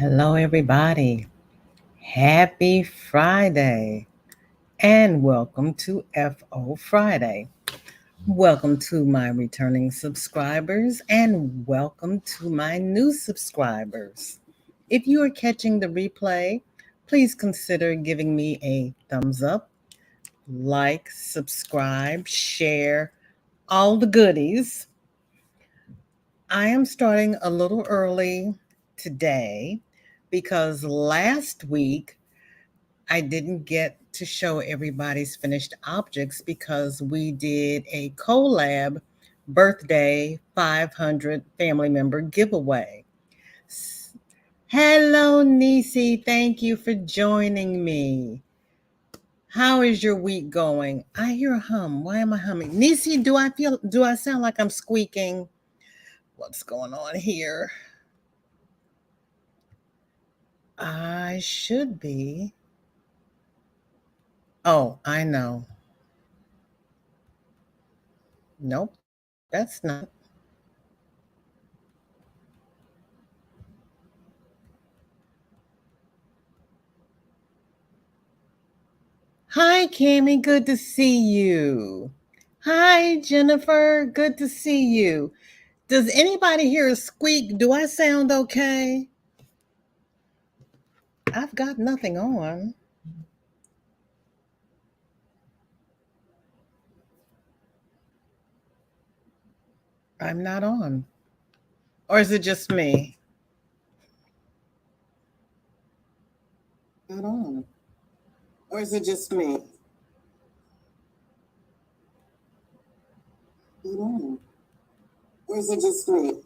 Hello, everybody. Happy Friday and welcome to FO Friday. Welcome to my returning subscribers and welcome to my new subscribers. If you are catching the replay, please consider giving me a thumbs up, like, subscribe, share, all the goodies. I am starting a little early today because last week I didn't get to show everybody's finished objects because we did a collab birthday 500 family member giveaway. Hello, Nisi. Thank you for joining me. How is your week going? I hear a hum. Why am I humming? Nisi, do I sound like I'm squeaking? What's going on here? I should be. Oh, I know. Nope, that's not. Hi, Cammie. Good to see you. Hi, Jennifer. Good to see you. Does anybody hear a squeak? Do I sound okay? I've got nothing on. I'm not on. Or is it just me? Not on. Or is it just me? Not on. Or is it just me?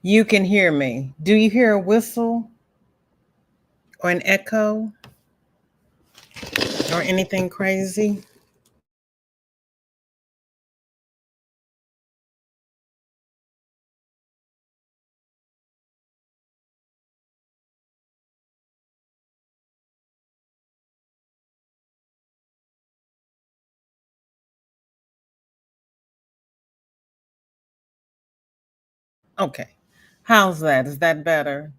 You can hear me. Do you hear a whistle or an echo or anything crazy? Okay. How's that? Is that better?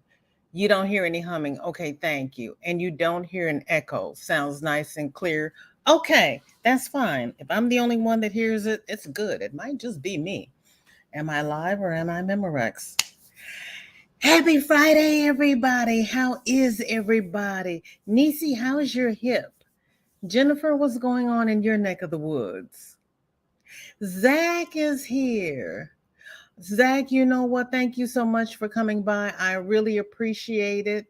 You don't hear any humming. Okay, thank you. And you don't hear an echo. Sounds nice and clear. Okay, that's fine. If I'm the only one that hears it, it's good. It might just be me. Am I live or am I Memorex? Happy Friday, everybody. How is everybody? Nisi, how's your hip? Jennifer, what's going on in your neck of the woods? Zach is here. Zach, you know what? Thank you so much for coming by. I really appreciate it.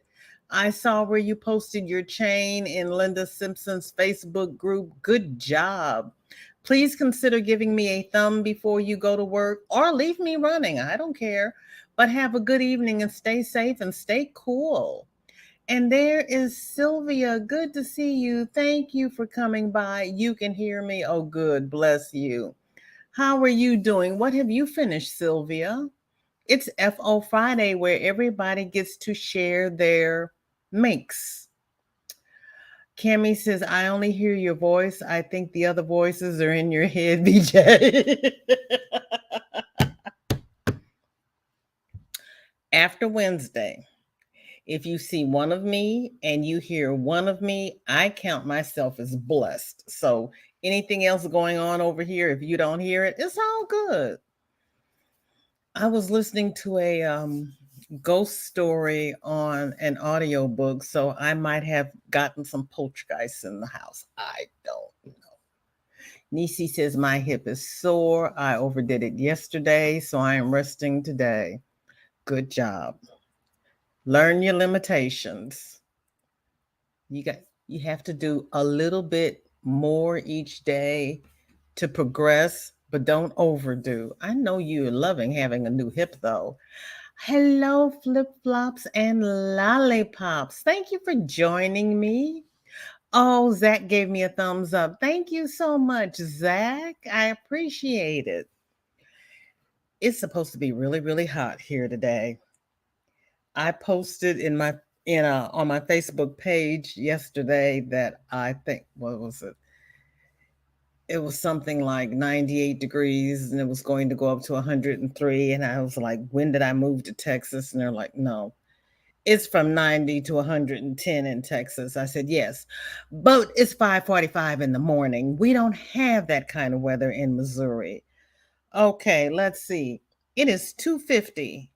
I saw where you posted your chain in Linda Simpson's Facebook group. Good job. Please consider giving me a thumb before you go to work or leave me running. I don't care. But have a good evening and stay safe and stay cool. And there is Sylvia. Good to see you. Thank you for coming by. You can hear me. Oh, good. Bless you. How are you doing? What have you finished, Sylvia? It's FO Friday where everybody gets to share their makes. Cammie says, I only hear your voice. I think the other voices are in your head, VJ. After Wednesday, if you see one of me and you hear one of me, I count myself as blessed. So anything else going on over here, if you don't hear it, it's all good. I was listening to a ghost story on an audiobook, so I might have gotten some poltergeists in the house. I don't know. Nisi says my hip is sore. I overdid it yesterday, so I am resting today. Good job. Learn your limitations. You got you have to do a little bit more each day to progress, but don't overdo. I know you're loving having a new hip though. Hello, flip flops and lollipops. Thank you for joining me. Oh, Zach gave me a thumbs up. Thank you so much, Zach. I appreciate it. It's supposed to be really, really hot here today. I posted in on my Facebook page yesterday that I think what was it? it was something like 98 degrees and it was going to go up to 103. And I was like, when did I move to Texas? And they're like, no, it's from 90 to 110 in Texas. I said, yes, but it's 5:45 in the morning. We don't have that kind of weather in Missouri. Okay, let's see. It is 2:50.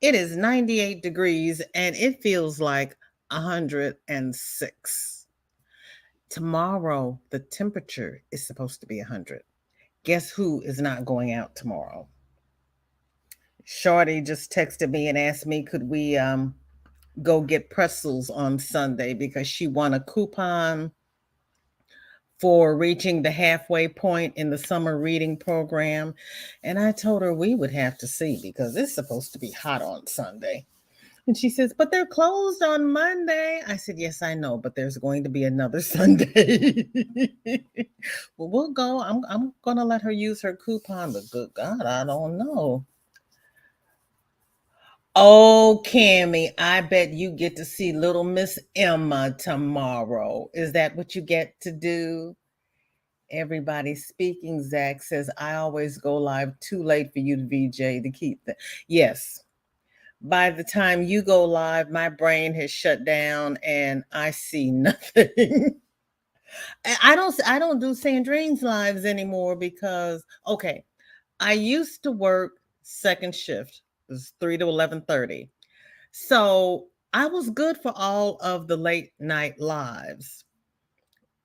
It is 98 degrees and it feels like 106. Tomorrow, the temperature is supposed to be 100. Guess who is not going out tomorrow? Shorty just texted me and asked me, could we go get pretzels on Sunday because she won a coupon for reaching the halfway point in the summer reading program. And I told her we would have to see because it's supposed to be hot on Sunday. And she says, but they're closed on Monday. I said, yes, I know, but there's going to be another Sunday. Well, we'll go. I'm going to let her use her coupon, but good God, I don't know. Oh, Cammy, I bet you get to see little Miss Emma tomorrow. Is that what you get to do? Everybody speaking, Zach says, I always go live too late for you to VJ to keep the. Yes. By the time you go live, my brain has shut down and I see nothing. I don't do Sandrine's lives anymore because okay, I used to work second shift. It was 3 to 11:30. So I was good for all of the late night lives.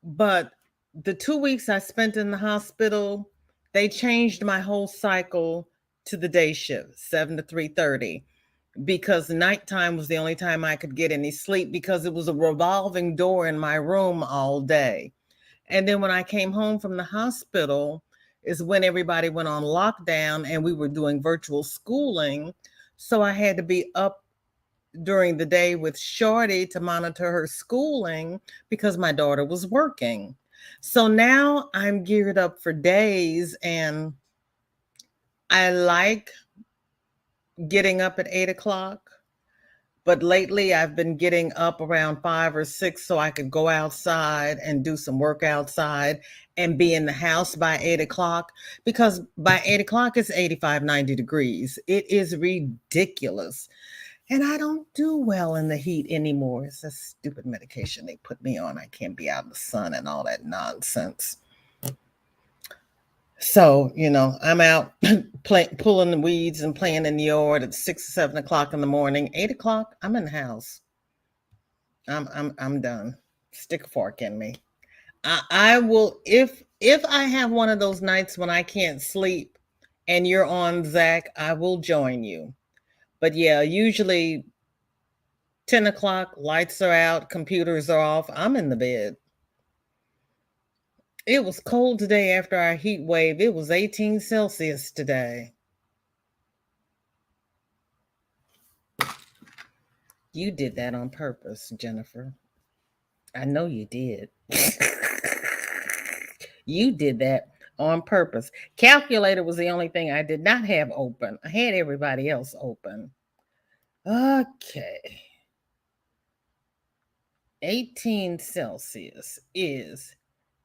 But the 2 weeks I spent in the hospital, they changed my whole cycle to the day shift, 7 to 3:30, because nighttime was the only time I could get any sleep because it was a revolving door in my room all day. And then when I came home from the hospital is when everybody went on lockdown and we were doing virtual schooling. So I had to be up during the day with Shorty to monitor her schooling because my daughter was working. So now I'm geared up for days and I like getting up at 8 o'clock. But lately I've been getting up around 5 or 6 so I could go outside and do some work outside and be in the house by 8 o'clock because by 8 o'clock it's 85, 90 degrees. It is ridiculous. And I don't do well in the heat anymore. It's a stupid medication they put me on. I can't be out in the sun and all that nonsense. So, I'm out pulling the weeds and playing in the yard at 6 or 7 o'clock in the morning. 8 o'clock, I'm in the house. I'm done. Stick a fork in me. I will if I have one of those nights when I can't sleep and you're on, Zach, I will join you. But yeah, usually 10 o'clock, lights are out, computers are off. I'm in the bed. It was cold today after our heat wave. It was 18 Celsius today. You did that on purpose, Jennifer. I know you did. You did that on purpose. Calculator was the only thing I did not have open. I had everybody else open. Okay. 18 Celsius is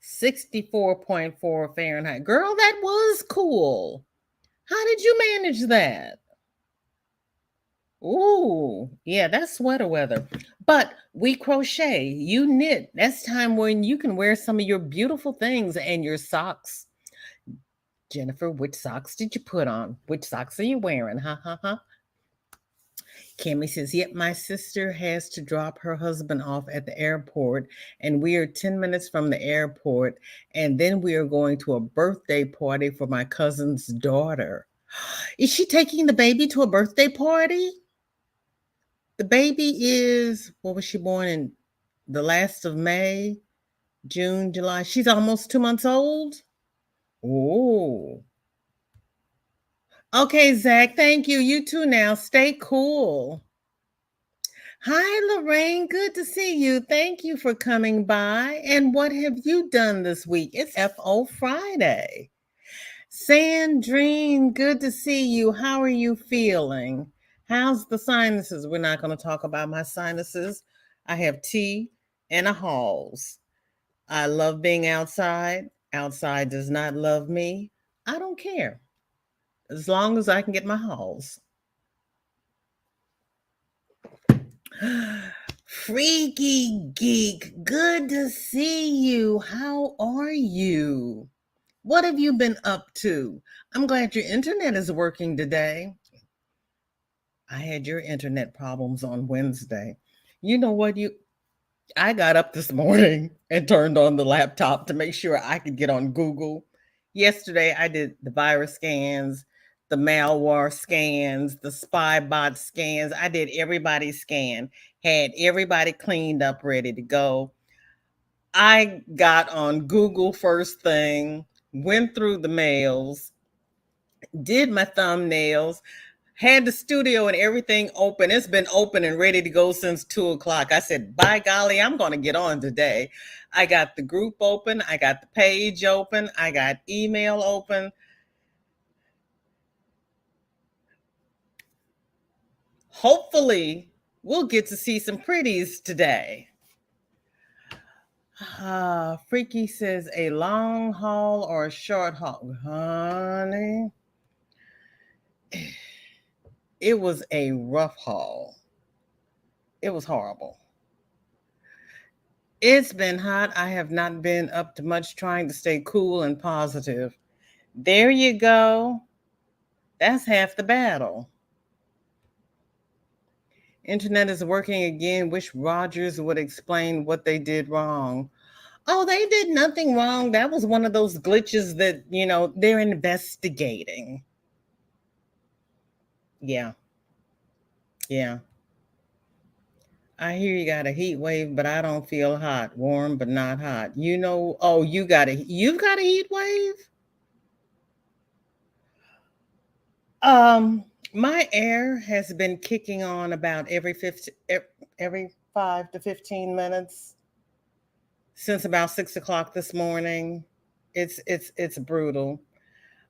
64.4 Fahrenheit. Girl, that was cool. How did you manage that? Ooh, yeah, that's sweater weather. But we crochet, you knit. That's time when you can wear some of your beautiful things and your socks. Jennifer, which socks did you put on? Which socks are you wearing? Ha ha ha. Cammy says, yep, my sister has to drop her husband off at the airport, and we are 10 minutes from the airport, and then we are going to a birthday party for my cousin's daughter. Is she taking the baby to a birthday party? The baby is, what was she born in? The last of May, June, July. She's almost 2 months old. Oh. Okay, Zach, thank you. You too now. Stay cool. Hi, Lorraine. Good to see you. Thank you for coming by. And what have you done this week? It's FO Friday. Sandrine, good to see you. How are you feeling? How's the sinuses? We're not going to talk about my sinuses. I have tea and a halls. I love being outside. Outside does not love me. I don't care. As long as I can get my hauls. Freaky Geek, good to see you. How are you? What have you been up to? I'm glad your internet is working today. I had your internet problems on Wednesday. You know what? I got up this morning and turned on the laptop to make sure I could get on Google. Yesterday, I did the virus scans, the malware scans, the spy bot scans. I did everybody's scan, had everybody cleaned up, ready to go. I got on Google first thing, went through the mails, did my thumbnails, had the studio and everything open. It's been open and ready to go since 2 o'clock. I said, by golly, I'm going to get on today. I got the group open. I got the page open. I got email open. Hopefully, we'll get to see some pretties today. Freaky says a long haul or a short haul. Honey, it was a rough haul. It was horrible. It's been hot. I have not been up to much, trying to stay cool and positive. There you go. That's half the battle. Internet is working again. Wish Rogers would explain what they did wrong. Oh, they did nothing wrong. That was one of those glitches that, they're investigating. Yeah. Yeah. I hear you got a heat wave, but I don't feel hot. Warm, but not hot. Oh, you've got a heat wave? My air has been kicking on about every 5 to 15 minutes since about 6 o'clock this morning. It's brutal.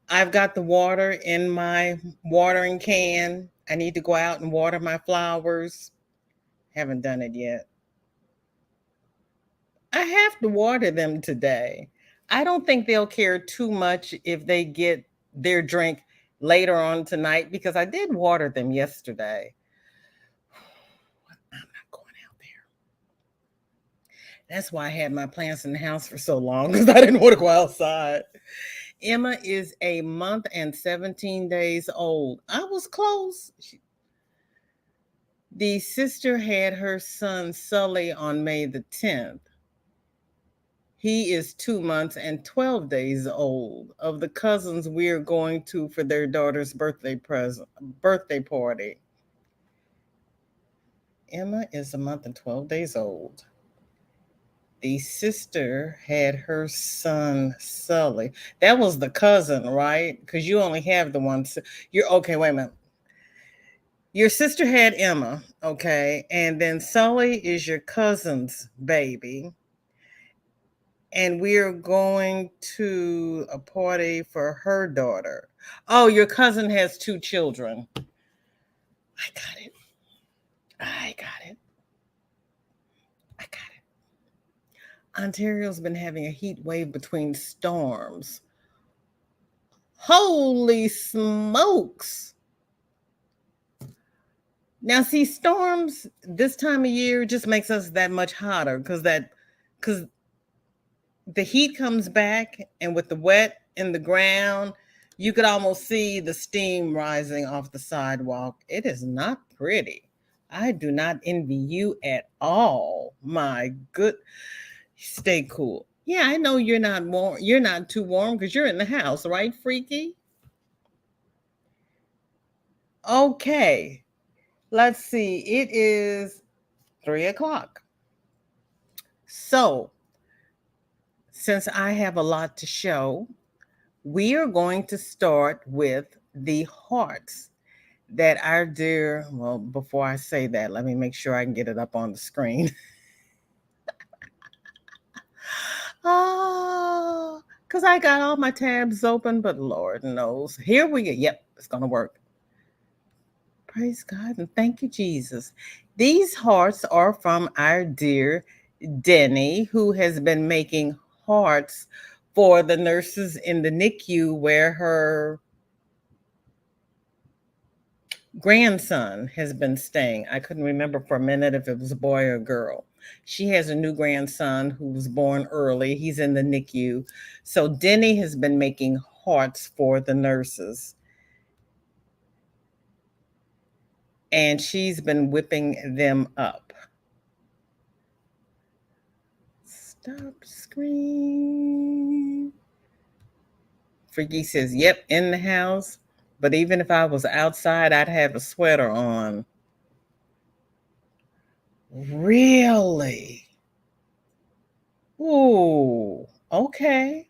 I've got the water in my watering can. I need to go out and water my flowers. Haven't done it yet. I have to water them today. I don't think they'll care too much if they get their drink later on tonight, because I did water them yesterday. I'm not going out there. That's why I had my plants in the house for so long, because I didn't want to go outside. Emma is a month and 17 days old. I was close. The sister had her son Sully on May the 10th. He is 2 months and 12 days old. Of the cousins we're going to for their daughter's birthday party. Emma is a month and 12 days old. The sister had her son Sully. That was the cousin, right? Because you only have the one. You're okay. Wait a minute. Your sister had Emma, okay, and then Sully is your cousin's baby. And we're going to a party for her daughter. Oh, your cousin has 2 children. I got it. Ontario's been having a heat wave between storms. Holy smokes. Now, see, storms this time of year just makes us that much hotter because the heat comes back, and with the wet in the ground, you could almost see the steam rising off the sidewalk. It is not pretty. I do not envy you at all. My good. Stay cool. Yeah, I know you're not warm. You're not too warm because you're in the house, right, Freaky? Okay. Let's see. It is 3 o'clock. So, since I have a lot to show, we are going to start with the hearts that our dear, well, before I say that, let me make sure I can get it up on the screen. Because I got all my tabs open, but Lord knows. Here we go. Yep, it's going to work. Praise God and thank you, Jesus. These hearts are from our dear Denny, who has been making hearts for the nurses in the NICU where her grandson has been staying. I couldn't remember for a minute if it was a boy or a girl. She has a new grandson who was born early. He's in the NICU. So Denny has been making hearts for the nurses. And she's been whipping them up. Stop screen. Freaky says, yep, in the house. But even if I was outside, I'd have a sweater on. Really? Ooh, okay.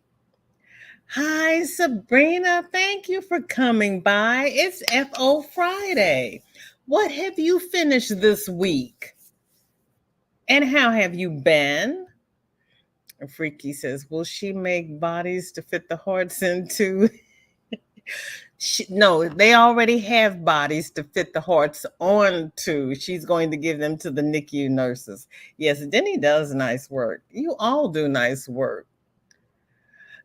Hi, Sabrina. Thank you for coming by. It's FO Friday. What have you finished this week? And how have you been? And Freaky says, will she make bodies to fit the hearts into? No, they already have bodies to fit the hearts onto. She's going to give them to the NICU nurses. Yes, Denny does nice work. You all do nice work.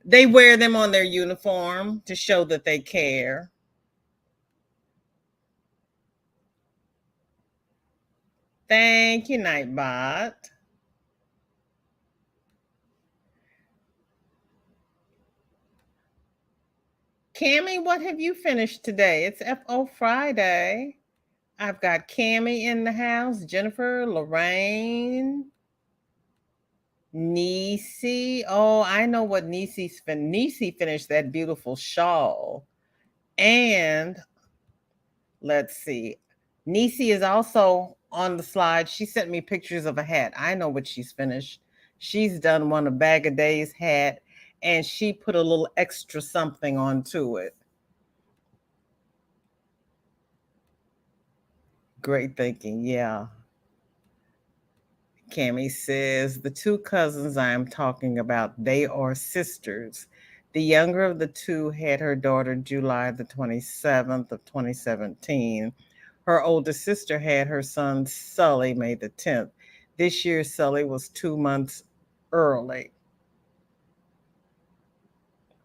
They wear them on their uniform to show that they care. Thank you, Nightbot. Cammie, what have you finished today? It's FO Friday. I've got Cammie in the house, Jennifer, Lorraine, Niecy. Oh, I know what Niecy's finished. Niecy finished that beautiful shawl. And let's see. Niecy is also on the slide. She sent me pictures of a hat. I know what she's finished. She's done one of Bag of Days hat, and she put a little extra something onto it. Great thinking, yeah. Cammie says, the two cousins I am talking about, they are sisters. The younger of the two had her daughter July the 27th of 2017. Her older sister had her son Sully May the 10th. This year, Sully was 2 months early.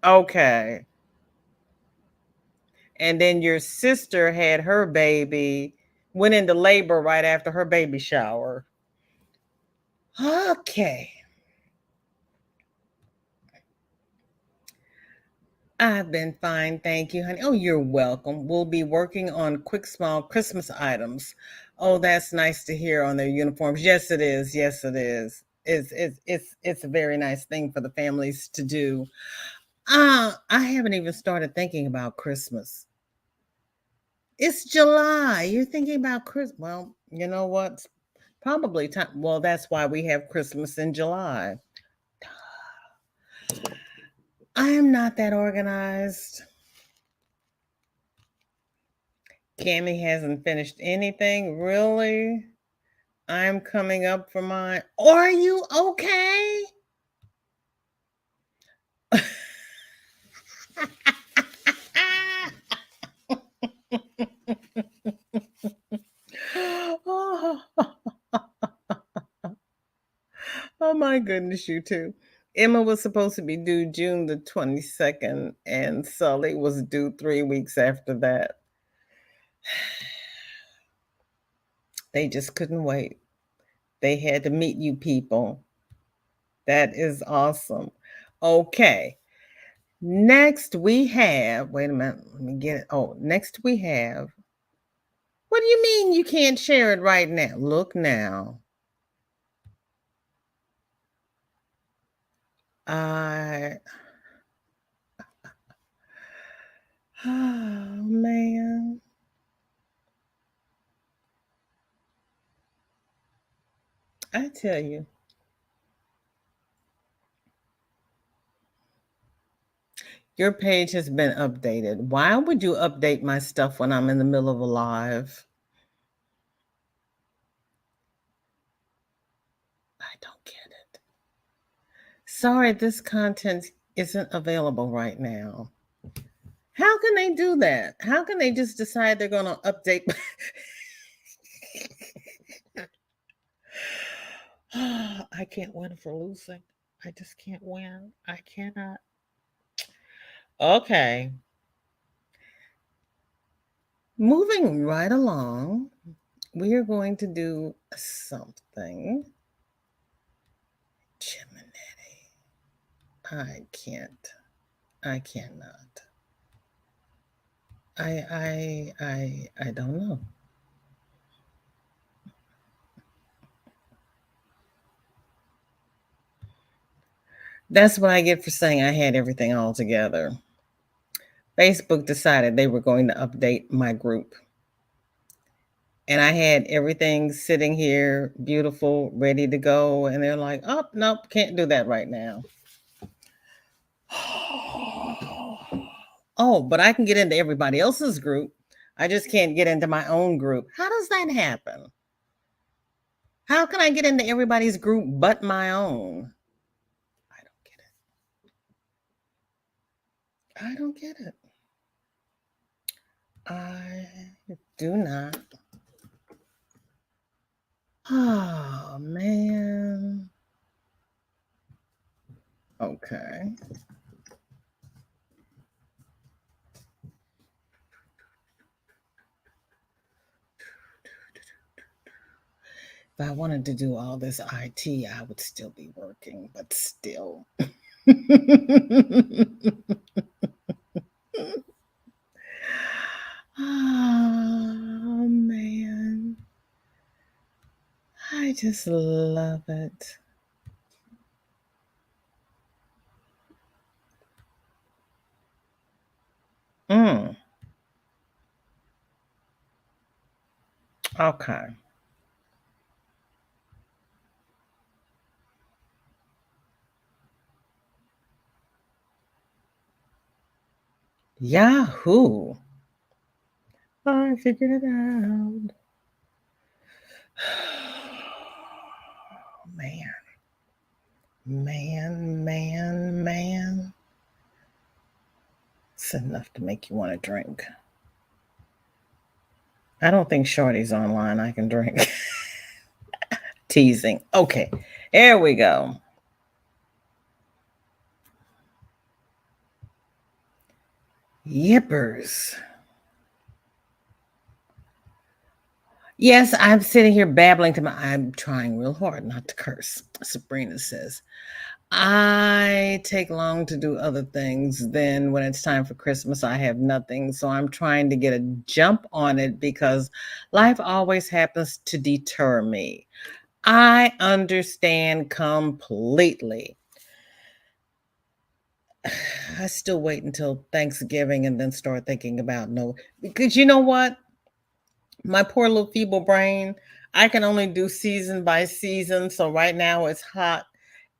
Okay. And then your sister had her baby, went into labor right after her baby shower. Okay. I've been fine, thank you, honey. Oh, you're welcome. We'll be working on quick, small Christmas items. Oh, that's nice to hear on their uniforms. Yes, it is. Yes, it is. It's a very nice thing for the families to do. I haven't even started thinking about Christmas. It's July. You're thinking about Christmas. Well, you know what? Probably time. Well, that's why we have Christmas in July. I am not that organized. Cammie hasn't finished anything, really? I'm coming up for mine. Are you okay? oh, oh my goodness, you two. Emma was supposed to be due June the 22nd, and Sully was due 3 weeks after that. They just couldn't wait. They had to meet you people. That is awesome. Okay. Next we have, wait a minute, let me get it. Oh, next we have, what do you mean you can't share it right now? Look now. I, oh man. I tell you. Your page has been updated. Why would you update my stuff when I'm in the middle of a live? I don't get it. Sorry, this content isn't available right now. How can they do that? How can they just decide they're going to update? I can't win for losing. I just can't win. I cannot. Okay. Moving right along, we are going to do something. Gemini. I can't. I cannot. I don't know. That's what I get for saying I had everything all together. Facebook decided they were going to update my group. And I had everything sitting here, beautiful, ready to go. And they're like, oh, nope, can't do that right now. Oh, but I can get into everybody else's group. I just can't get into my own group. How does that happen? How can I get into everybody's group but my own? I don't get it. I don't get it. I do not. Oh, man. Okay. If I wanted to do all this IT, I would still be working, but still. Oh, man. I just love it. Mm. Okay. Yahoo. I figured it out. Man. Man. It's enough to make you want to drink. I don't think Shorty's online. I can drink. Teasing. Okay. There we go. Yippers. Yes, I'm sitting here babbling to I'm trying real hard not to curse. Sabrina says, I take long to do other things. Then when it's time for Christmas, I have nothing. So I'm trying to get a jump on it because life always happens to deter me. I understand completely. I still wait until Thanksgiving and then start thinking about no, because you know what? My poor little feeble brain, I can only do season by season. So right now it's hot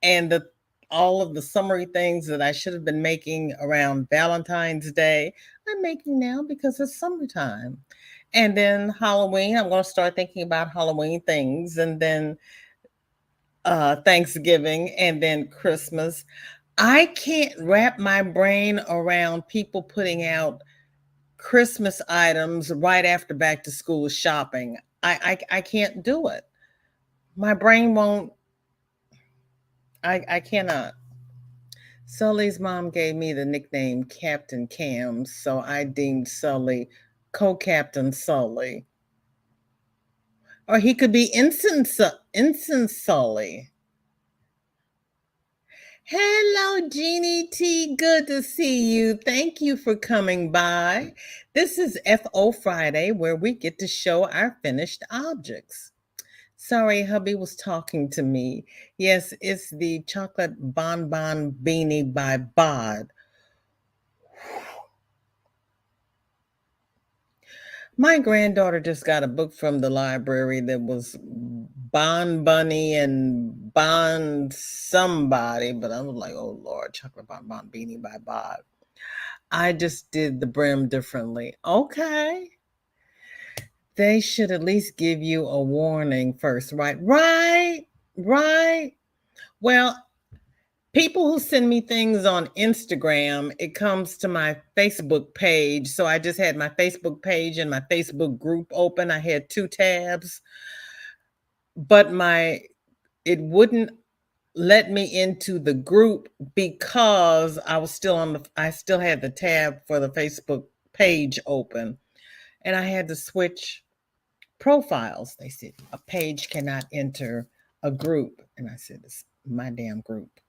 and the all of the summery things that I should have been making around Valentine's Day, I'm making now because it's summertime. And then Halloween, I'm going to start thinking about Halloween things and then Thanksgiving and then Christmas. I can't wrap my brain around people putting out Christmas items right after back to school shopping. I can't do it. My brain won't. I cannot. Sully's mom gave me the nickname Captain Cam, so I deemed Sully co-captain Sully, or he could be Ensign Sully. Hello, Jeannie T. Good to see you. Thank you for coming by. This is FO Friday, where we get to show our finished objects. Sorry, hubby was talking to me. Yes, it's the chocolate bonbon beanie by Bod. My granddaughter just got a book from the library that was Bon Bunny and Bon somebody, but I was like, oh Lord, chocolate bonbon beanie by Bod. I just did the brim differently. Okay. They should at least give you a warning first, right? Right. Well, people who send me things on Instagram, it comes to my Facebook page. So I just had my Facebook page and my Facebook group open. I had two tabs, but it wouldn't let me into the group because I still had the tab for the Facebook page open, and I had to switch profiles. They said a page cannot enter a group, and I said, it's my damn group.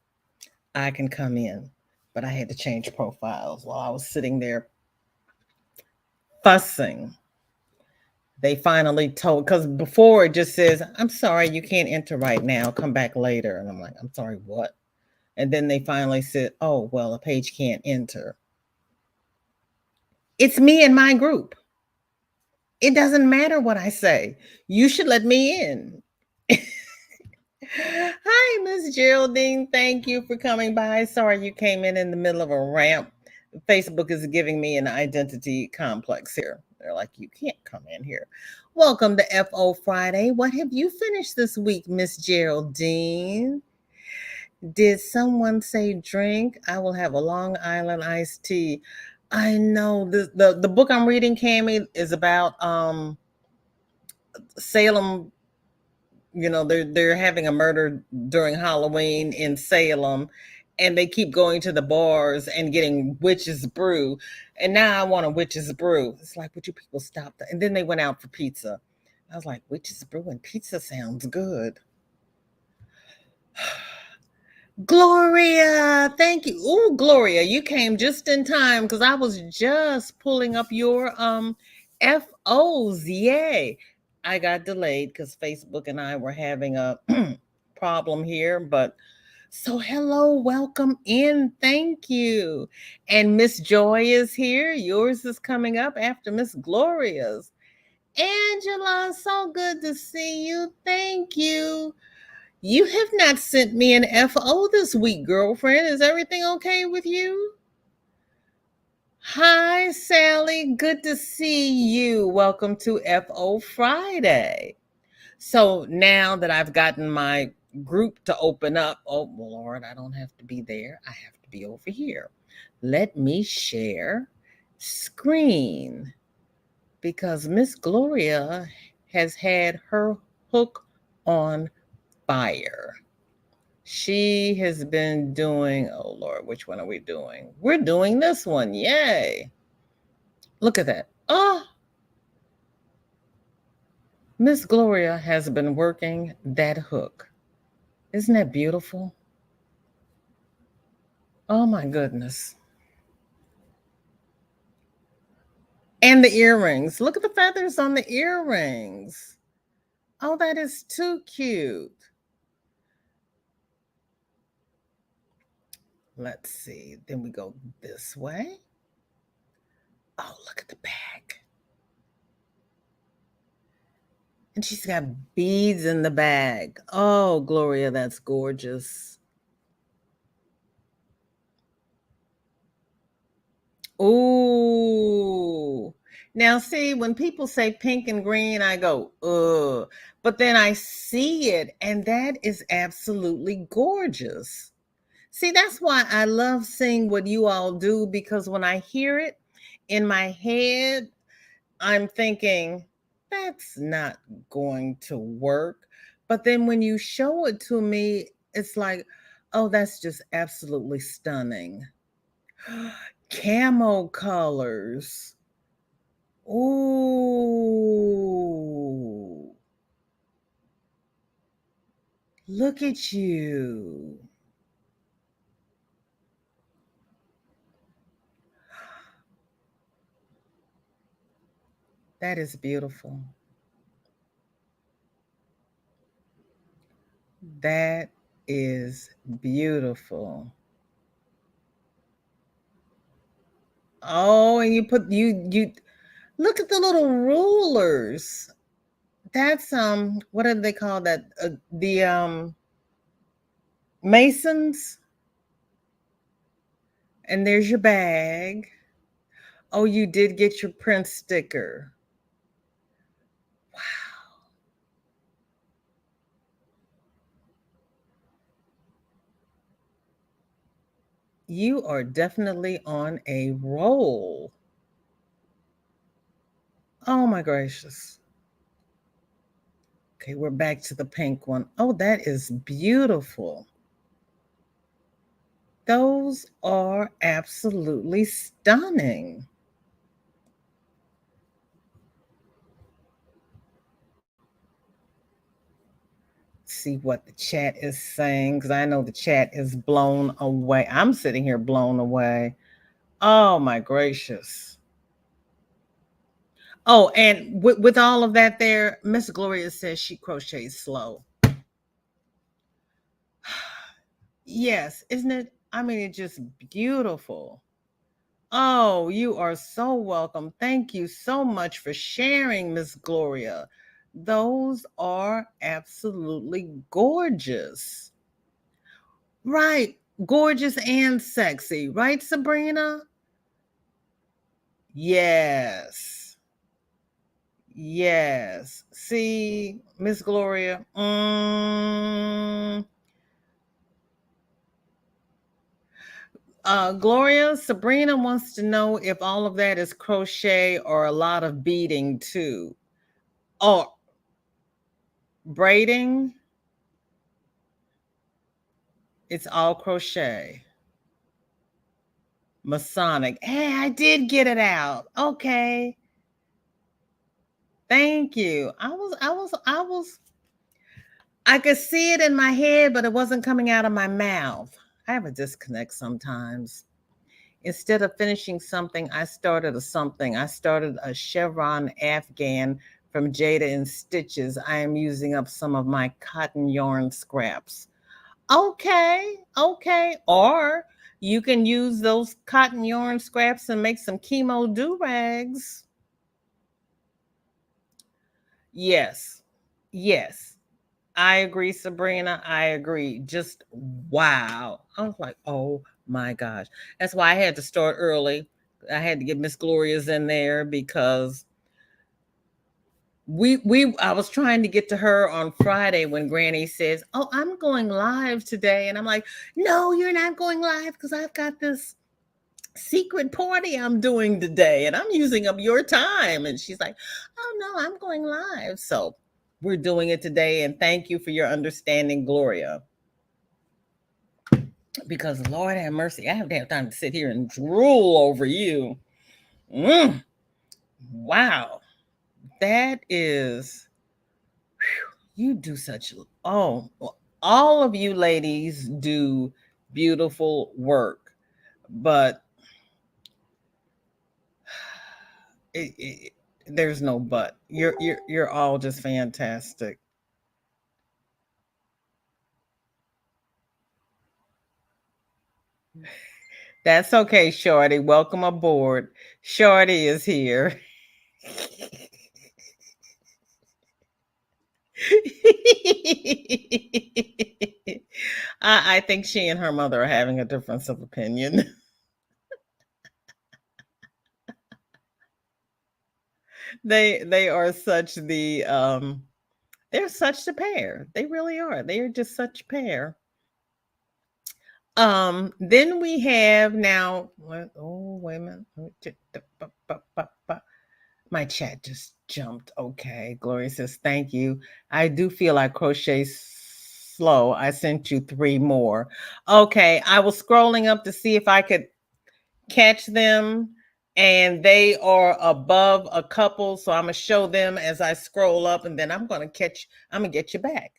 I can come in, but I had to change profiles while I was sitting there fussing. They finally told, because before it just says, I'm sorry, you can't enter right now, come back later. And I'm like, I'm sorry, what? And then they finally said, oh, well, a page can't enter. It's me and my group. It doesn't matter what I say. You should let me in. Hi, Miss Geraldine. Thank you for coming by. Sorry you came in the middle of a ramp. Facebook is giving me an identity complex here. They're like, you can't come in here. Welcome to FO Friday. What have you finished this week, Miss Geraldine? Did someone say drink? I will have a Long Island iced tea. I know the book I'm reading, Cammie, is about Salem. You know, they're having a murder during Halloween in Salem, and they keep going to the bars and getting witch's brew. And now I want a witch's brew. It's like, would you people stop that? And then they went out for pizza. I was like, witch's brew and pizza sounds good. Gloria, thank you. Oh, Gloria, you came just in time because I was just pulling up your FOs. Yay. I got delayed because Facebook and I were having a problem here, but so hello, welcome in. Thank you. And Miss Joy is here. Yours is coming up after Miss Gloria's. Angela, so good to see you. Thank you. You have not sent me an FO this week, girlfriend. Is everything okay with you? Hi, Sally. Good to see you. Welcome to FO Friday. So now that I've gotten my group to open up, oh, Lord, I don't have to be there. I have to be over here. Let me share screen because Miss Gloria has had her hook on fire. She has been doing, oh Lord, which one are we doing? We're doing this one. Yay. Look at that. Oh, Miss Gloria has been working that hook. Isn't that beautiful? Oh my goodness. And the earrings. Look at the feathers on the earrings. Oh, that is too cute. Let's see. Then we go this way. Oh, look at the back. And she's got beads in the bag. Oh, Gloria, that's gorgeous. Ooh. Now, see, when people say pink and green, I go, ugh. But then I see it, and that is absolutely gorgeous. See, that's why I love seeing what you all do because when I hear it in my head, I'm thinking, that's not going to work. But then when you show it to me, it's like, oh, that's just absolutely stunning. Camo colors. Ooh. Look at you. That is beautiful. That is beautiful. Oh, and you look at the little rulers. That's what do they call that? The masons. And there's your bag. Oh, you did get your print sticker. Wow. You are definitely on a roll. Oh my gracious. Okay, we're back to the pink one. Oh, that is beautiful. Those are absolutely stunning. See what the chat is saying, because I know the chat is blown away. I'm sitting here blown away. Oh my gracious. Oh, and with all of that there, Miss Gloria says she crochets slow. Yes, isn't it? I mean, it's just beautiful. Oh, you are so welcome. Thank you so much for sharing, Miss Gloria. Those are absolutely gorgeous. Right. Gorgeous and sexy. Right, Sabrina? Yes. Yes. See, Miss Gloria. Gloria, Sabrina wants to know if all of that is crochet or a lot of beading too. Oh, braiding. It's all crochet. Masonic. Hey, I did get it out. Okay. Thank you. I could see it in my head, but it wasn't coming out of my mouth. I have a disconnect sometimes. Instead of finishing something, I started something. I started a chevron afghan from Jada and Stitches. I am using up some of my cotton yarn scraps. Okay, okay. Or you can use those cotton yarn scraps and make some chemo do-rags. Yes, yes. I agree, Sabrina. I agree. Just wow. I was like, oh my gosh. That's why I had to start early. I had to get Miss Gloria's in there because we I was trying to get to her on Friday when Granny says, "Oh, I'm going live today." And I'm like, "No, you're not going live because I've got this secret party I'm doing today and I'm using up your time." And she's like, "Oh no, I'm going live." So we're doing it today. And thank you for your understanding, Gloria. Because Lord have mercy, I have to have time to sit here and drool over you. Mm, wow. That is, whew, you do such, oh, all of you ladies do beautiful work, but it, there's no but. You're all just fantastic. That's okay, Shorty. Welcome aboard. Shorty is here. I think she and her mother are having a difference of opinion. They are such the they're such a pair. They really are. They are just such a pair. Then we have now what, oh wait a minute. My chat just jumped. Okay. Gloria says, thank you. I do feel I crochet slow. I sent you 3 more. Okay. I was scrolling up to see if I could catch them, and they are above a couple. So I'm going to show them as I scroll up, and then I'm going to get you back.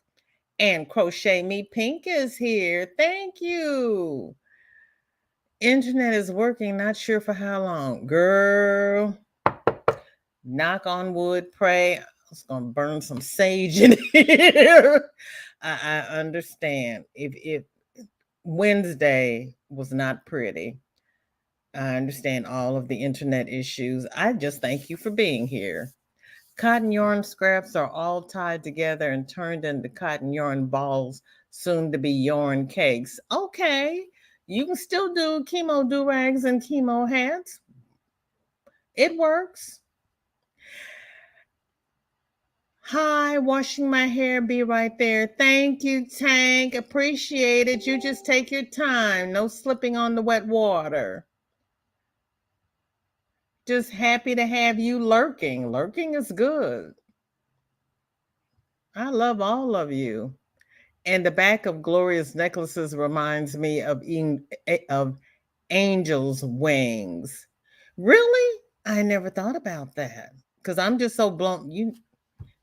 And Crochet Me Pink is here. Thank you. Internet is working, not sure for how long. Girl, knock on wood, pray. I was gonna burn some sage in here. I understand. If Wednesday was not pretty, I understand all of the internet issues. I just thank you for being here. Cotton yarn scraps are all tied together and turned into cotton yarn balls, soon to be yarn cakes. Okay, you can still do chemo do-rags and chemo hats. It works. Hi, washing my hair, be right there. Thank you, Tank. Appreciate it. You just take your time. No slipping on the wet water. Just happy to have you lurking. Lurking is good. I love all of you. And the back of Gloria's necklaces reminds me of angels' wings. Really? I never thought about that because I'm just so blown. You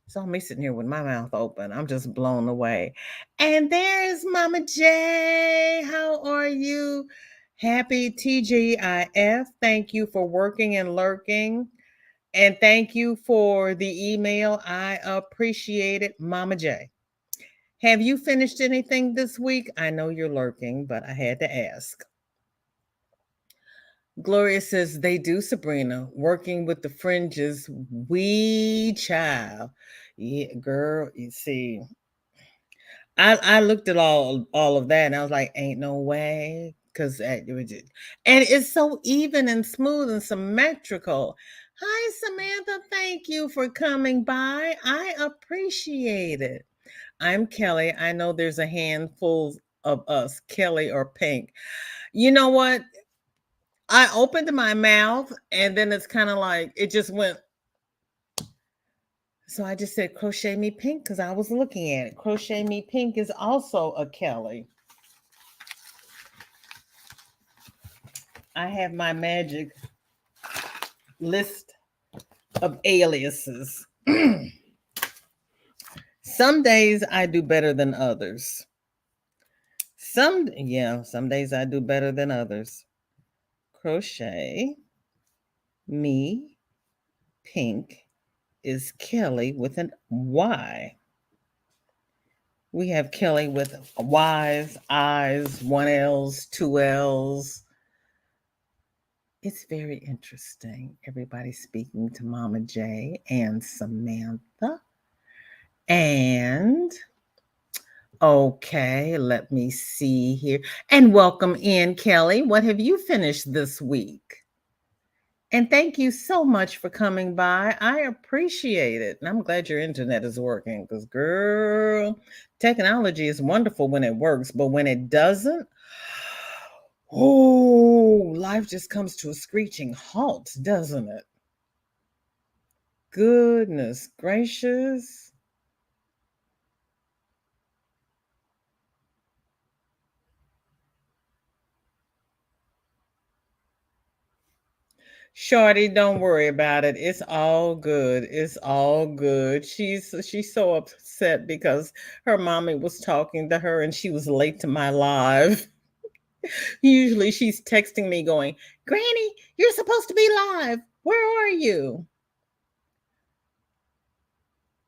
saw me sitting here with my mouth open. I'm just blown away. And there is Mama J. How are you? Happy TGIF. Thank you for working and lurking. And thank you for the email. I appreciate it, Mama J. Have you finished anything this week? I know you're lurking, but I had to ask. Gloria says they do, Sabrina, working with the fringes. We child. Yeah, girl, you see. I looked at all of that and I was like, ain't no way. Cause it was just, and it's so even and smooth and symmetrical. Hi, Samantha. Thank you for coming by. I appreciate it. I'm Kelly. I know there's a handful of us, Kelly or Pink. You know what? I opened my mouth and then it's kind of like it just went. So I just said crochet me pink because I was looking at it. Crochet me pink is also a Kelly. I have my magic list of aliases. Some days I do better than others. Some days I do better than others. Crochet me pink is Kelly with an Y. We have Kelly with Y's, I's, 1L's, 2L's. It's very interesting. Everybody speaking to Mama J and Samantha. And okay, let me see here. And welcome in, Kelly. What have you finished this week? And thank you so much for coming by. I appreciate it. And I'm glad your internet is working because, girl, technology is wonderful when it works, but when it doesn't, oh, life just comes to a screeching halt, doesn't it? Goodness gracious. Shorty, don't worry about it. It's all good. It's all good. She's so upset because her mommy was talking to her and she was late to my live. Usually she's texting me going, Granny, you're supposed to be live. Where are you?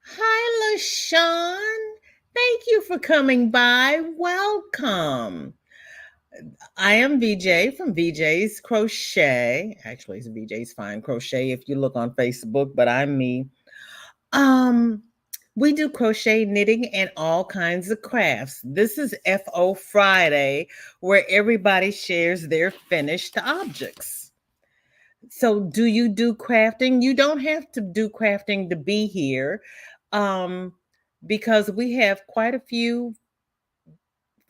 Hi, LaShawn. Thank you for coming by. Welcome. I am VJ from VJ's Crochet. Actually, it's VJ's Fine Crochet if you look on Facebook, but I'm me. Um, we do crochet, knitting, and all kinds of crafts. This is FO Friday, where everybody shares their finished objects. So, do you do crafting? You don't have to do crafting to be here, um, because we have quite a few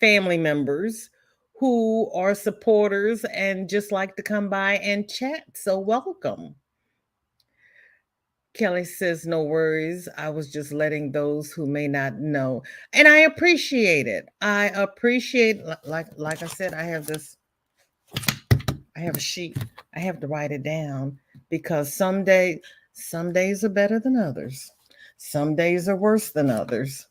family members who are supporters and just like to come by and chat. So, welcome. Kelly says, no worries. I was just letting those who may not know. And I appreciate it. I appreciate, like I said, I have a sheet. I have to write it down because some days are better than others. Some days are worse than others.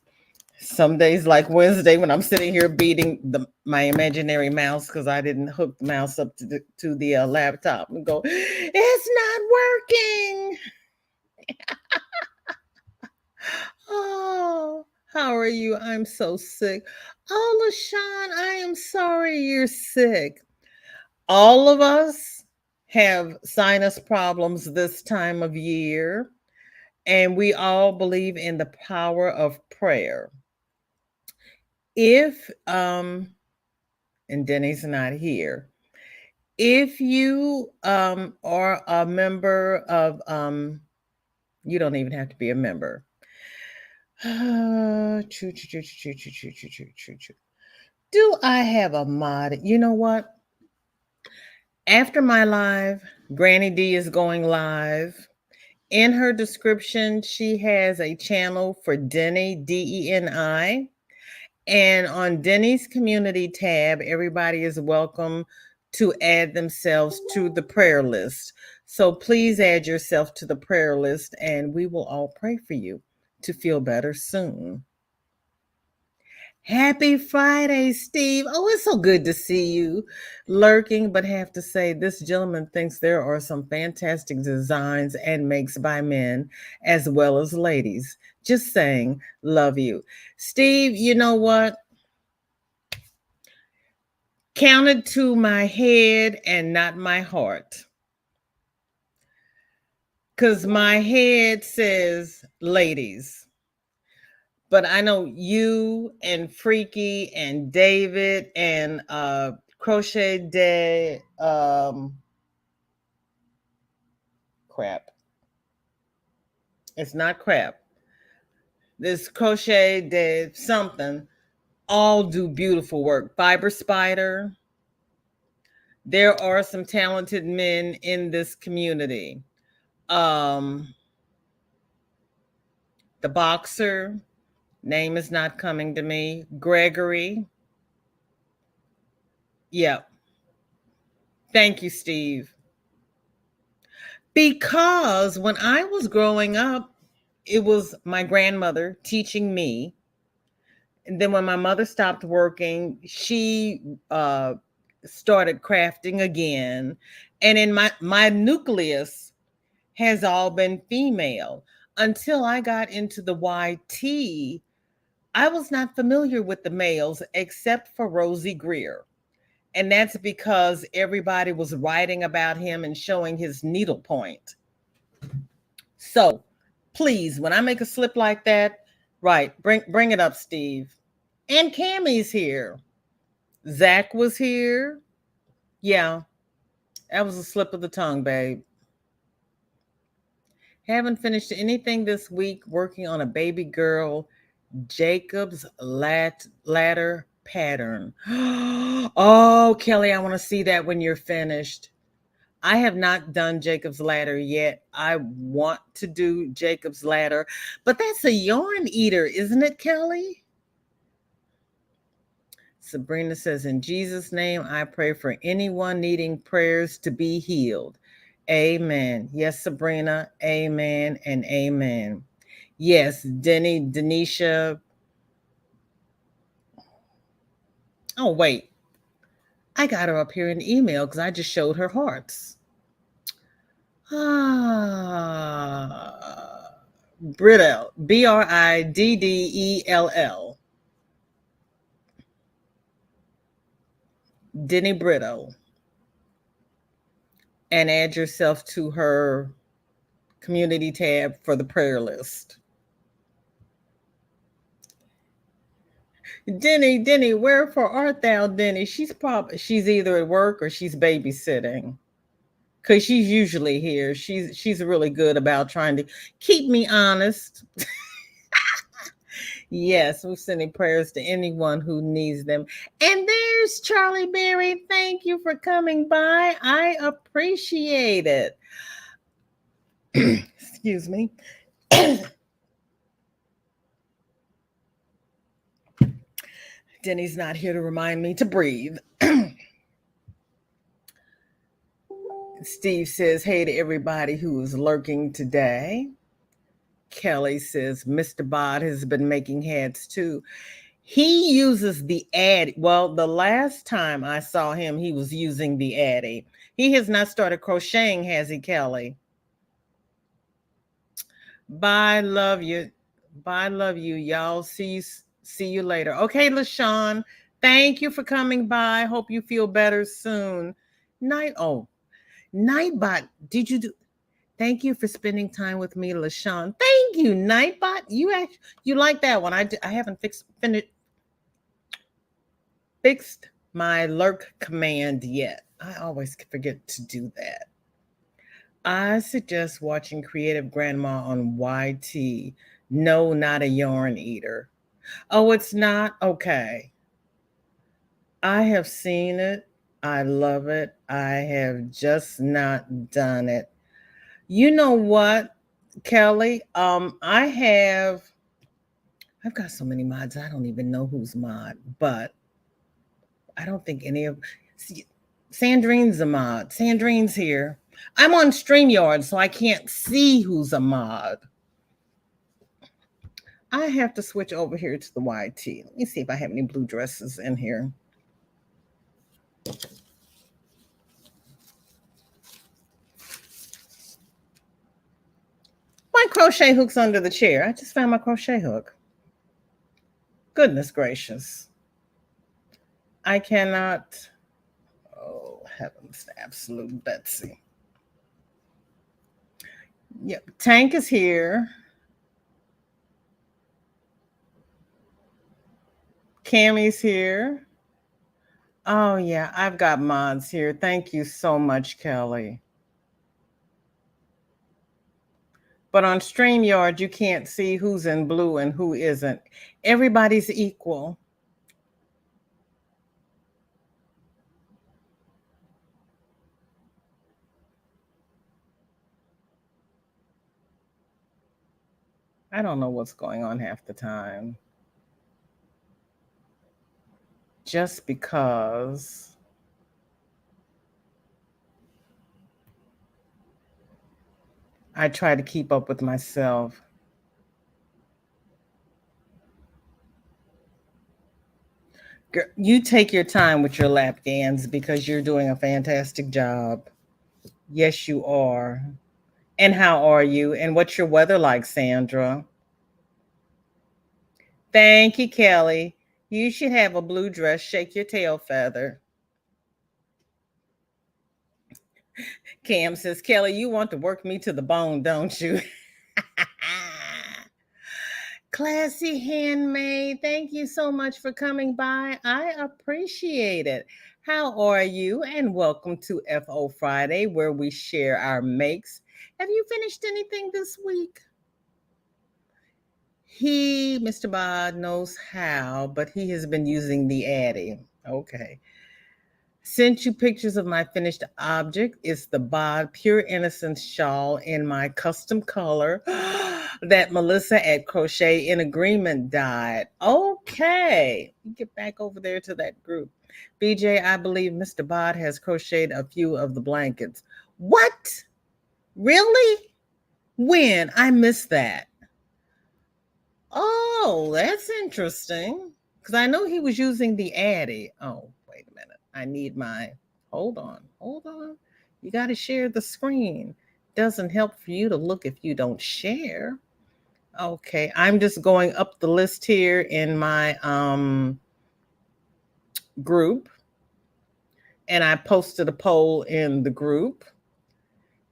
Some days, like Wednesday, when I'm sitting here beating my imaginary mouse because I didn't hook the mouse up to the laptop and go, it's not working. Oh, how are you? I'm so sick. Oh, LaShawn, I am sorry you're sick. All of us have sinus problems this time of year, and we all believe in the power of prayer. If and Denny's not here. If you are a member of you don't even have to be a member. Do I have a mod? You know what? After my live, Granny D is going live. In her description, she has a channel for Denny, Deni. And on Denny's community tab, everybody is welcome to add themselves to the prayer list. So please add yourself to the prayer list and we will all pray for you to feel better soon. Happy Friday, Steve. Oh, it's so good to see you lurking, but have to say, this gentleman thinks there are some fantastic designs and makes by men as well as ladies. Just saying, love you. Steve, you know what? Counted to my head and not my heart. Because my head says ladies. But I know you and Freaky and David and Crochet Day. Crap. It's not crap. This Crochet Day something. All do beautiful work. Fiber Spider. There are some talented men in this community. The boxer. Name is not coming to me. Gregory. Yep. Thank you, Steve. Because when I was growing up, it was my grandmother teaching me. And then when my mother stopped working, she started crafting again. And in my nucleus has all been female. Until I got into the YT, I was not familiar with the males except for Rosie Greer. And that's because everybody was writing about him and showing his needlepoint. So please, when I make a slip like that, right, bring it up, Steve. And Cammy's here. Zach was here. Yeah, that was a slip of the tongue, babe. Haven't finished anything this week, working on a baby girl Jacob's ladder pattern. Oh, Kelly, I want to see that when you're finished. I have not done Jacob's ladder yet. I want to do Jacob's ladder, but that's a yarn eater, isn't it, Kelly? Sabrina says, in Jesus' name, I pray for anyone needing prayers to be healed. Amen. Yes, Sabrina. Amen and amen. Yes, Denisha. Oh, wait. I got her up here in the email because I just showed her hearts. Briddell. Briddell. Denny Brito. And add yourself to her community tab for the prayer list. Denny, wherefore art thou, Denny? She's either at work or she's babysitting. Because she's usually here. She's really good about trying to keep me honest. Yes, we're sending prayers to anyone who needs them. And there's Charlie Berry. Thank you for coming by. I appreciate it. Excuse me. Denny's not here to remind me to breathe. Steve says, hey to everybody who is lurking today. Kelly says, Mr. Bod has been making hats too. He uses the Addy. Well, the last time I saw him, he was using the Addy. He has not started crocheting, has he, Kelly? Bye, love you. Bye, love you. Y'all see you later. Okay, LaShawn, thank you for coming by. Hope you feel better soon. Nightbot, did you do? Thank you for spending time with me, LaShawn. Thank you, Nightbot. You like that one? I haven't fixed my lurk command yet. I always forget to do that. I suggest watching Creative Grandma on YT. No, not a yarn eater. Oh, it's not? Okay. I have seen it. I love it. I have just not done it. You know what, Kelly? I have I've got so many mods, I don't even know who's mod, but I don't think any of Sandrine's a mod. Sandrine's here. I'm on StreamYard, so I can't see who's a mod. I have to switch over here to the YT. Let me see if I have any blue dresses in here. My crochet hook's under the chair. I just found my crochet hook. Goodness gracious. I cannot. Oh, heavens, absolute Betsy. Yep, Tank is here. Cammy's here. Oh, yeah, I've got mods here. Thank you so much, Kelly. But on StreamYard, you can't see who's in blue and who isn't. Everybody's equal. I don't know what's going on half the time. Just because I try to keep up with myself. You take your time with your lap gans because you're doing a fantastic job. Yes, you are. And how are you? And what's your weather like, Sandra? Thank you, Kelly. You should have a blue dress. Shake your tail feather. Cam says, Kelly, you want to work me to the bone, don't you? Classy Handmade, thank you so much for coming by. I appreciate it. How are you? And welcome to FO Friday, where we share our makes. Have you finished anything this week? Mr. Bod, knows how, but he has been using the Addy. Okay. Sent you pictures of my finished object. It's the Bod Pure Innocence shawl in my custom color that Melissa at Crochet in Agreement dyed. Okay. Get back over there to that group. BJ, I believe Mr. Bod has crocheted a few of the blankets. What? Really? When? I missed that. Oh, that's interesting. Because I know he was using the Addy. Oh, wait a minute. I need my, hold on. You got to share the screen. Doesn't help for you to look if you don't share. Okay, I'm just going up the list here in my group. And I posted a poll in the group.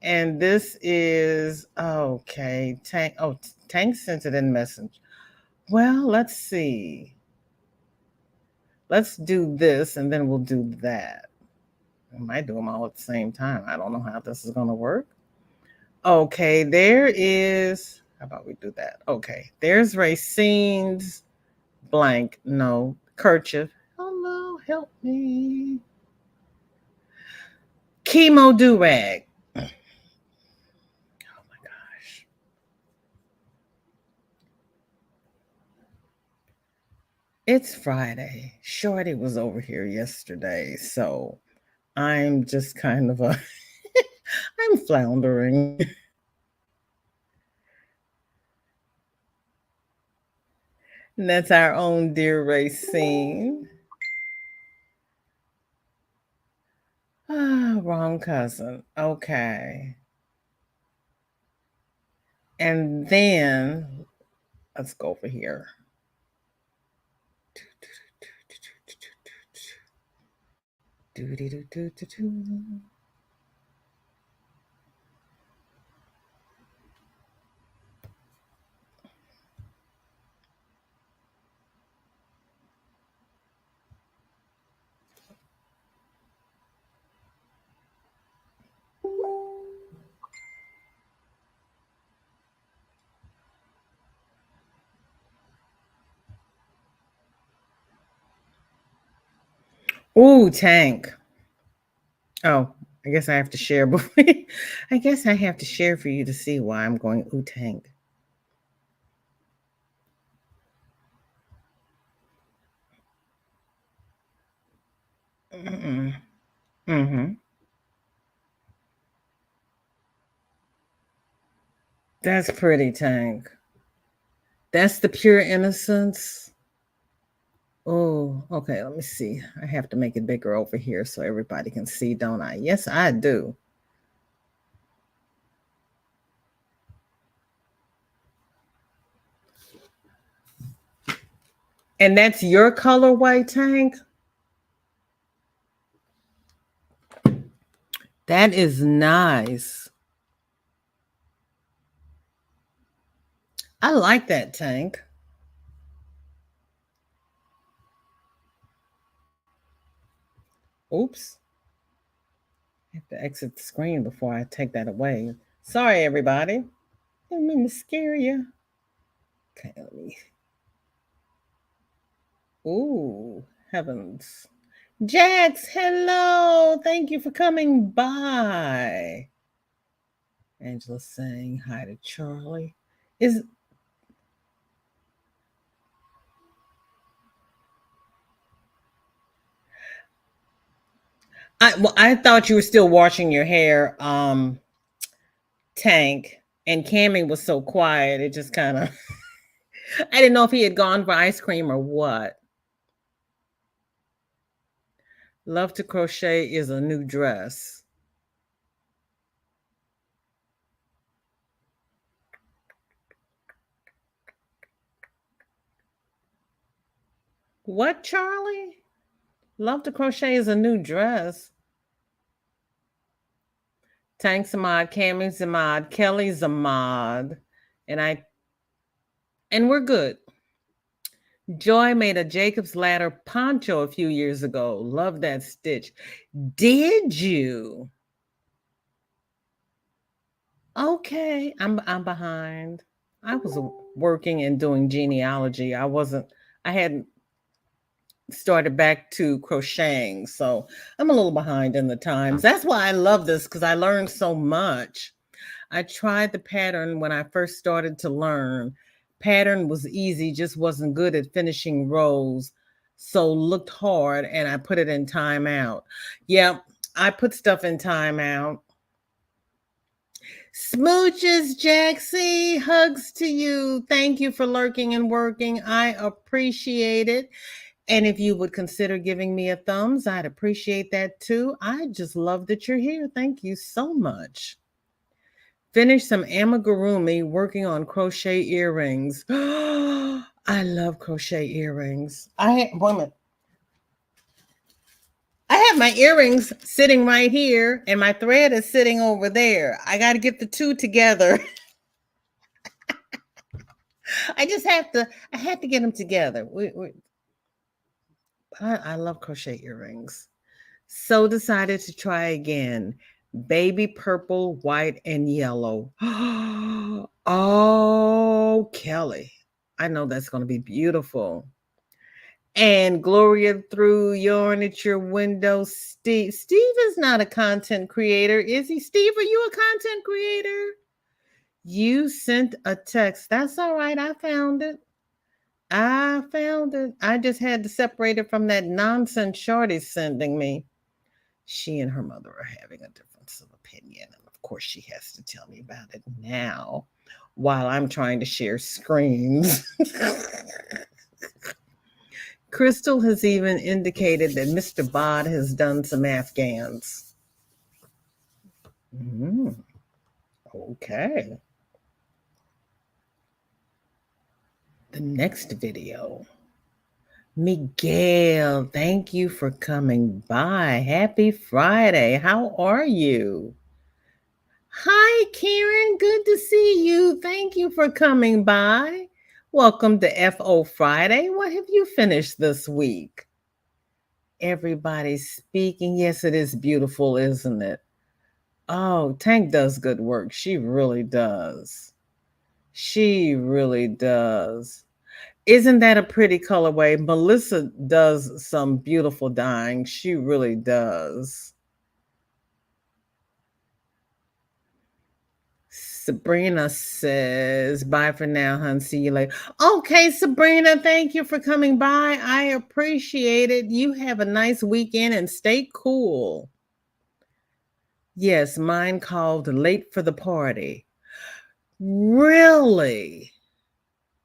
And this is, okay, Tank. Oh, Tank sent it in Messenger. Well, let's see. Let's do this and then we'll do that. I might do them all at the same time. I don't know how this is going to work. Okay, there is, how about we do that? Okay, there's Racine's blank, no, kerchief. Hello, help me. Chemo do-rag. Oh my gosh. It's Friday. Shorty was over here yesterday, so I'm just kind of I'm floundering. And that's our own dear Racine. Ah, wrong cousin. Okay. And then let's go over here. Ooh, Tank. Oh, I guess I have to share. I guess I have to share for you to see why I'm going, ooh, Tank. Mm-hmm. That's pretty, Tank. That's the pure innocence. Oh, okay. Let me see. I have to make it bigger over here so everybody can see, don't I? Yes, I do. And that's your colorway, Tank? That is nice. I like that, Tank. Oops. I have to exit the screen before I take that away. Sorry, everybody. Didn't mean to scare you. Okay, let me. Ooh, heavens. Jax, hello. Thank you for coming by. Angela's saying hi to Charlie. Is I thought you were still washing your hair, Tank, and Cammy was so quiet. It just kind of I didn't know if he had gone for ice cream or what. Love to crochet is a new dress. What, Charlie? Love to crochet is a new dress. Tank's a mod, Cammy's a mod, Kelly's a mod, and we're good. Joy made a Jacob's Ladder poncho a few years ago. Love that stitch. Did you? Okay, I'm behind. I was working and doing genealogy. I hadn't started back to crocheting, so I'm a little behind in the times. That's why I love this because I learned so much. I tried the pattern when I first started to learn. Pattern was easy, just wasn't good at finishing rows. So looked hard and I put it in timeout. Yeah, I put stuff in timeout. Smooches, Jaxie, hugs to you. Thank you for lurking and working. I appreciate it. And if you would consider giving me a thumbs, I'd appreciate that too. I just love that you're here. Thank you so much. Finished some amigurumi working on crochet earrings. I love crochet earrings. Wait a minute. I have my earrings sitting right here and my thread is sitting over there. I got to get the two together. I had to get them together. I love crochet earrings. So decided to try again. Baby purple, white, and yellow. Oh, Kelly. I know that's going to be beautiful. And Gloria threw yarn at your window. Steve is not a content creator, is he? Steve, are you a content creator? You sent a text. That's all right. I found it. I just had to separate it from that nonsense Shorty's sending me. She and her mother are having a difference of opinion. And of course, she has to tell me about it now while I'm trying to share screens. Crystal has even indicated that Mr. Bod has done some Afghans. Okay. The next video. Miguel, thank you for coming by. Happy Friday. How are you? Hi, Karen. Good to see you. Thank you for coming by. Welcome to FO Friday. What have you finished this week? Everybody's speaking. Yes, it is beautiful, isn't it? Oh, Tank does good work. She really does. She really does. Isn't that a pretty colorway? Melissa does some beautiful dyeing. She really does. Sabrina says, bye for now, hon. See you later. Okay, Sabrina, thank you for coming by. I appreciate it. You have a nice weekend and stay cool. Yes, mine called Late for the Party. Really?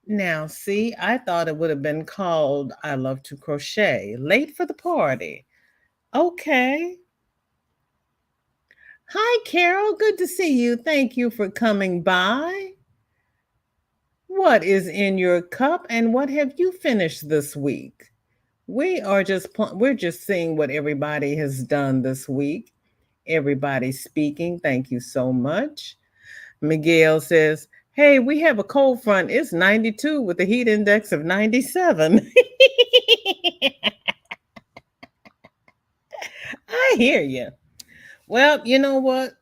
Now, see, I thought it would have been called I Love to Crochet. Late for the Party. Okay. Hi, Carol. Good to see you. Thank you for coming by. What is in your cup and what have you finished this week? We're just seeing what everybody has done this week. Everybody's speaking. Thank you so much. Miguel says, "Hey, we have a cold front. It's 92 with a heat index of 97." I hear you. Well, you know what?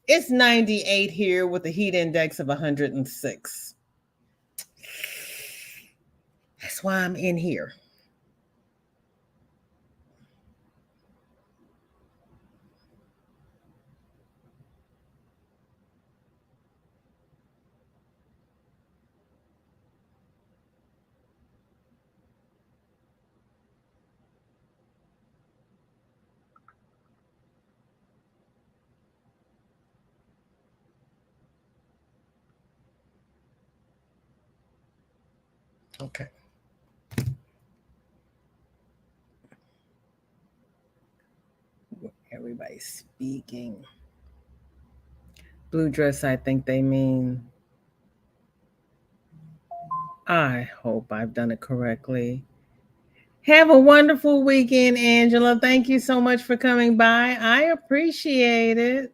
It's 98 here with a heat index of 106. That's why I'm in here. Okay. Everybody's speaking. Blue dress, I think they mean. I hope I've done it correctly. Have a wonderful weekend, Angela. Thank you so much for coming by. I appreciate it.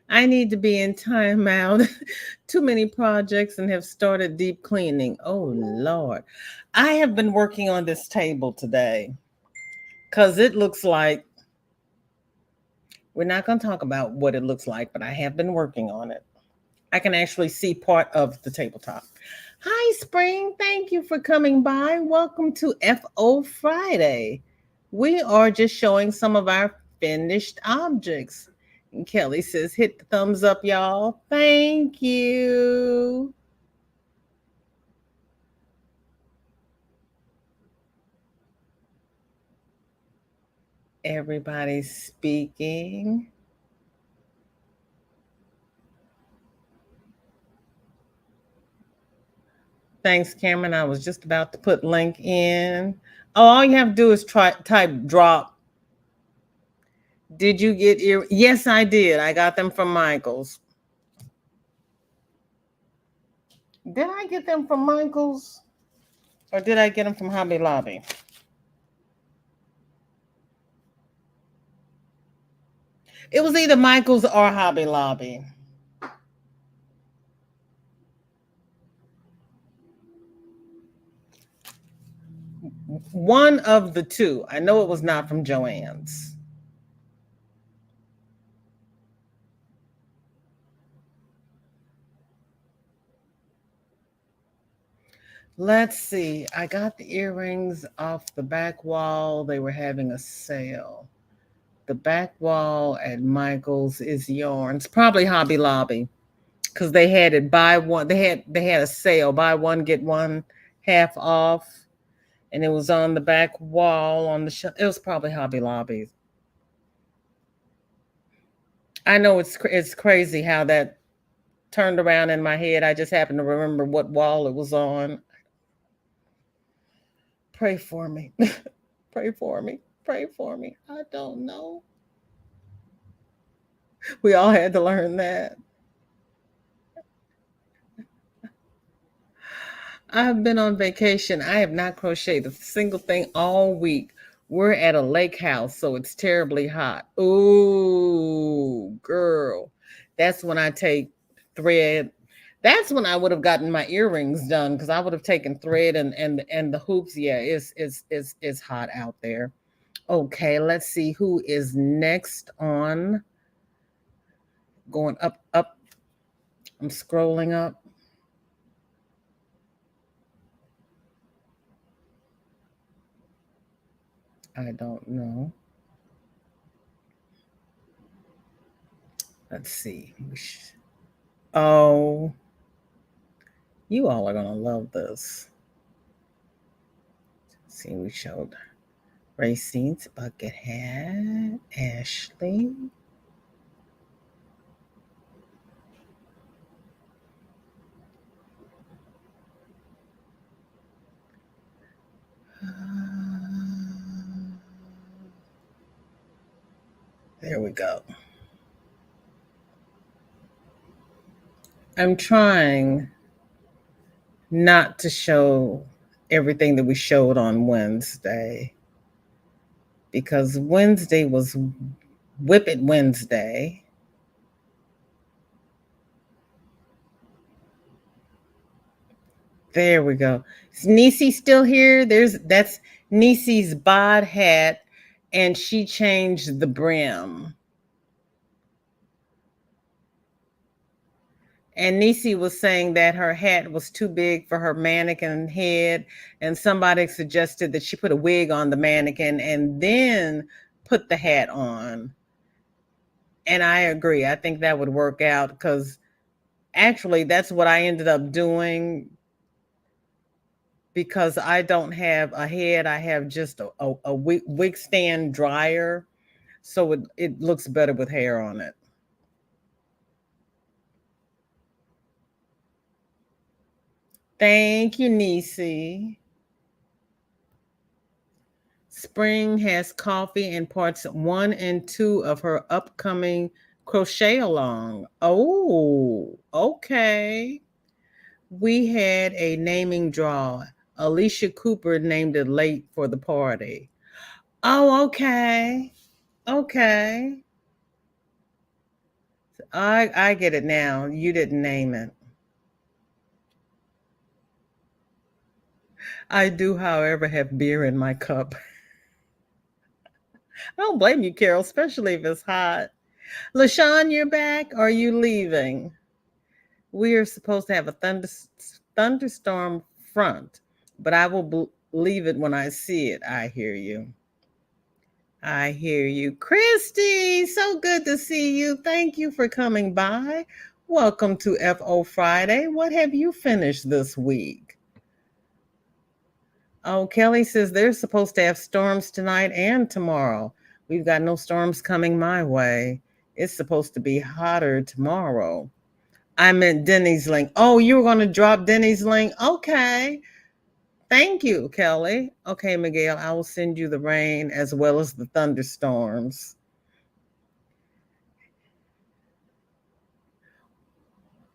I need to be in timeout. Too many projects and have started deep cleaning. Oh, Lord. I have been working on this table today because it looks like we're not going to talk about what it looks like, but I have been working on it. I can actually see part of the tabletop. Hi, Spring. Thank you for coming by. Welcome to FO Friday. We are just showing some of our finished objects. And Kelly says, hit the thumbs up, y'all. Thank you. Everybody's speaking. Thanks, Cameron. I was just about to put link in. Oh, all you have to do is type drop. Did you get your? Yes, I did. I got them from Michael's. Did I get them from Michael's? Or did I get them from Hobby Lobby? It was either Michael's or Hobby Lobby. One of the two. I know it was not from Joann's. Let's see. I got the earrings off the back wall. They were having a sale. The back wall at Michael's is yarns. Probably Hobby Lobby. Because they had it buy one. They had a sale, buy one, get one half off. And it was on the back wall on the shelf. It was probably Hobby Lobby. I know it's crazy how that turned around in my head. I just happened to remember what wall it was on. Pray for me. Pray for me. Pray for me. I don't know. We all had to learn that. I've been on vacation. I have not crocheted a single thing all week. We're at a lake house, so it's terribly hot. Ooh, girl. That's when I take thread. That's when I would have gotten my earrings done because I would have taken thread and the hoops. Yeah, it's hot out there. Okay, let's see who is next on. Going up. I'm scrolling up. I don't know. Let's see. Oh, you all are gonna love this. Let's see, we showed. Racine's bucket hat. Ashley. There we go. I'm trying not to show everything that we showed on Wednesday because Wednesday was Whip It Wednesday. There we go. Is Nisi still here? That's Nisi's bod hat, and she changed the brim. And Nisi was saying that her hat was too big for her mannequin head, and somebody suggested that she put a wig on the mannequin and then put the hat on. And I agree. I think that would work out because actually that's what I ended up doing because I don't have a head. I have just a wig stand dryer. So it looks better with hair on it. Thank you, Nisi. Spring has coffee in parts 1 and 2 of her upcoming crochet along. Oh, okay. We had a naming draw. Alicia Cooper named it late for the party. Oh, okay. Okay. I get it now. You didn't name it. I do, however, have beer in my cup. I don't blame you, Carol, especially if it's hot. LaShawn, you're back? Or are you leaving? We are supposed to have a thunderstorm front, but I will believe it when I see it. I hear you. I hear you. Christy, so good to see you. Thank you for coming by. Welcome to FO Friday. What have you finished this week? Oh, Kelly says they're supposed to have storms tonight and tomorrow. We've got no storms coming my way. It's supposed to be hotter tomorrow. I meant Denny's link. Oh, you were going to drop Denny's link? Okay. Thank you, Kelly. Okay, Miguel, I will send you the rain as well as the thunderstorms.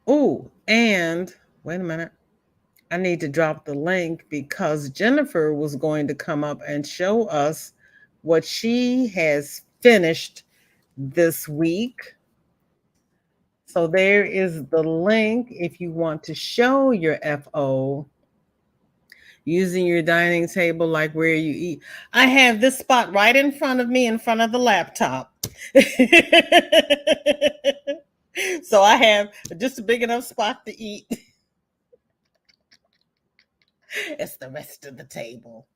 Oh, and wait a minute. I need to drop the link because Jennifer was going to come up and show us what she has finished this week. So there is the link if you want to show your FO using your dining table like where you eat. I have this spot right in front of me in front of the laptop. So I have just a big enough spot to eat. It's the rest of the table.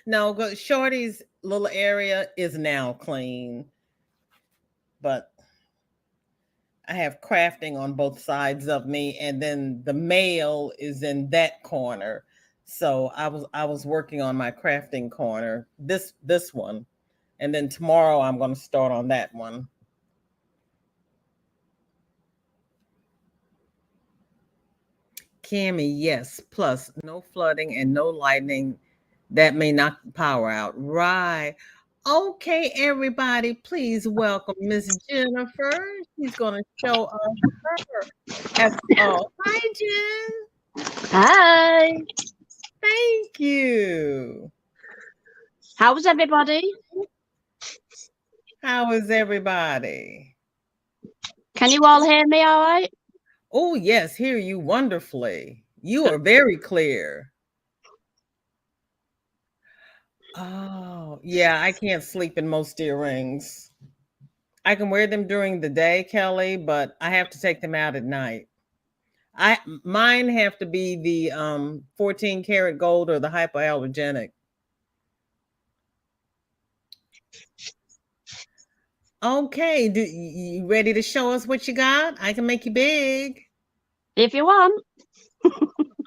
No, Shorty's little area is now clean, but I have crafting on both sides of me, and then the mail is in that corner. So I was working on my crafting corner, this one, and then tomorrow I'm going to start on that one. Cammy, yes. Plus, no flooding and no lightning that may knock the power out. Right. Okay, everybody, please welcome Miss Jennifer. She's going to show us her FO. Hi, Jen. Hi. Thank you. How's everybody? How is everybody? Can you all hear me all right? Oh, yes, hear you wonderfully. You are very clear. Oh, yeah, I can't sleep in most earrings. I can wear them during the day, Kelly, but I have to take them out at night. Mine have to be the 14 karat gold or the hypoallergenic. Okay, you ready to show us what you got? I can make you big. If you want.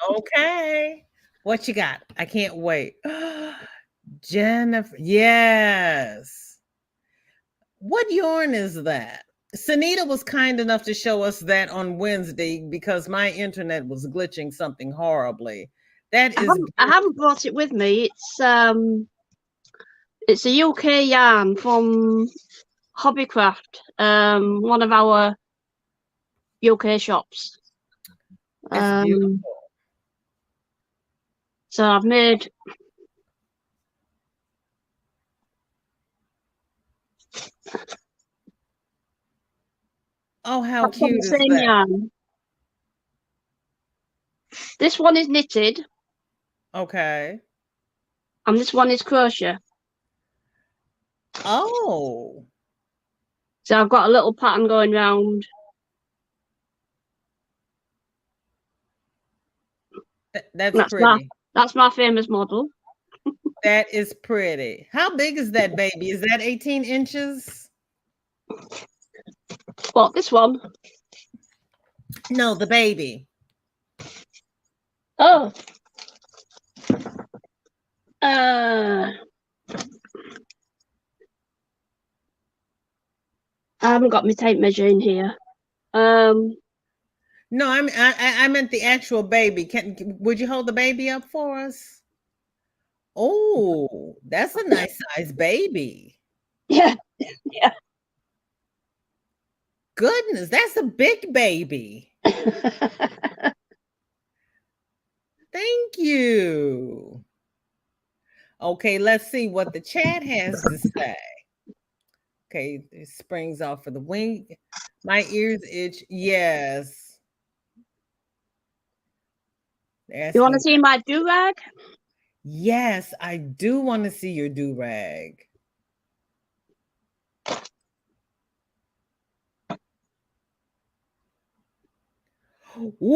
Okay. What you got? I can't wait. Jennifer, yes. What yarn is that? Sunita was kind enough to show us that on Wednesday because my internet was glitching something horribly. That is I haven't brought it with me. It's a UK yarn from Hobbycraft, one of our UK shops. That's beautiful. So I've made Oh, how cute the is same that? yarn. This one is knitted, Okay. and this one is crochet. Oh, So I've got a little pattern going round. that's pretty. That's my famous model. That is pretty. How big is that baby? Is that 18 inches? What, this one? No, the baby. Oh. I haven't got my tape measure in here. No, I meant the actual baby. Would you hold the baby up for us? Oh, that's a nice size baby. Yeah, yeah. Goodness, that's a big baby. Thank you. Okay, let's see what the chat has to say. Okay, it springs off for the wing. My ears itch. Yes. You want to see my do-rag? Yes, I do want to see your do-rag. Ooh.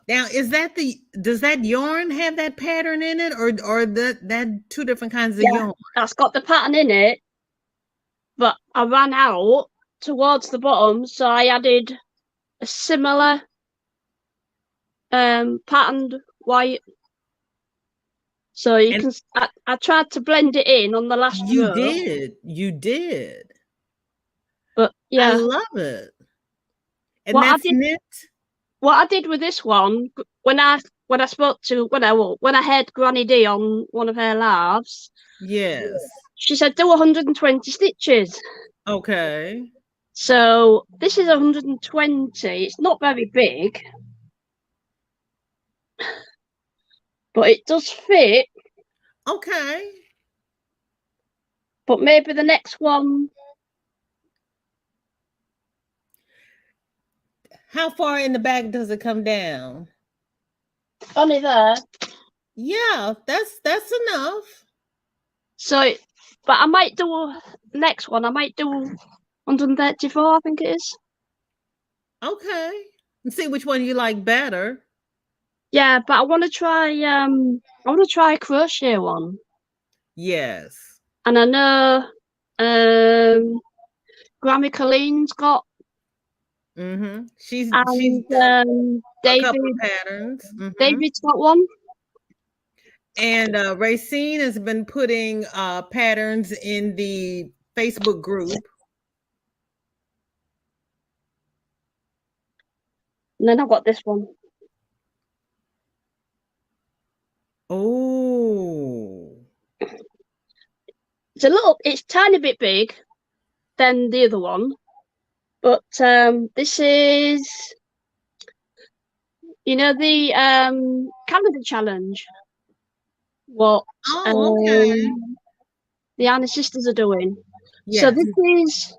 Now, does that yarn have that pattern in it, or that two different kinds of yarn? That's got the pattern in it, but I ran out towards the bottom, so I added a similar patterned white. So I tried to blend it in on the last row. You did. But yeah, I love it. And that's knit. What I did with this one, when I heard Granny D on one of her lives, Yes. she said do 120 stitches. Okay. So this is 120. It's not very big, but it does fit. Okay. But maybe the next one. How far in the back does it come down? Only there. Yeah, that's enough. So, but I might do next one. I might do 134. I think it is. Okay. And see which one you like better. Yeah, but I want to try. I want to try a crochet one. Yes. And I know, Grammy Colleen's got. She's done a couple of patterns. David's got one. And Racine has been putting patterns in the Facebook group. And then I've got this one. Oh. It's tiny bit big than the other one. But this is, the calendar challenge. What the Anna sisters are doing. Yes. So this is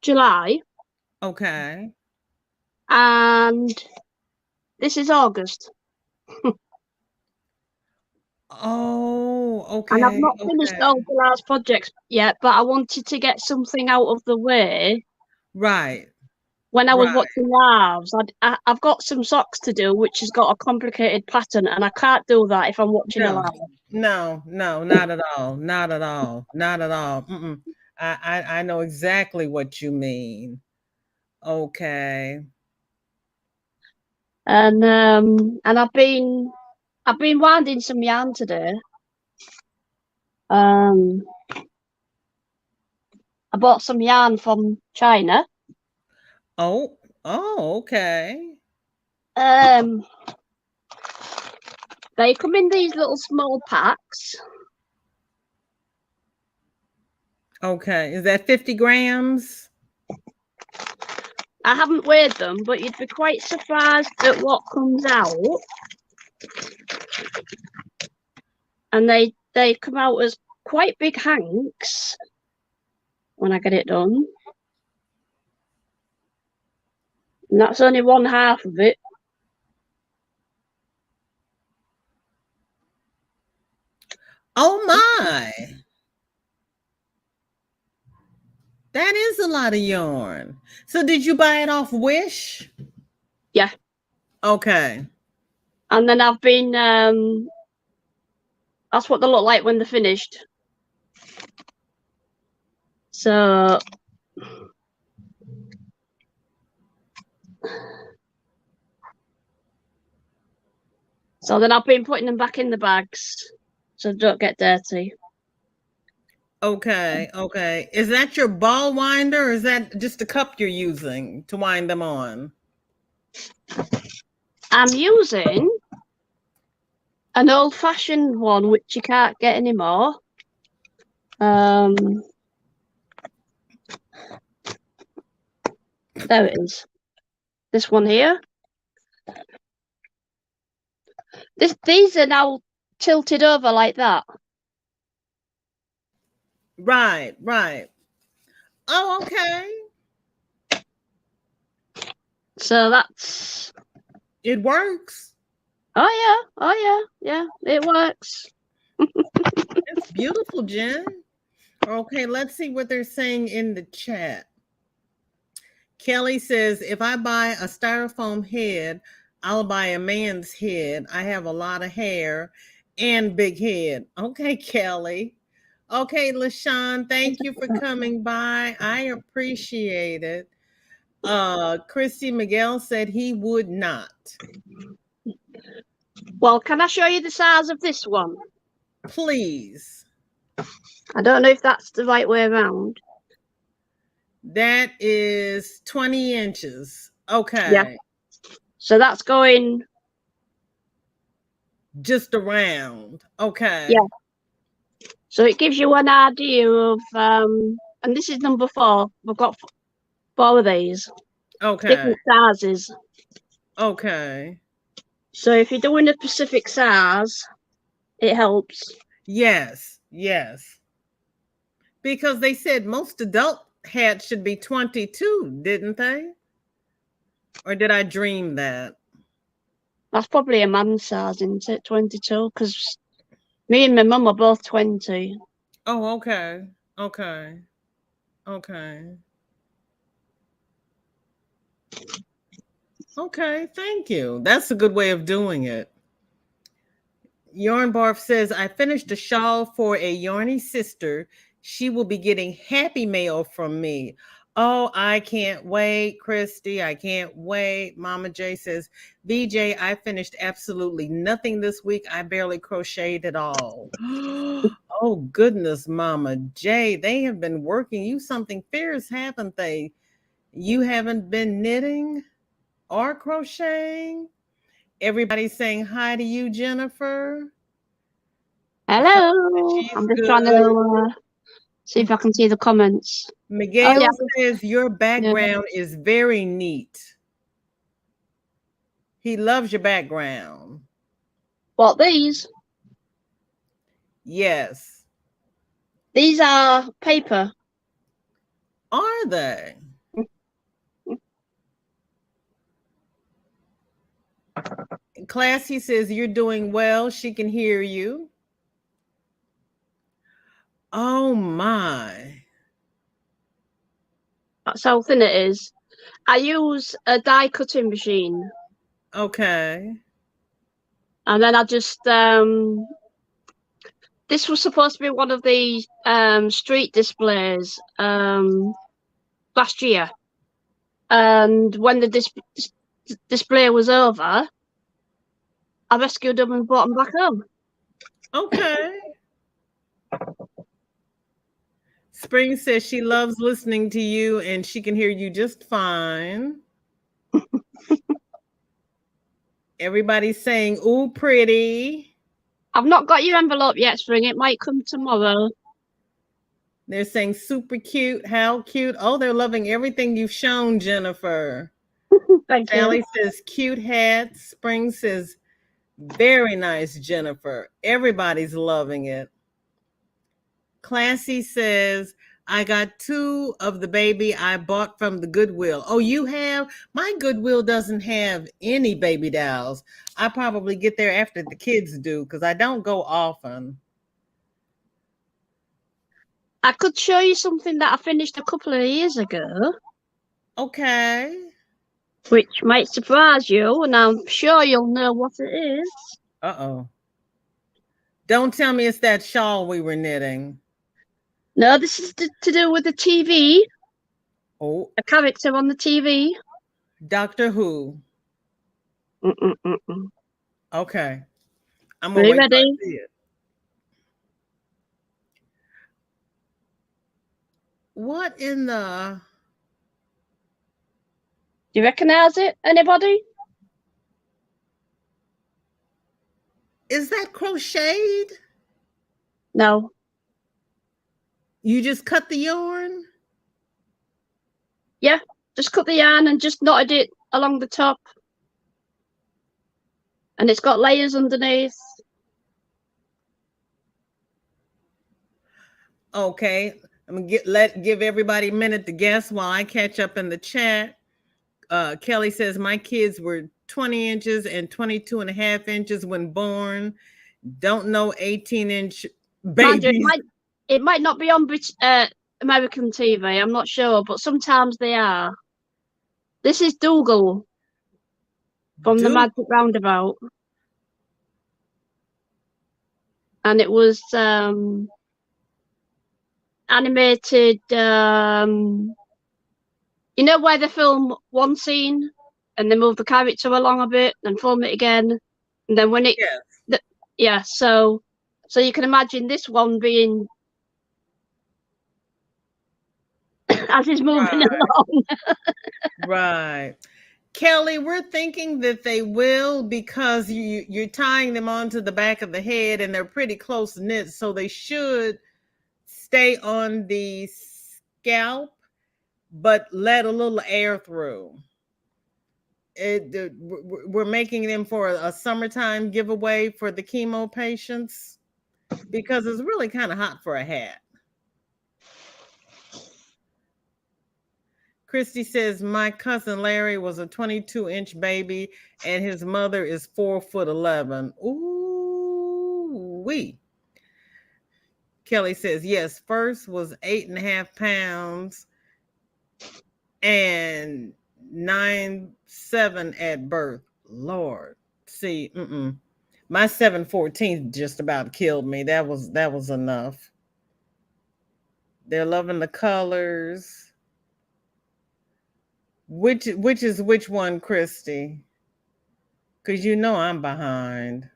July. Okay. And this is August. Oh, okay. And I've not finished all the last projects yet, but I wanted to get something out of the way. Right. When I was watching lives, I've got some socks to do, which has got a complicated pattern, and I can't do that if I'm watching a live. No, not at all. Not at all. Not at all. I know exactly what you mean. Okay. And I've been winding some yarn today. I bought some yarn from China. Oh, okay. They come in these little small packs. Okay. Is that 50 grams? I haven't weighed them, but you'd be quite surprised at what comes out. And they come out as quite big hanks when I get it done. And that's only one half of it. Oh my. That is a lot of yarn. So did you buy it off Wish? Yeah. Okay. And then I've been that's what they look like when they're finished. So then I've been putting them back in the bags so they don't get dirty. Okay. Okay. Is that your ball winder or is that just a cup you're using to wind them on? I'm using an old-fashioned one which you can't get anymore. There it is. This one here. These are now tilted over like that. Right, right. Oh, okay. So that's... It works. Oh yeah, it works. It's beautiful, Jen. Okay, let's see what they're saying in the chat. Kelly says, if I buy a styrofoam head, I'll buy a man's head. I have a lot of hair and big head. Okay, Kelly. Okay, LaShawn, thank you for coming by. I appreciate it. Christy Miguel said he would not. Well, can I show you the size of this one? Please. I don't know if that's the right way around. That is 20 inches. Okay. Yeah. So that's going just around. Okay. Yeah. So it gives you an idea of, and this is number 4. We've got 4 of these. Okay. Different sizes. Okay. So if you're doing a specific size, it helps. Yes, yes. Because they said most adult hats should be 22, didn't they? Or did I dream that? That's probably a man's size, isn't it? 22? Because me and my mum are both 20. Oh, okay. Okay. Okay. Okay, thank you. That's a good way of doing it. Yarn Barf says, I finished a shawl for a Yarny sister. She will be getting happy mail from me. Oh, I can't wait, Christy. I can't wait. Mama J says, VJ, I finished absolutely nothing this week. I barely crocheted at all. Oh, goodness, Mama J. They have been working you something fierce, haven't they? You haven't been knitting or crocheting? Everybody's saying hi to you, Jennifer. Hello. I'm just trying to see if I can see the comments. Miguel says your background is very neat. He loves your background. What, these? Yes. These are paper. Are they? Classy says you're doing well. She can hear you. Oh my. That's how thin it is. I use a die cutting machine. Okay. And then I just this was supposed to be one of the street displays last year. And when the display was over, I rescued them and brought them back home. Okay. Spring says she loves listening to you and she can hear you just fine. Everybody's saying, ooh, pretty. I've not got your envelope yet, Spring. It might come tomorrow. They're saying super cute. How cute. Oh, they're loving everything you've shown, Jennifer. Thank Sally you. says cute hat. Spring says very nice, Jennifer. Everybody's loving it. Classy says, I got 2 of the baby I bought from the Goodwill. Oh, you have? My Goodwill doesn't have any baby dolls. I probably get there after the kids do because I don't go often. I could show you something that I finished a couple of years ago. Okay. Which might surprise you, and I'm sure you'll know what it is. Uh-oh. Don't tell me it's that shawl we were knitting. No, this is to do with the TV. Oh. A character on the TV. Doctor Who. Okay. I'm going to wait till I see it. What in the... Do you recognize it? Anybody? Is that crocheted? No. You just cut the yarn? Yeah, just cut the yarn and just knotted it along the top. And it's got layers underneath. Okay. I'm gonna give everybody a minute to guess while I catch up in the chat. Kelly says my kids were 20 inches and 22 and a half inches when born. Don't know 18-inch babies. It might not be on American TV. I'm not sure, but sometimes they are. This is Dougal from the Magic Roundabout. And it was animated. You know where they film one scene and they move the character along a bit and film it again, and then when it so you can imagine this one being as it's moving along. Right. Kelly, we're thinking that they will because you're tying them onto the back of the head and they're pretty close knit, so they should stay on the scalp, but let a little air through. We're making them for a summertime giveaway for the chemo patients because it's really kind of hot for a hat. Christy says, my cousin Larry was a 22-inch baby and his mother is 4'11". Ooh, wee. Kelly says, yes, first was 8.5 pounds and 9'7" at birth. Lord, see, my 7'14" just about killed me. That was enough. They're loving the colors. Which is which one, Christy? Because you know I'm behind.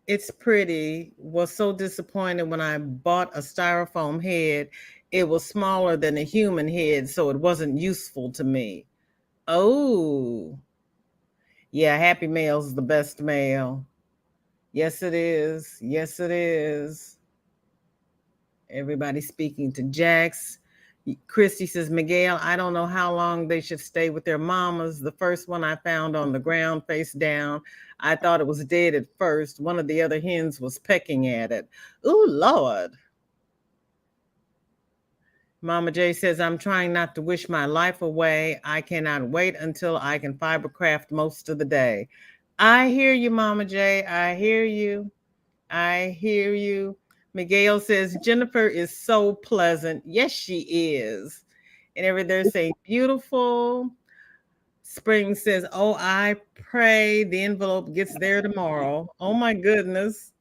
It's pretty. Was so disappointed when I bought a styrofoam head. It was smaller than a human head, so it wasn't useful to me. Oh. Yeah, Happy Mail's the best mail. Yes, it is. Yes, it is. Everybody speaking to Jax. Christy says, Miguel, I don't know how long they should stay with their mamas. The first one I found on the ground face down. I thought it was dead at first. One of the other hens was pecking at it. Ooh, Lord. Mama J says, I'm trying not to wish my life away. I cannot wait until I can fibercraft most of the day. I hear you, Mama J. I hear you. I hear you. Miguel says, Jennifer is so pleasant. Yes, she is. And they're saying beautiful. Spring says, oh, I pray the envelope gets there tomorrow. Oh, my goodness.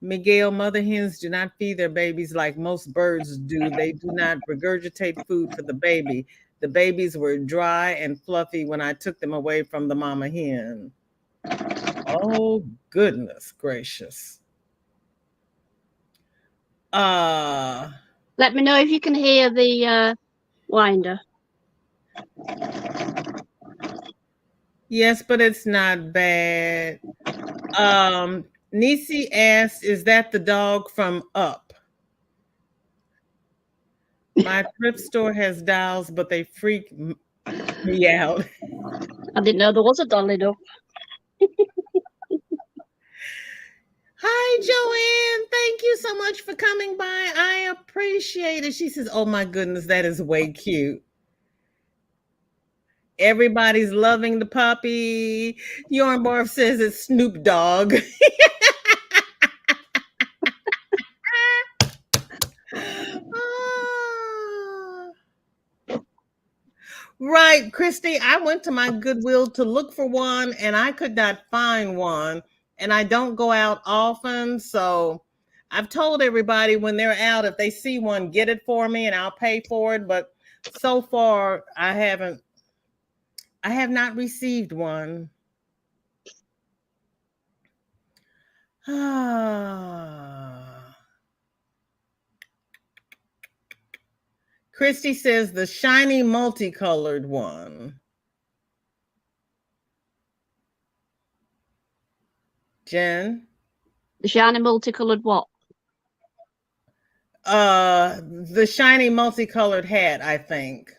Miguel, mother hens do not feed their babies like most birds do. They do not regurgitate food for the baby. The babies were dry and fluffy when I took them away from the mama hen. Oh, goodness gracious. Let me know if you can hear the winder. Yes, but it's not bad. Nisi asked, is that the dog from Up? My thrift store has dolls, but they freak me out. I didn't know there was a doll in Up. Hi, Joanne. Thank you so much for coming by. I appreciate it. She says, oh my goodness, that is way cute. Everybody's loving the puppy. Yarnbarf says it's Snoop Dogg. Right, Christy. I went to my Goodwill to look for one and I could not find one. And I don't go out often. So I've told everybody when they're out, if they see one, get it for me and I'll pay for it. But so far, I have not received one. Christy says the shiny multicolored one. Jen? The shiny multicolored what? The shiny multicolored hat, I think.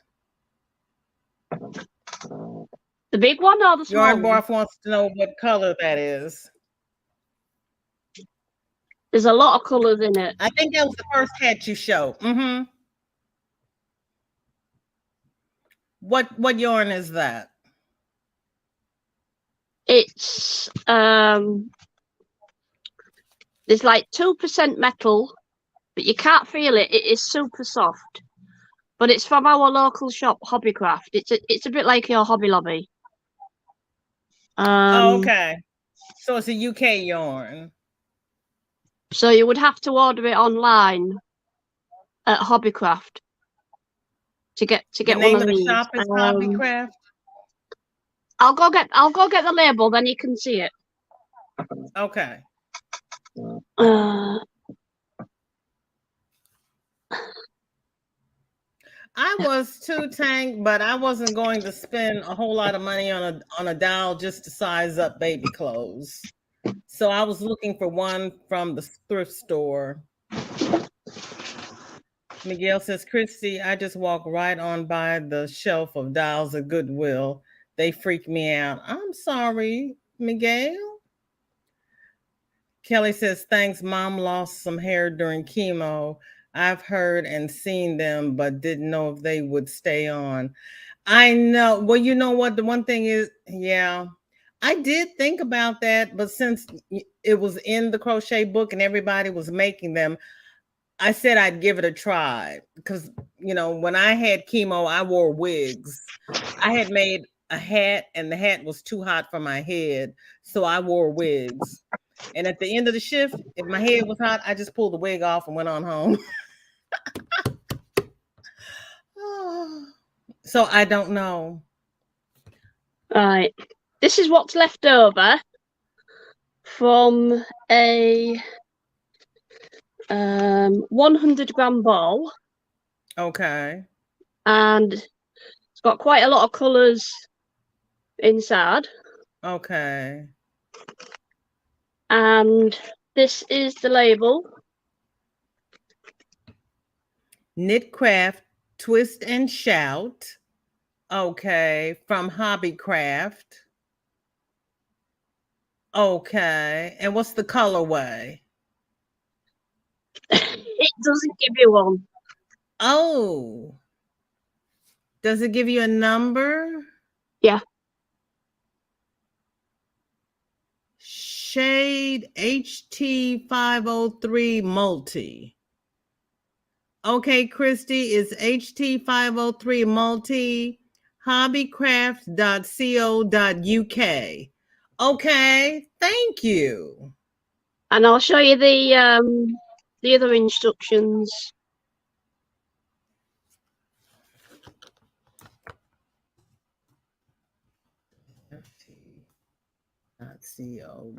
The big one or the small one? Yarnbarf wants to know what color that is. There's a lot of colors in it. I think that was the first hat you showed. Mm-hmm. What yarn is that? It's there's like 2% metal, but you can't feel it. It is super soft. But it's from our local shop, Hobbycraft. It's a bit like your Hobby Lobby. Oh, okay. So it's a UK yarn. So you would have to order it online at Hobbycraft to get one of these. The shop is Hobbycraft. I'll go get the label, then you can see it. Okay. I was too, Tank, but I wasn't going to spend a whole lot of money on a doll just to size up baby clothes. So I was looking for one from the thrift store. Miguel says, Christy, I just walk right on by the shelf of dolls at Goodwill. They freak me out. I'm sorry, Miguel. Kelly says, thanks. Mom lost some hair during chemo. I've heard and seen them, but didn't know if they would stay on. I know. Well, you know what? The one thing is, yeah, I did think about that, but since it was in the crochet book and everybody was making them, I said I'd give it a try because, when I had chemo, I wore wigs. I had made a hat and the hat was too hot for my head, so I wore wigs. And at the end of the shift, if my head was hot, I just pulled the wig off and went on home. So I don't know. Right. This is what's left over from a 100-gram ball. Okay. And it's got quite a lot of colours inside. Okay. And this is the label. Knitcraft, Twist and Shout. Okay. From Hobbycraft. Okay. And what's the colorway? It doesn't give you one. Oh. Does it give you a number? Yeah. Shade HT503 multi. Okay, Christy, it's HT503 multi hobbycraft.co.uk. Okay, thank you. And I'll show you the other instructions. and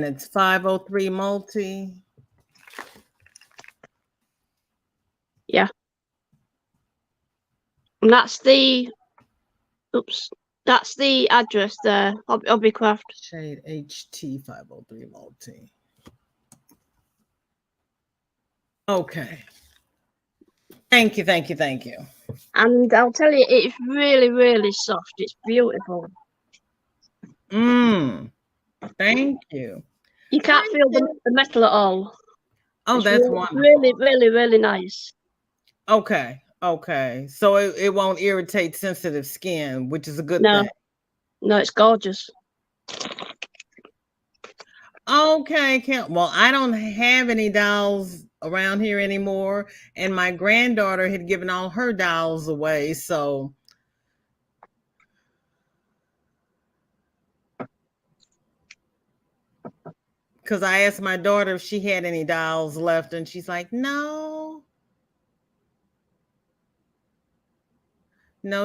it's 503 multi. Yeah. And that's the address there, Hobbycraft. Shade HT 503 multi. Okay. Thank you. And I'll tell you, it's really, really soft. It's beautiful. Thank you. You can't feel the metal at all. Oh, it's that's really, wonderful. Really, really, really nice. Okay. So it won't irritate sensitive skin, which is a good thing. No, it's gorgeous. Okay, well, I don't have any dolls around here anymore, and my granddaughter had given all her dolls away, so because I asked my daughter if she had any dolls left, and she's like, no,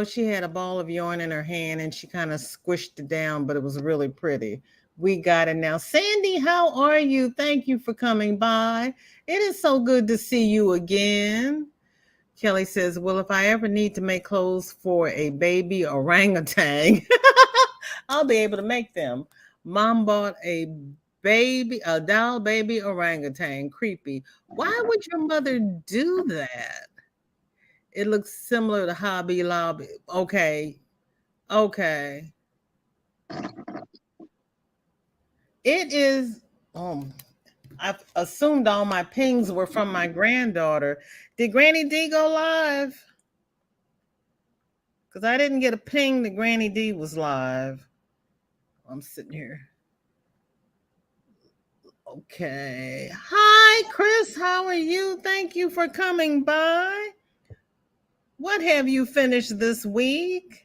she had a ball of yarn in her hand, and she kind of squished it down, but it was really pretty. We got it now. Sandy, how are you? Thank you for coming by. It is so good to see you again. Kelly says, well, if I ever need to make clothes for a baby orangutan, I'll be able to make them. Mom bought a doll baby orangutan. Creepy. Why would your mother do that? It looks similar to Hobby Lobby. Okay. It is, I've assumed all my pings were from my granddaughter. Did Granny D go live? Because I didn't get a ping that Granny D was live. I'm sitting here. Okay. Hi, Chris. How are you? Thank you for coming by. What have you finished this week?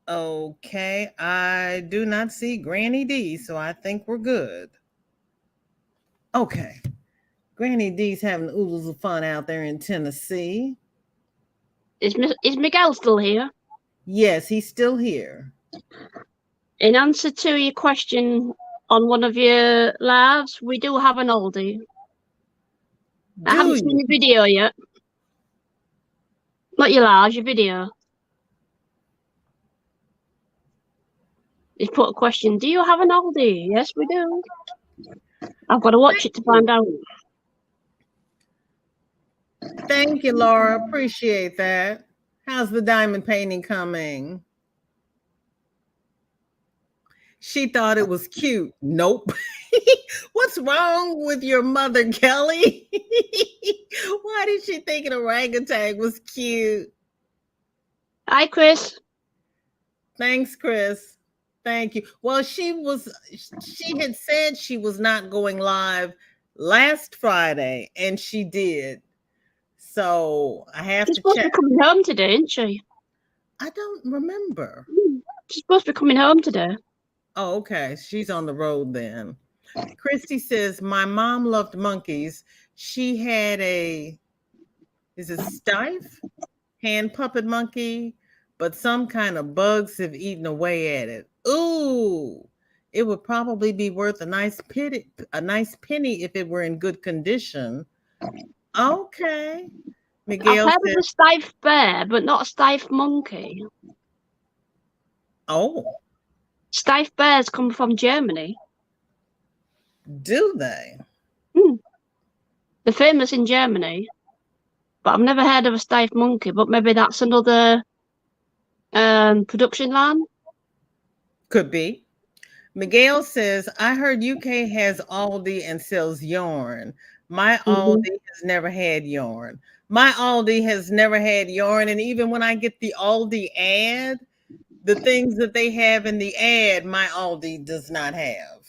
Okay. I do not see Granny D, so I think we're good. Okay. Granny D's having oodles of fun out there in Tennessee. Is Miguel still here? Yes, he's still here. In answer to your question on one of your lives, we do have an oldie. I haven't seen your video yet. Not your lives, your video. He's put a question. Do you have an oldie? Yes, we do. I've got to watch it to find out. Thank you, Laura. Appreciate that. How's the diamond painting coming? She thought it was cute. Nope. What's wrong with your mother, Kelly? Why did she think an orangutan was cute? Hi, Chris. Thanks, Chris. Thank you. Well, she had said she was not going live last Friday, and she did. So I have to check. She's supposed to be coming home today, isn't she? I don't remember. She's supposed to be coming home today. Oh, okay. She's on the road then. Christy says, my mom loved monkeys. She had is it Stife? Hand puppet monkey, but some kind of bugs have eaten away at it. Ooh, it would probably be worth a nice penny if it were in good condition. Okay. Miguel I've heard of a Stife bear, but not a Stife monkey. Oh. Stife bears come from Germany. Do they? They're famous in Germany, but I've never heard of a Stife monkey, but maybe that's another production line. Could be. Miguel says, I heard UK has Aldi and sells yarn. My Aldi has never had yarn. My Aldi has never had yarn. And even when I get the Aldi ad, the things that they have in the ad, my Aldi does not have.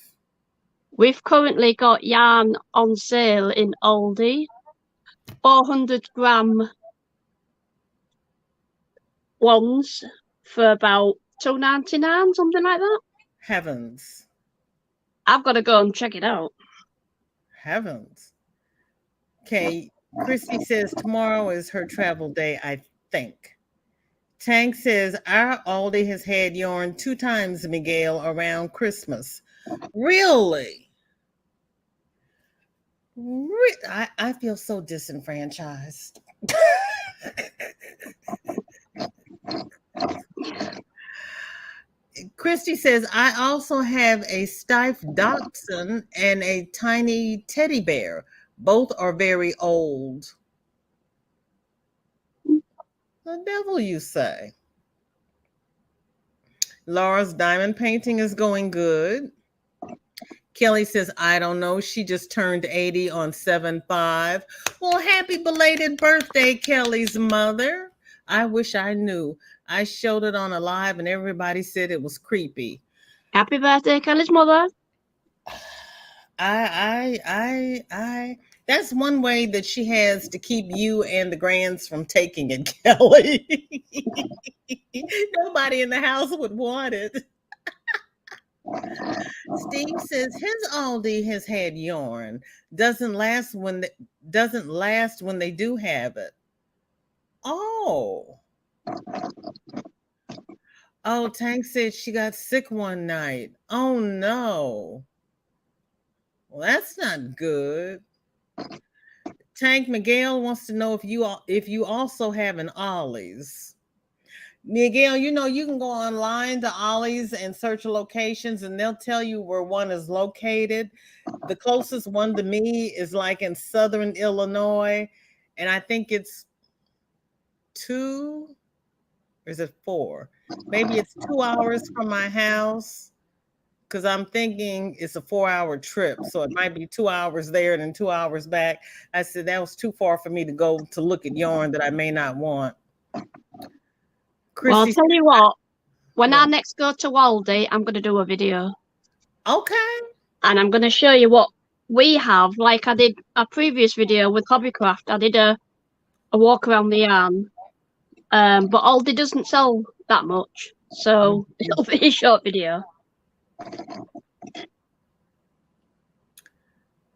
We've currently got yarn on sale in Aldi. 400-gram ones for about $2.99, something like that. Heavens. I've got to go and check it out. Heavens. Okay. Christy says tomorrow is her travel day, I think. Tank says, our Aldi has had yarn 2 times, Miguel, around Christmas. Really? I feel so disenfranchised. Christy says, I also have a stiff dachshund and a tiny teddy bear. Both are very old. The devil, you say? Laura's diamond painting is going good. Kelly says, I don't know. She just turned 80 on 7/5. Well, happy belated birthday, Kelly's mother. I wish I knew. I showed it on a live and everybody said it was creepy. Happy birthday, Kelly's mother. I that's one way that she has to keep you and the grands from taking it, Kelly. Nobody in the house would want it. Steve says his Aldi has had yarn. Doesn't last when they do have it. Oh. Oh, Tank said she got sick one night. Oh no. Well, that's not good. Tank Miguel wants to know if you also have an Ollie's. Miguel, you know you can go online to Ollie's and search locations, and they'll tell you where one is located. The closest one to me is like in southern Illinois, and I think it's 2, or is it 4? Maybe it's 2 hours from my house. Because I'm thinking it's a 4-hour trip. So it might be 2 hours there and then 2 hours back. I said that was too far for me to go to look at yarn that I may not want. Well, I'll Christy tell you what, when Yeah. I next go to Aldi, I'm going to do a video. Okay. And I'm going to show you what we have. Like I did a previous video with Hobbycraft. I did a walk around the yarn. But Aldi doesn't sell that much. So it'll be a short video.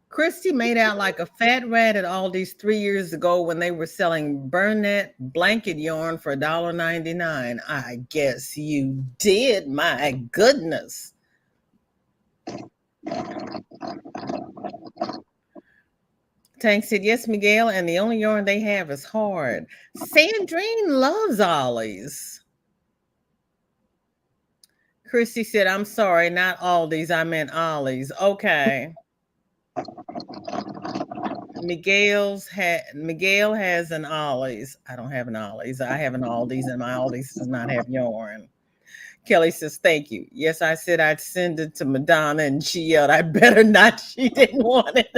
Christy made out like a fat rat at Aldi's 3 years ago when they were selling Burnett blanket yarn for $1.99. I guess you did. My goodness. Tank said, yes, Miguel, and the only yarn they have is hard. Sandrine loves Ollie's. Christy said, I'm sorry, not Aldi's. I meant Ollie's. Okay. Miguel has an Ollie's. I don't have an Ollie's. I have an Aldi's, and my Aldi's does not have yarn. Kelly says, thank you. Yes, I said I'd send it to Madonna, and she yelled, I better not. She didn't want it.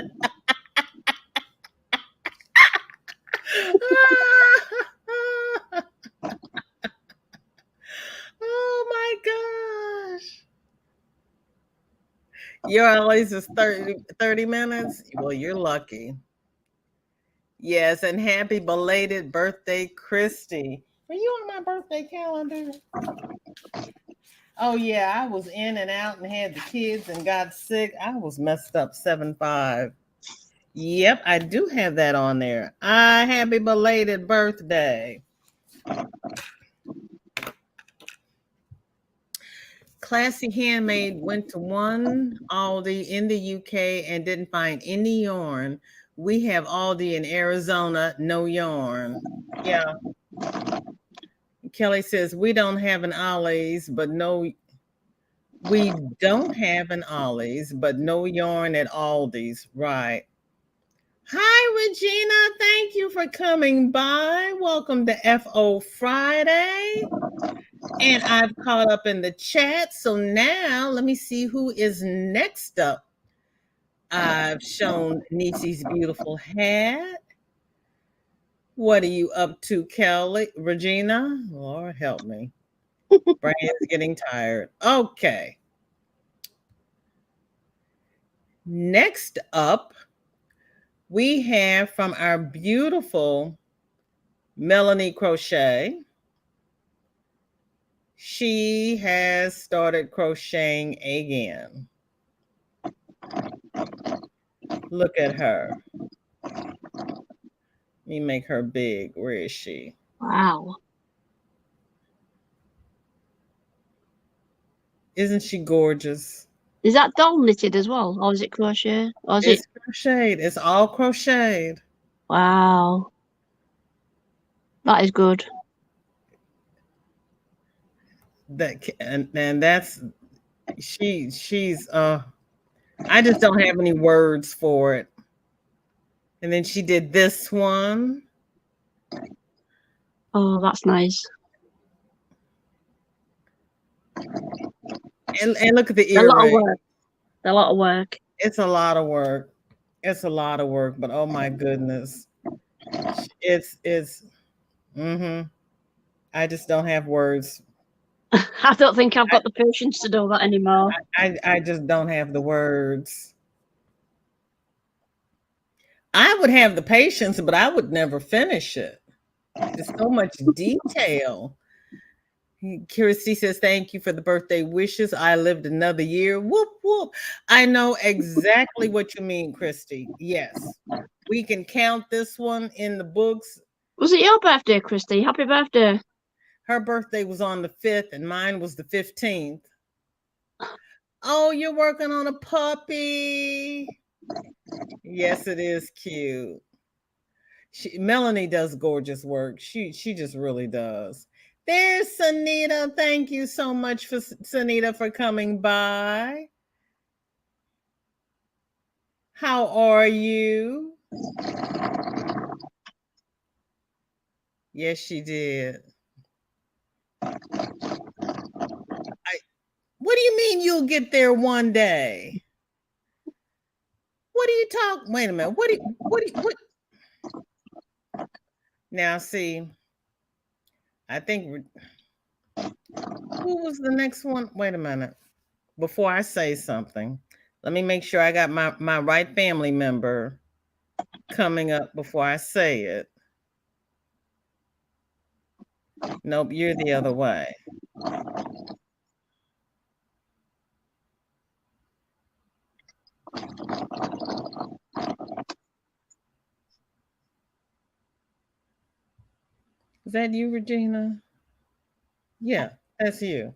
Oh my gosh. Your Ollie's is 30 minutes? Well, you're lucky. Yes, and happy belated birthday, Christy. Were you on my birthday calendar? Oh, yeah, I was in and out and had the kids and got sick. I was messed up 7/5. Yep, I do have that on there. Happy belated birthday. Classy Handmade went to one Aldi in the UK and didn't find any yarn. We have Aldi in Arizona, no yarn. Yeah. Kelly says, we don't have an Ollie's, but no, we don't have an Ollie's, but no yarn at Aldi's. Right. Hi, Regina. Thank you for coming by. Welcome to FO Friday. And I've caught up in the chat. So now let me see who is next up. I've shown Nisi's beautiful hat. What are you up to, Kelly? Regina? Lord help me. Brain's getting tired. Okay. Next up, we have from our beautiful Melanie Crochet. She has started crocheting again. Look at her. Let me make her big. Where is she? Wow. Isn't she gorgeous? Is that doll knitted as well, or is it crochet, or is it? It's crocheted. It's all crocheted. Wow, that is good. And that's she's I just don't have any words for it. And then she did this one. Oh, that's nice. And look at the A lot of earring. work. A lot of work. It's a lot of work. It's a lot of work, but oh my goodness. It's I just don't have words. I don't think I've got the patience to do that anymore. I just don't have the words. I would have the patience, but I would never finish it. There's so much detail. Kirsty says, thank you for the birthday wishes. I lived another year. Whoop, whoop. I know exactly what you mean, Christy. Yes. We can count this one in the books. Was it your birthday, Christy? Happy birthday. Her birthday was on the 5th and mine was the 15th. Oh, you're working on a puppy. Yes, it is cute. Melanie does gorgeous work. She just really does. There's Sanita. Thank you so much for Sanita for coming by. How are you? Yes, she did. What do you mean you'll get there one day? What are you talking? Wait a minute. What? Now, see, I think who was the next one? Wait a minute. Before I say something, let me make sure I got my right family member coming up before I say it. Nope, you're the other way. Is that you, Regina? Yeah, that's you.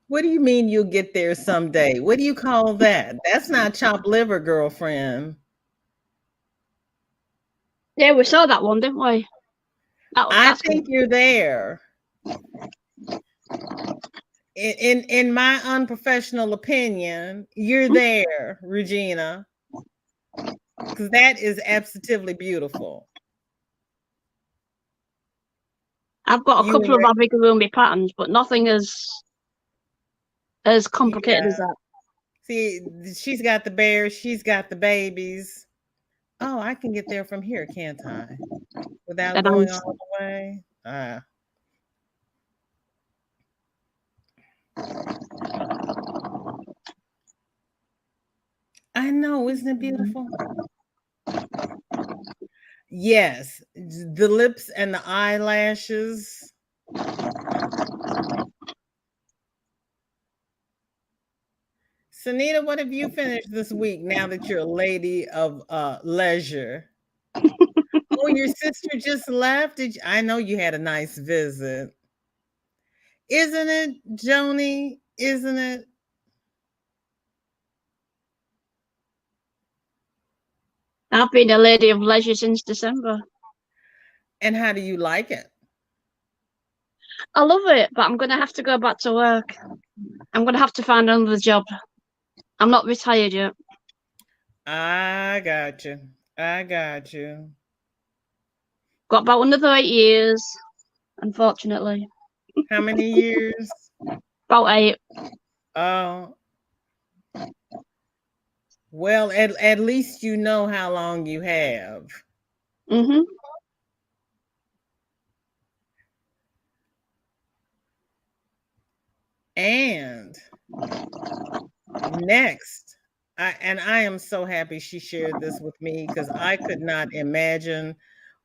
What do you mean you'll get there someday? What do you call that? That's not chopped liver, girlfriend. Yeah, we saw that one, didn't we? I That's think good. you're there. In my unprofessional opinion, you're there, Regina, because that is absolutely beautiful. I've got a You couple and of your amigurumi patterns, but nothing as complicated as that. see, she's got the bears, she's got the babies. Oh, I can get there from here, can't I? Without going all the way. I know, isn't it beautiful? Yes, the lips and the eyelashes. Sanita, what have you finished this week now that you're a lady of leisure? Oh, your sister just left? I know you had a nice visit. Isn't it, Joni? Isn't it? I've been a lady of leisure since December. And how do you like it? I love it, but I'm going to have to go back to work. I'm going to have to find another job. I'm not retired yet. I got you. I got you. Got about another 8 years, unfortunately. How many years? About 8. Oh. Well, at least you know how long you have. Mm-hmm. And next, I am so happy she shared this with me because I could not imagine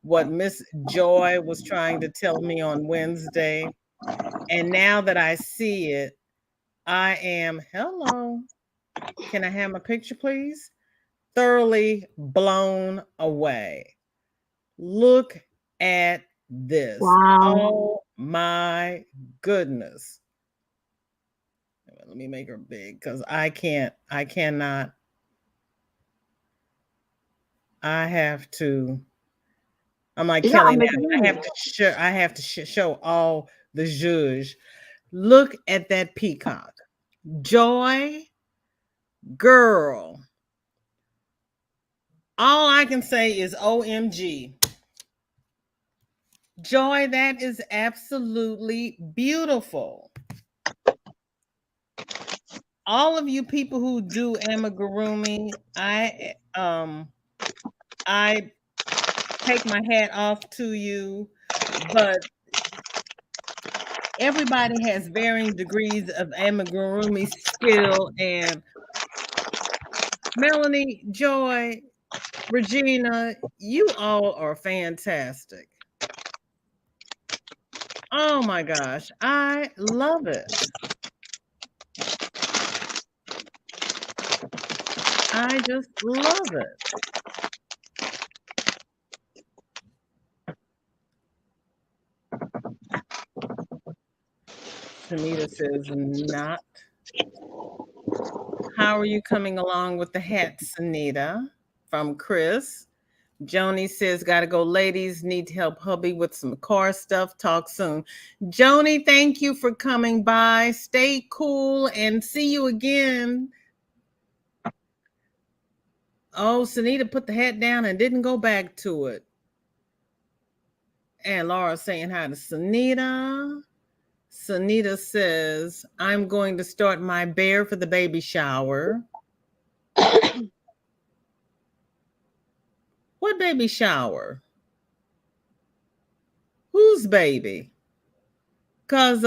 what Miss Joy was trying to tell me on Wednesday. And now that I see it, I am, hello, can I have my picture, please? Thoroughly blown away. Look at this. Wow. Oh my goodness. Let me make her big because I cannot. I have to. I'm like, Is that Kelly, a now magazine? I have to show all the zhuzh. Look at that peacock. Joy, girl. All I can say is OMG. Joy, that is absolutely beautiful. All of you people who do amigurumi, I take my hat off to you, but everybody has varying degrees of amigurumi skill, and Melanie, Joy, Regina, you all are fantastic. Oh my gosh, I love it. I just love it. Sunita says not. How are you coming along with the hat, Sunita? From Chris. Joni says, gotta go, ladies. Need to help hubby with some car stuff. Talk soon. Joni, thank you for coming by. Stay cool and see you again. Oh, Sunita put the hat down and didn't go back to it. And Laura saying hi to Sunita. Sunita says, I'm going to start my bear for the baby shower. What baby shower? Whose baby? Because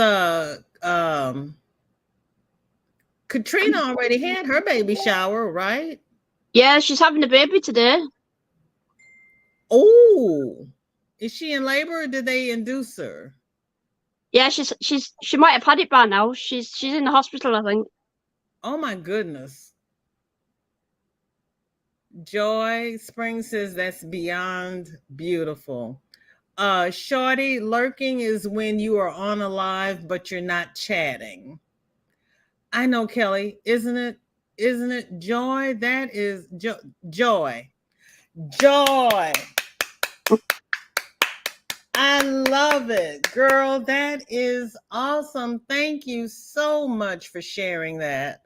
Katrina already had her baby shower, right? Yeah, she's having a baby today. Oh, is she in labor or did they induce her? Yeah, she might have had it by now. She's in the hospital, I think. Oh my goodness. Joy Spring says that's beyond beautiful. Shorty, lurking is when you are on a live but you're not chatting. I know, Kelly, isn't it? Isn't it Joy? That is Joy. Joy. I love it, girl. That is awesome. Thank you so much for sharing that.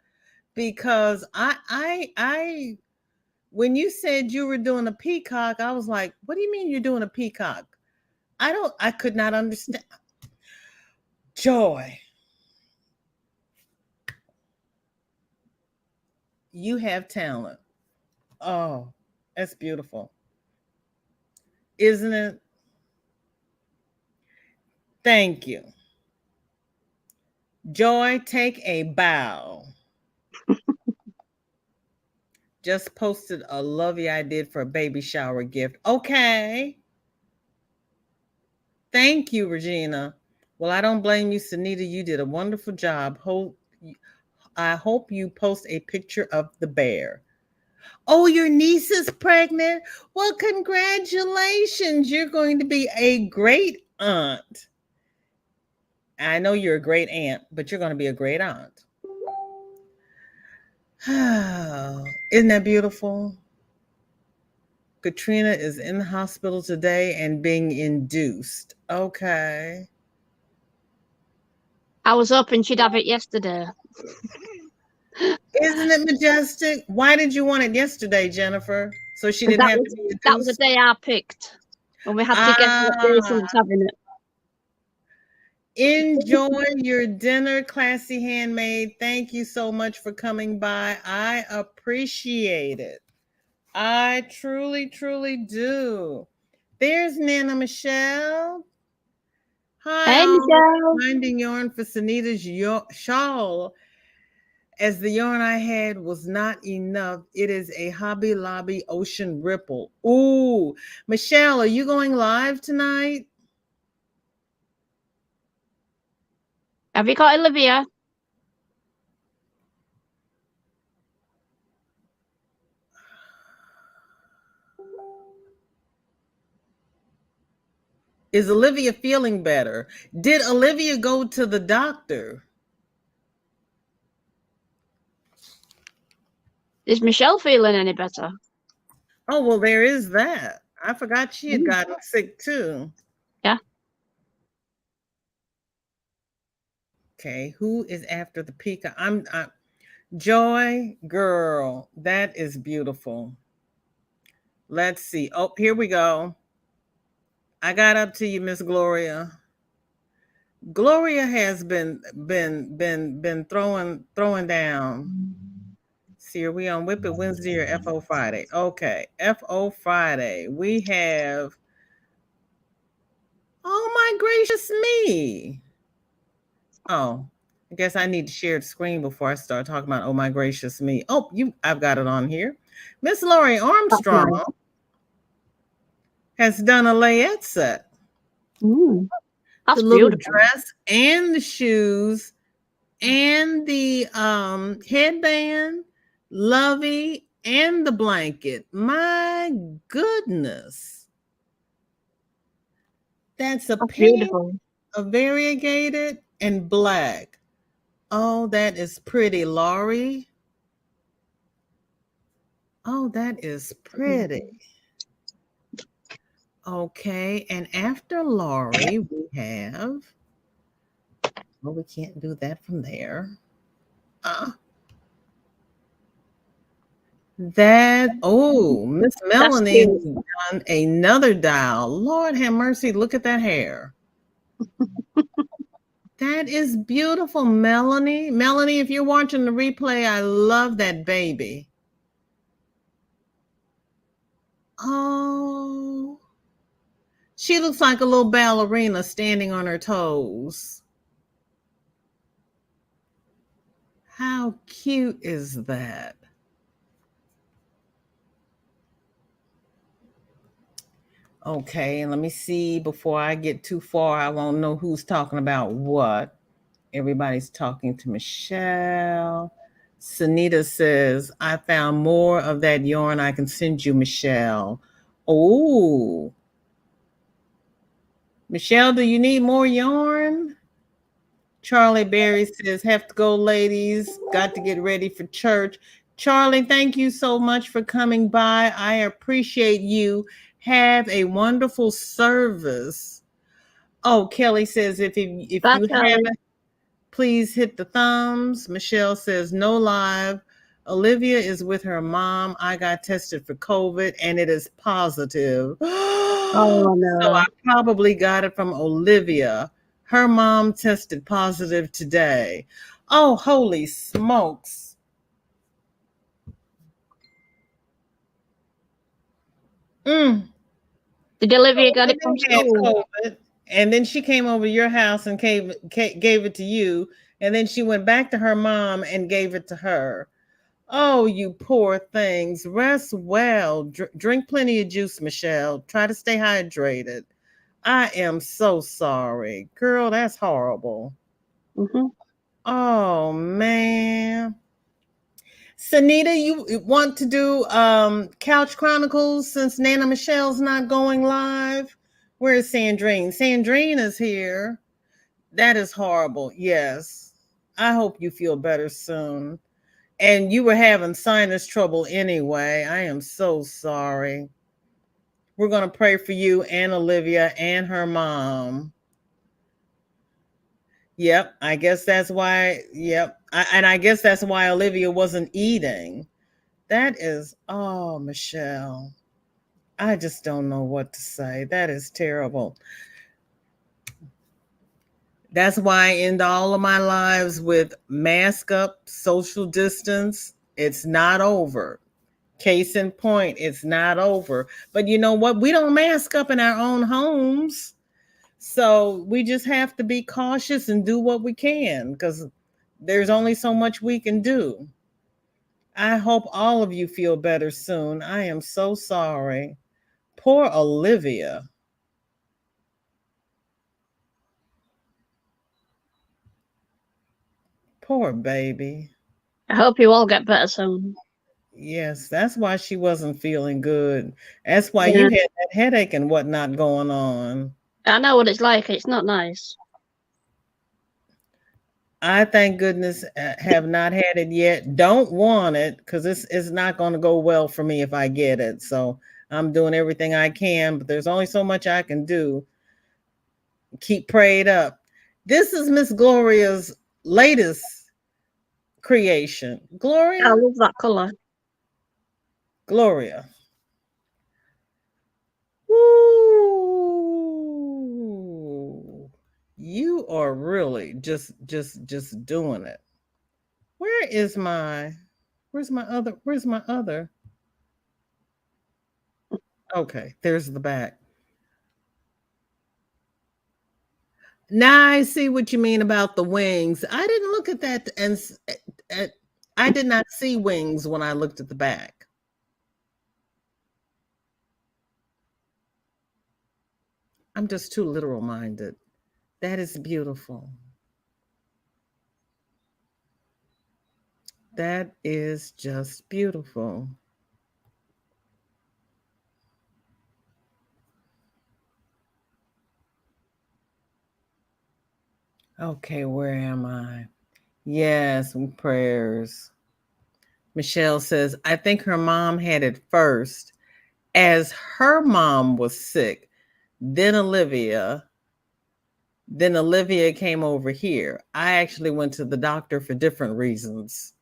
Because I when you said you were doing a peacock, I was like, what do you mean you're doing a peacock? I could not understand. Joy. You have talent. Oh, that's beautiful. Isn't it? Thank you. Joy, take a bow. Just posted a lovey I did for a baby shower gift. Okay. Thank you, Regina. Well, I don't blame you, Sunita. You did a wonderful job. I hope you post a picture of the bear. Oh, your niece is pregnant? Well, congratulations. You're going to be a great aunt. I know you're a great aunt, but you're going to be a great aunt. Isn't that beautiful? Katrina is in the hospital today and being induced. Okay. I was hoping she'd have it yesterday. Isn't it majestic? Why did you want it yesterday, Jennifer? So she didn't have to be induced? That was the day I picked. And we had to get what day she was having it. Enjoy your dinner, Classy Handmade. Thank you so much for coming by. I appreciate it. I truly, truly do. There's Nana Michelle. Hi, Hey, all. Michelle. Finding yarn for Sunita's shawl. as the yarn I had was not enough. It is a Hobby Lobby Ocean Ripple. Ooh, Michelle, are you going live tonight? Have you got Olivia? Is Olivia feeling better? Did Olivia go to the doctor? Is Michelle feeling any better? Oh, well, there is that. I forgot she had gotten sick too. Yeah. Okay, who is after the Pika? I'm Joy, girl, that is beautiful. Let's see. Oh, here we go. I got up to you, Miss Gloria. Gloria has been throwing down. See, are we on Whip It Wednesday or FO Friday? Okay, FO Friday. We have. Oh my gracious me! Oh, I guess I need to share the screen before I start talking about. Oh my gracious me! Oh, I've got it on here. Miss Lori Armstrong Nice. has done a layette set. That's The little beautiful. dress and the shoes and the headband, lovey, and the blanket. My goodness. That's a pink, Beautiful. a variegated, and black. Oh, that is pretty, Laurie. Oh, that is pretty. Okay, and after Laurie, we have. Well, we can't do that from there. Miss That's Melanie cute. has done another dial. Lord have mercy, look at that hair. That is beautiful, Melanie. Melanie, if you're watching the replay, I love that baby. Oh, she looks like a little ballerina standing on her toes. How cute is that? Okay, and let me see before I get too far. I won't know who's talking about what. Everybody's talking to Michelle. Sunita says, I found more of that yarn I can send you, Michelle. Oh, Michelle, do you need more yarn? Charlie Berry says, have to go, ladies. Got to get ready for church. Charlie, thank you so much for coming by. I appreciate you. Have a wonderful service. Oh, Kelly says, if That's you Ellie. haven't, please hit the thumbs. Michelle says, no live. Olivia is with her mom. I got tested for COVID and it is positive. Oh So I no. probably got it from Olivia. Her mom tested positive today. Oh, holy smokes. Mm. Did Olivia get it from Olivia had school? COVID, and then she came over to your house and gave it to you, and then she went back to her mom and gave it to her. Oh, you poor things. Rest well. Drink plenty of juice, Michelle. Try to stay hydrated. I am so sorry. Girl, that's horrible. Oh, man. Sanita, you want to do Couch Chronicles since Nana Michelle's not going live? Where is Sandrine? Sandrine is here. That is horrible. Yes. I hope you feel better soon. And you were having sinus trouble anyway. I am so sorry. We're going to pray for you and Olivia and her mom. Yep, I guess that's why. Yep. And I guess that's why Olivia wasn't eating. That is, oh, Michelle. I just don't know what to say. That is terrible. That's why I end all of my lives with mask up, social distance. It's not over. Case in point, it's not over. But you know what? We don't mask up in our own homes. So we just have to be cautious and do what we can because there's only so much we can do. I hope all of you feel better soon. I am so sorry. Poor Olivia. Poor baby. I hope you all get better soon. Yes, that's why she wasn't feeling good. That's why Yeah. you had that headache and whatnot going on. I know what it's like. It's not nice. I thank goodness have not had it yet. Don't want it because it's not going to go well for me if I get it. So I'm doing everything I can, but there's only so much I can do. Keep prayed up. This is Miss Gloria's latest creation. I Gloria? love that colour. Gloria. Woo! You are really just doing it. Where's my other? Okay, there's the back. Now I see what you mean about the wings. I didn't look at that I did not see wings when I looked at the back. I'm just too literal minded. That is beautiful. That is just beautiful. Okay, where am I? Yes, prayers. Michelle says, I think her mom had it first, as her mom was sick. Then Olivia came over here. I actually went to the doctor for different reasons.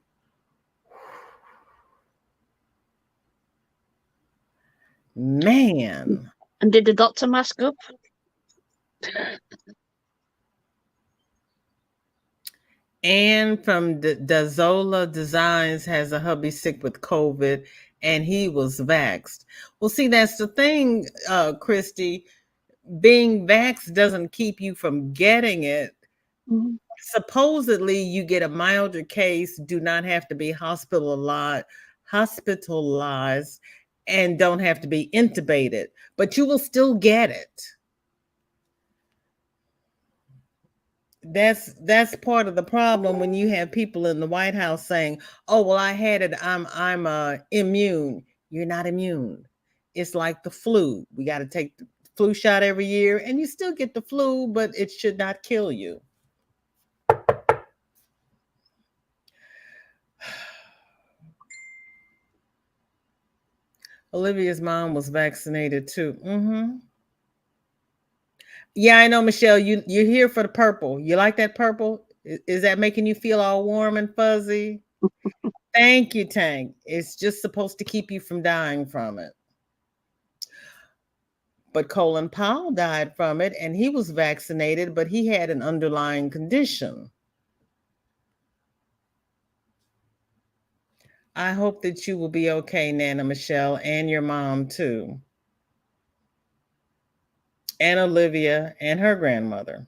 Man. And did the doctor mask up? And from Dazola Designs has a hubby sick with COVID and he was vaxxed. Well, see, that's the thing, Christy. Being vaxxed doesn't keep you from getting it. Mm-hmm. Supposedly, you get a milder case, do not have to be hospitalized, and don't have to be intubated, but you will still get it. That's part of the problem when you have people in the White House saying, "Oh, well, I had it. I'm immune." You're not immune. It's like the flu. We got to take the flu shot every year, and you still get the flu, but it should not kill you. Olivia's mom was vaccinated too. Mm-hmm. Yeah, I know, Michelle. You're here for the purple. You like that purple? Is that making you feel all warm and fuzzy? Thank you, Tank. It's just supposed to keep you from dying from it. But Colin Powell died from it, and he was vaccinated, but he had an underlying condition. I hope that you will be okay, Nana Michelle, and your mom too, and Olivia and her grandmother.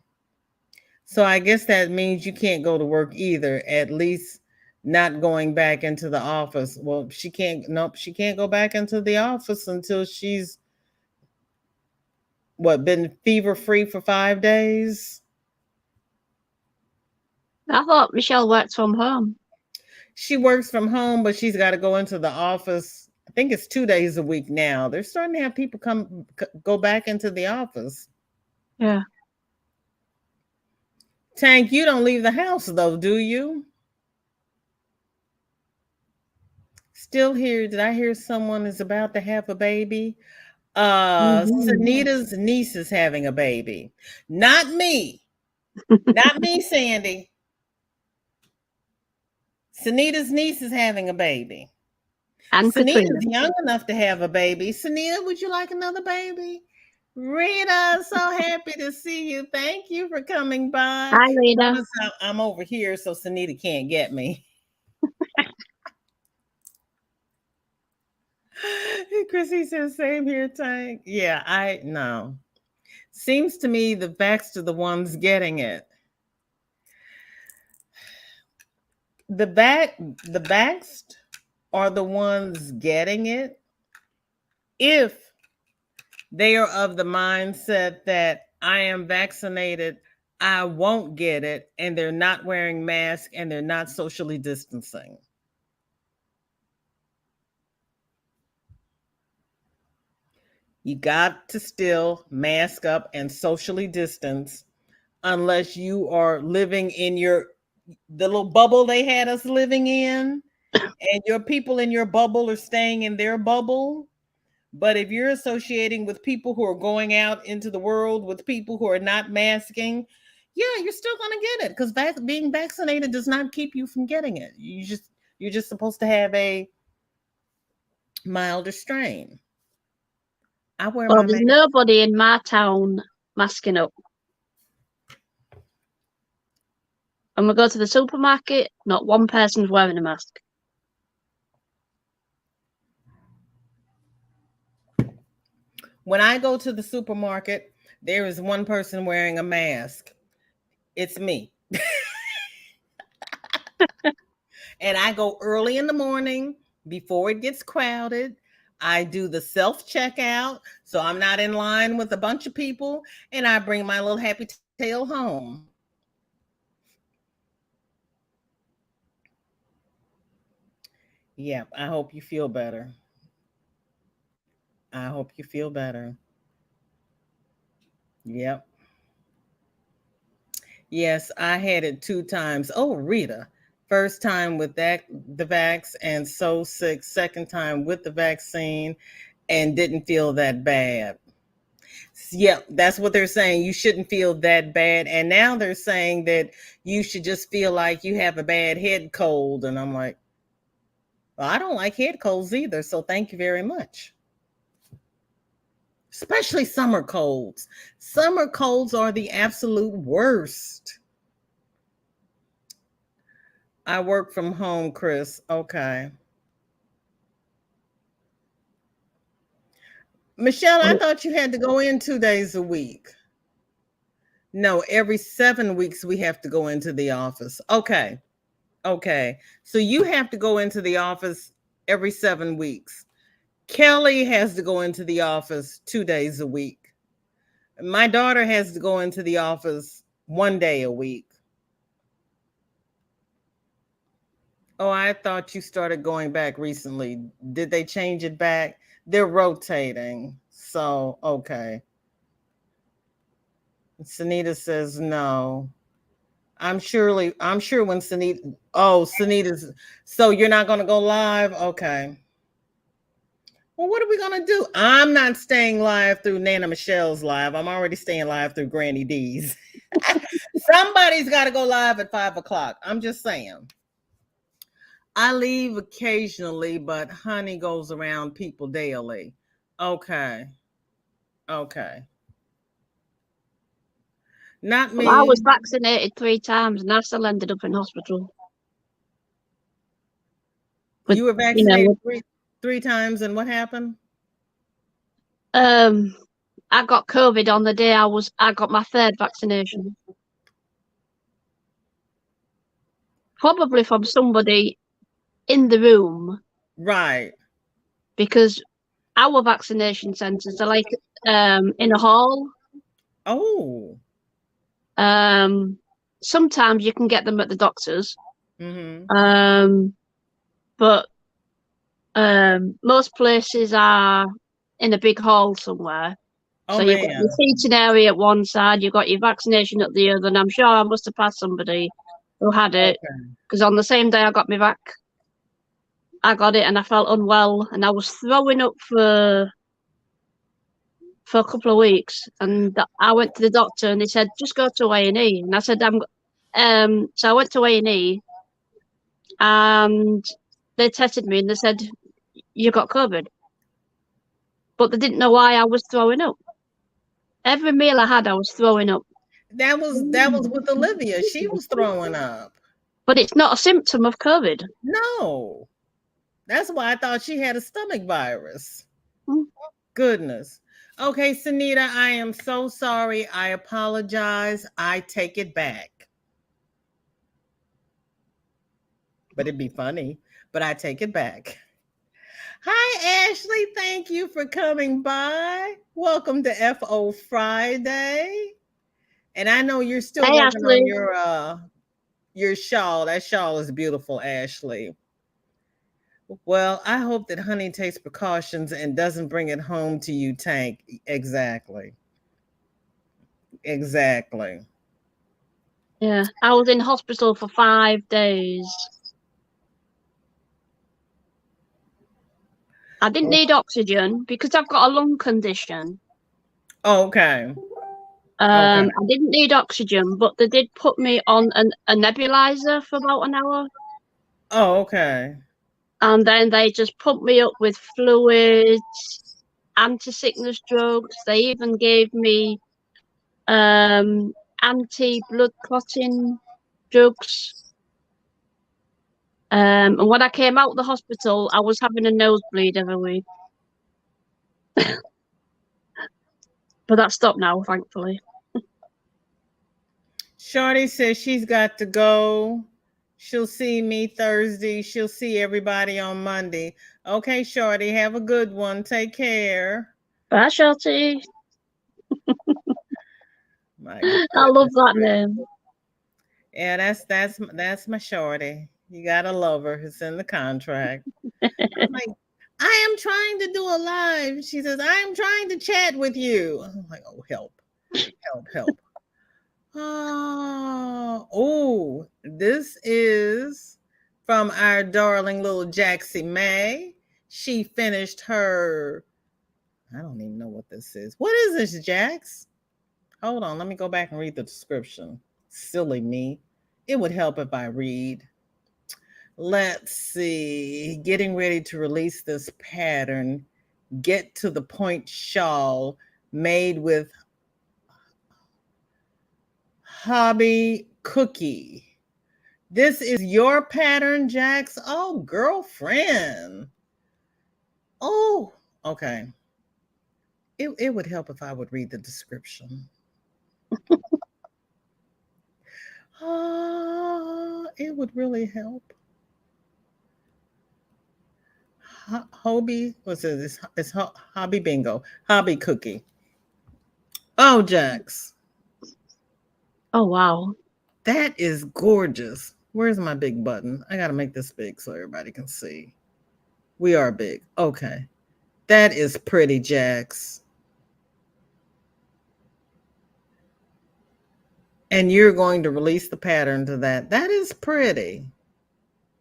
So I guess that means you can't go to work either, at least not going back into the office. Well, nope, she can't go back into the office until she's been fever free for 5 days. I thought Michelle worked from home. She works from home, but she's got to go into the office. I think it's 2 days a week now. They're starting to have people go back into the office. Yeah. Tank, you don't leave the house though, do you? Still here. Did I hear someone is about to have a baby? Sunita's niece is having a baby. Not me. Not me, Sandy. Sunita's niece is having a baby. And Sunita's young enough to have a baby. Sunita, would you like another baby? Rita, so happy to see you. Thank you for coming by. Hi, Rita. I'm over here, so Sunita can't get me. Chrissy says, same here, Tank. Yeah, I know. Seems to me the vaxxed are the ones getting it. The vaxxed are the ones getting it if they are of the mindset that I am vaccinated, I won't get it, and they're not wearing masks and they're not socially distancing. You got to still mask up and socially distance unless you are living in the little bubble they had us living in, and your people in your bubble are staying in their bubble. But if you're associating with people who are going out into the world with people who are not masking, yeah, you're still going to get it because being vaccinated does not keep you from getting it. You're just supposed to have a milder strain. I wear Well, my there's mask. nobody in my town masking up. When we go to the supermarket, not one person's wearing a mask. When I go to the supermarket, there is one person wearing a mask. It's me. And I go early in the morning before it gets crowded. I do the self checkout, so I'm not in line with a bunch of people, and I bring my little happy tail home. Yeah, I hope you feel better. I hope you feel better. Yep. Yes, I had it 2 times. Oh, Rita. First time with the vax and so sick. Second time with the vaccine and didn't feel that bad. Yeah, that's what they're saying. You shouldn't feel that bad. And now they're saying that you should just feel like you have a bad head cold. And I'm like, well, I don't like head colds either. So thank you very much. Especially summer colds. Summer colds are the absolute worst. I work from home, Chris. Okay. Michelle, I thought you had to go in 2 days a week. No, every 7 weeks we have to go into the office. Okay. Okay. So you have to go into the office every 7 weeks. Kelly has to go into the office 2 days a week. My daughter has to go into the office 1 day a week. Oh, I thought you started going back recently. Did they change it back? They're rotating. So, okay. Sunita says no. I'm sure when Sunita's, so you're not going to go live? Okay. Well, what are we going to do? I'm not staying live through Nana Michelle's live. I'm already staying live through Granny D's. Somebody's got to go live at 5 o'clock. I'm just saying. I leave occasionally, but honey goes around people daily. Okay. Okay. Not Well, I me. was vaccinated 3 times and I still ended up in hospital. With, You were you vaccinated know, three times, and what happened? um, I got COVID on the day I got my third vaccination. Probably from somebody in the room Right. because our vaccination centres are like in a hall. Oh. Sometimes you can get them at the doctor's. Mm-hmm. But most places are in a big hall somewhere. Oh So you've got man. your seating area at one side, you've got your vaccination at the other, and I'm sure I must have passed somebody who had it Okay. because on the same day I got my vac, I got it and I felt unwell and I was throwing up for a couple of weeks, and I went to the doctor and they said just go to A&E, and I said so I went to A&E and they tested me and they said you got COVID, but they didn't know why I was throwing up. Every meal I had, I was throwing up. That was with Olivia. She was throwing up. But it's not a symptom of COVID. No. That's why I thought she had a stomach virus. Mm. Goodness. Okay, Sunita, I am so sorry. I apologize. I take it back. but it'd be funny. But I take it back. Hi, Ashley. Thank you for coming by. Welcome to FO Friday. And I know you're still Hey, working on Ashley. your shawl. That shawl is beautiful, Ashley. Well, I hope that Honey takes precautions and doesn't bring it home to you, Tank. Exactly. Exactly. Yeah, I was in hospital for 5 days. I didn't need oxygen because I've got a lung condition. Okay. Okay. I didn't need oxygen, but they did put me on a nebulizer for about an hour. Oh, okay. And then they just pumped me up with fluids, anti-sickness drugs. They even gave me anti-blood clotting drugs. And when I came out of the hospital, I was having a nosebleed every week. But that stopped now, thankfully. Shorty says she's got to go. She'll see me Thursday. She'll see everybody on Monday. Okay, Shorty, have a good one. Take care. Bye, Shorty. My I love goodness that gracious. name. Yeah, that's my Shorty. You gotta love her. It's in the contract. I'm like, I am trying to do a live. She says, I am trying to chat with you. I'm like, oh, help, help, help. Oh, this is from our darling little Jaxie May. She finished her, I don't even know what this is. What is this, Jax? Hold on, let me go back and read the description. Silly me. It would help if I read. Let's see. Getting ready to release this pattern. Get to the point shawl made with hobby cookie. This is your pattern, Jax? Oh, girlfriend. Oh, okay. It would help if I would read the description. It would really help. Hobby, what's it? It's hobby bingo, hobby cookie. Oh, Jax, Oh, wow. that is gorgeous. Where's my big button? I got to make this big so everybody can see. We are big. Okay. That is pretty, Jax. And you're going to release the pattern to that. That is pretty.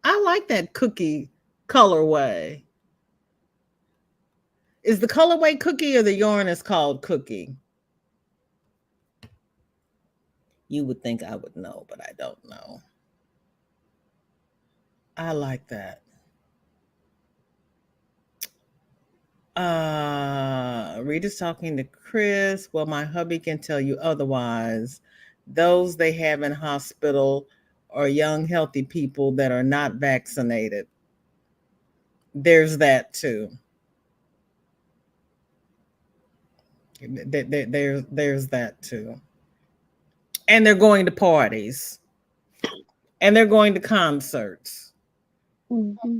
I like that cookie colorway. Is the colorway cookie or the yarn is called cookie? You would think I would know, but I don't know. I like that. Rita's talking to Chris. Well, my hubby can tell you otherwise. Those they have in hospital are young, healthy people that are not vaccinated. There's that too. There's that too. And they're going to parties. And they're going to concerts. Mm-hmm.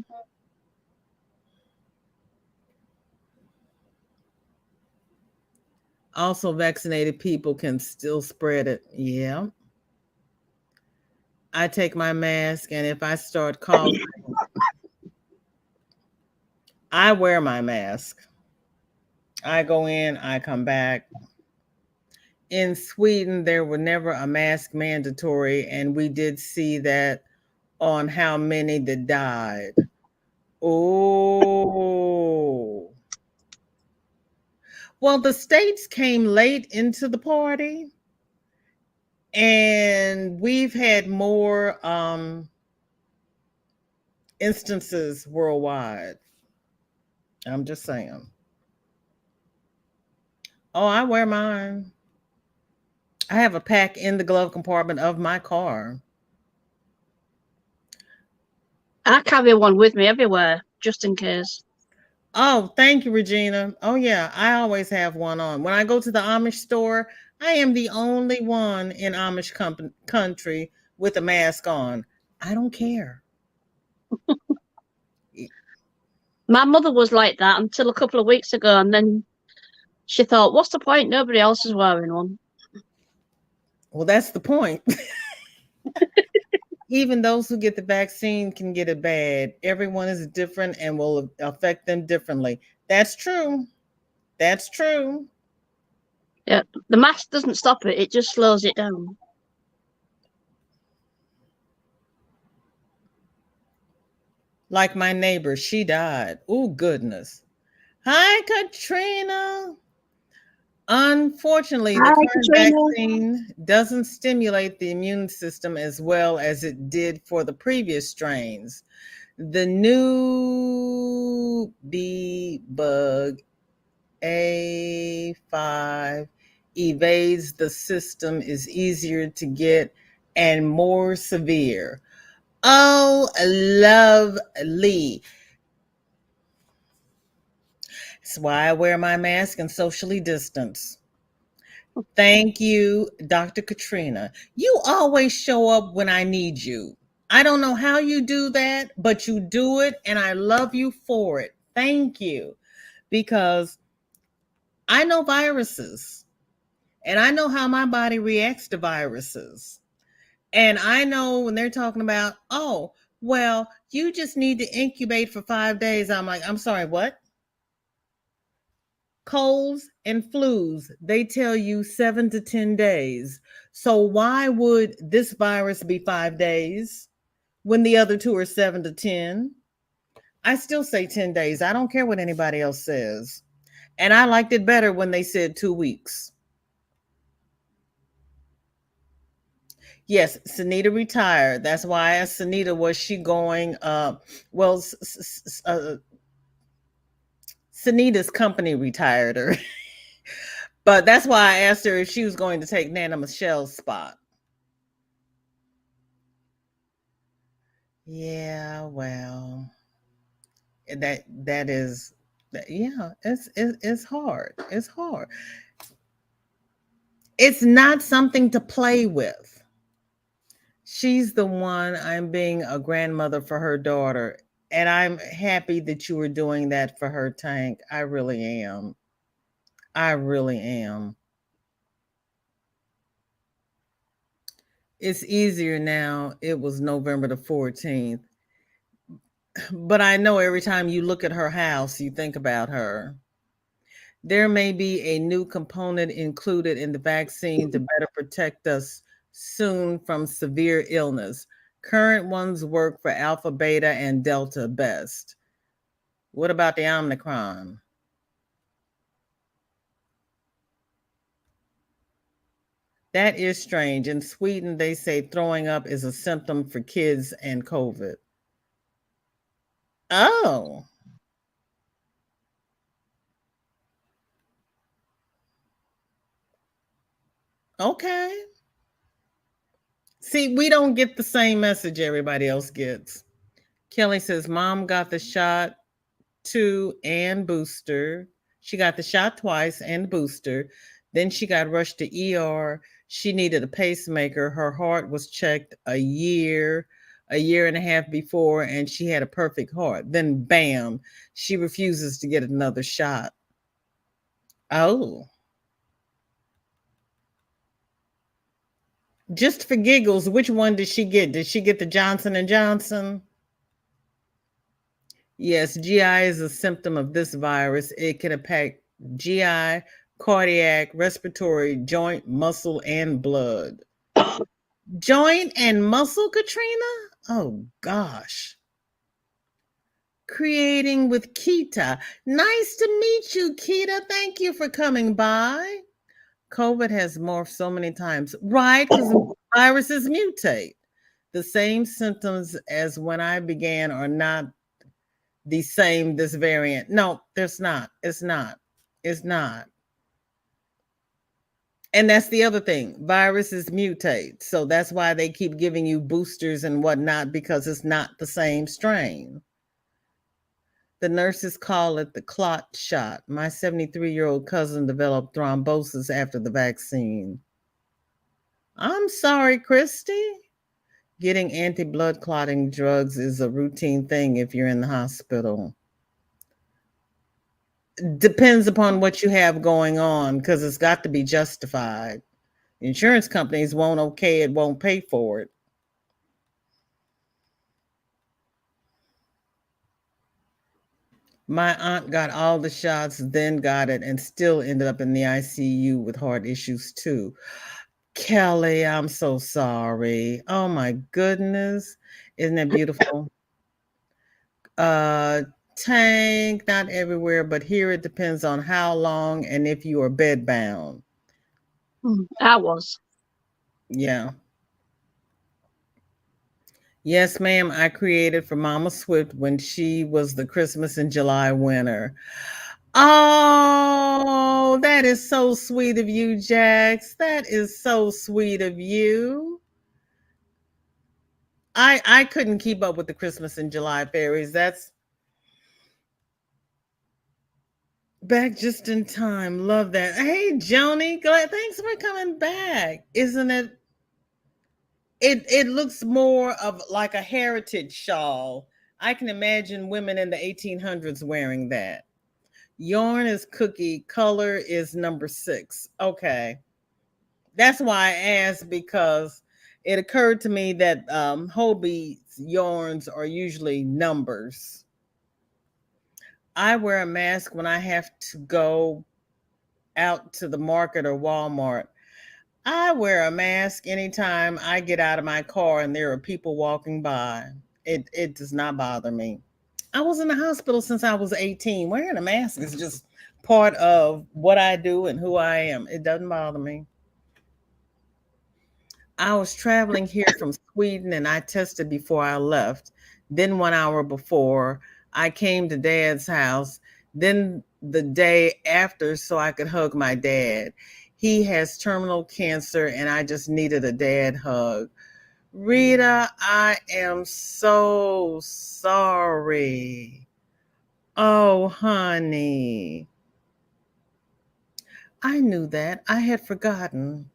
Also, vaccinated people can still spread it. Yeah. I take my mask, and if I start coughing, I wear my mask. I go in, I come back. In Sweden, there were never a mask mandatory, and we did see that on how many that died. Oh. Well, the states came late into the party, and we've had more instances worldwide. I'm just saying. Oh, I wear mine. I have a pack in the glove compartment of my car. I carry one with me everywhere, just in case. Oh, thank you, Regina. Oh, yeah, I always have one on. When I go to the Amish store, I am the only one in Amish country with a mask on. I don't care. My mother was like that until a couple of weeks ago, and then she thought, what's the point? Nobody else is wearing one. Well, that's the point. Even those who get the vaccine can get it bad. Everyone is different and will affect them differently. That's true. That's true. Yeah, the mask doesn't stop it, it just slows it down. Like my neighbor, she died. Oh, goodness. Hi, Katrina. Unfortunately, the Hi, current Katrina. vaccine doesn't stimulate the immune system as well as it did for the previous strains. The new bee bug A5 evades the system, is easier to get, and more severe. Oh, lovely. That's why I wear my mask and socially distance. Thank you, Dr. Katrina. You always show up when I need you. I don't know how you do that, but you do it, and I love you for it. Thank you. Because I know viruses, and I know how my body reacts to viruses. And I know when they're talking about, oh, well, you just need to incubate for 5 days. I'm like, I'm sorry, what? Colds and flus, they tell you 7 to 10 days. So why would this virus be 5 days when the other two are 7 to 10? I still say 10 days. I don't care what anybody else says. And I liked it better when they said 2 weeks. Yes, Sunita retired. That's why I asked Sunita, was she going? Well, Sunita's company retired her. But that's why I asked her if she was going to take Nana Michelle's spot. Yeah, well, that is, yeah, it's hard. It's hard. It's not something to play with. She's the one. I'm being a grandmother for her daughter, and I'm happy that you are doing that for her, Tank. I really am. I really am. It's easier now. It was November the 14th. But I know every time you look at her house, you think about her. There may be a new component included in the vaccine to better protect us soon from severe illness. Current ones work for alpha, beta, and delta best. What about the Omicron? That is strange. In Sweden, they say throwing up is a symptom for kids and COVID. Oh, okay. See, we don't get the same message everybody else gets. Kelly says, Mom got the shot two and booster. She got the shot twice and booster. Then she got rushed to ER. She needed a pacemaker. Her heart was checked a year and a half before, and she had a perfect heart. Then, bam, she refuses to get another shot. Oh, just for giggles, which one did she get? Did she get the Johnson and Johnson? Yes, GI is a symptom of this virus. It can impact GI, cardiac, respiratory, joint, muscle, and blood. Joint and muscle, Katrina? Oh, gosh. Creating with Kita. Nice to meet you, Kita. Thank you for coming by. COVID has morphed so many times. Right, because viruses mutate. The same symptoms as when I began are not the same, this variant. No, there's not. It's not. It's not. And that's the other thing. Viruses mutate. So that's why they keep giving you boosters and whatnot, because it's not the same strain. The nurses call it the clot shot. My 73-year-old cousin developed thrombosis after the vaccine. I'm sorry, Christy. Getting anti-blood clotting drugs is a routine thing if you're in the hospital. Depends upon what you have going on because it's got to be justified. Insurance companies won't okay it, won't pay for it. My aunt got all the shots, then got it, and still ended up in the ICU with heart issues too. Kelly, I'm so sorry. Oh my goodness. Isn't that beautiful? Uh Tank, not everywhere, but here it depends on how long and if you are bedbound. I was. Yeah. Yes, ma'am. I created for Mama Swift when she was the Christmas in July winner. Oh, that is so sweet of you, Jax. That is so sweet of you. I couldn't keep up with the Christmas in July fairies. That's back just in time. Love that. Hey, Joni, glad thanks for coming back. Isn't it? It looks more of like a heritage shawl. I can imagine women in the 1800s wearing that. Yarn is cookie, color is number 6. Okay. That's why I asked because it occurred to me that Hobie's yarns are usually numbers. I wear a mask when I have to go out to the market or Walmart. I wear a mask anytime I get out of my car and there are people walking by. It does not bother me. I was in the hospital since I was 18. Wearing a mask is just part of what I do and who I am. It doesn't bother me. I was traveling here from Sweden and I tested before I left. Then 1 hour before, I came to dad's house. Then the day after, so I could hug my dad. He has terminal cancer and I just needed a dad hug. Rita, I am so sorry. Oh, honey. I knew that. I had forgotten.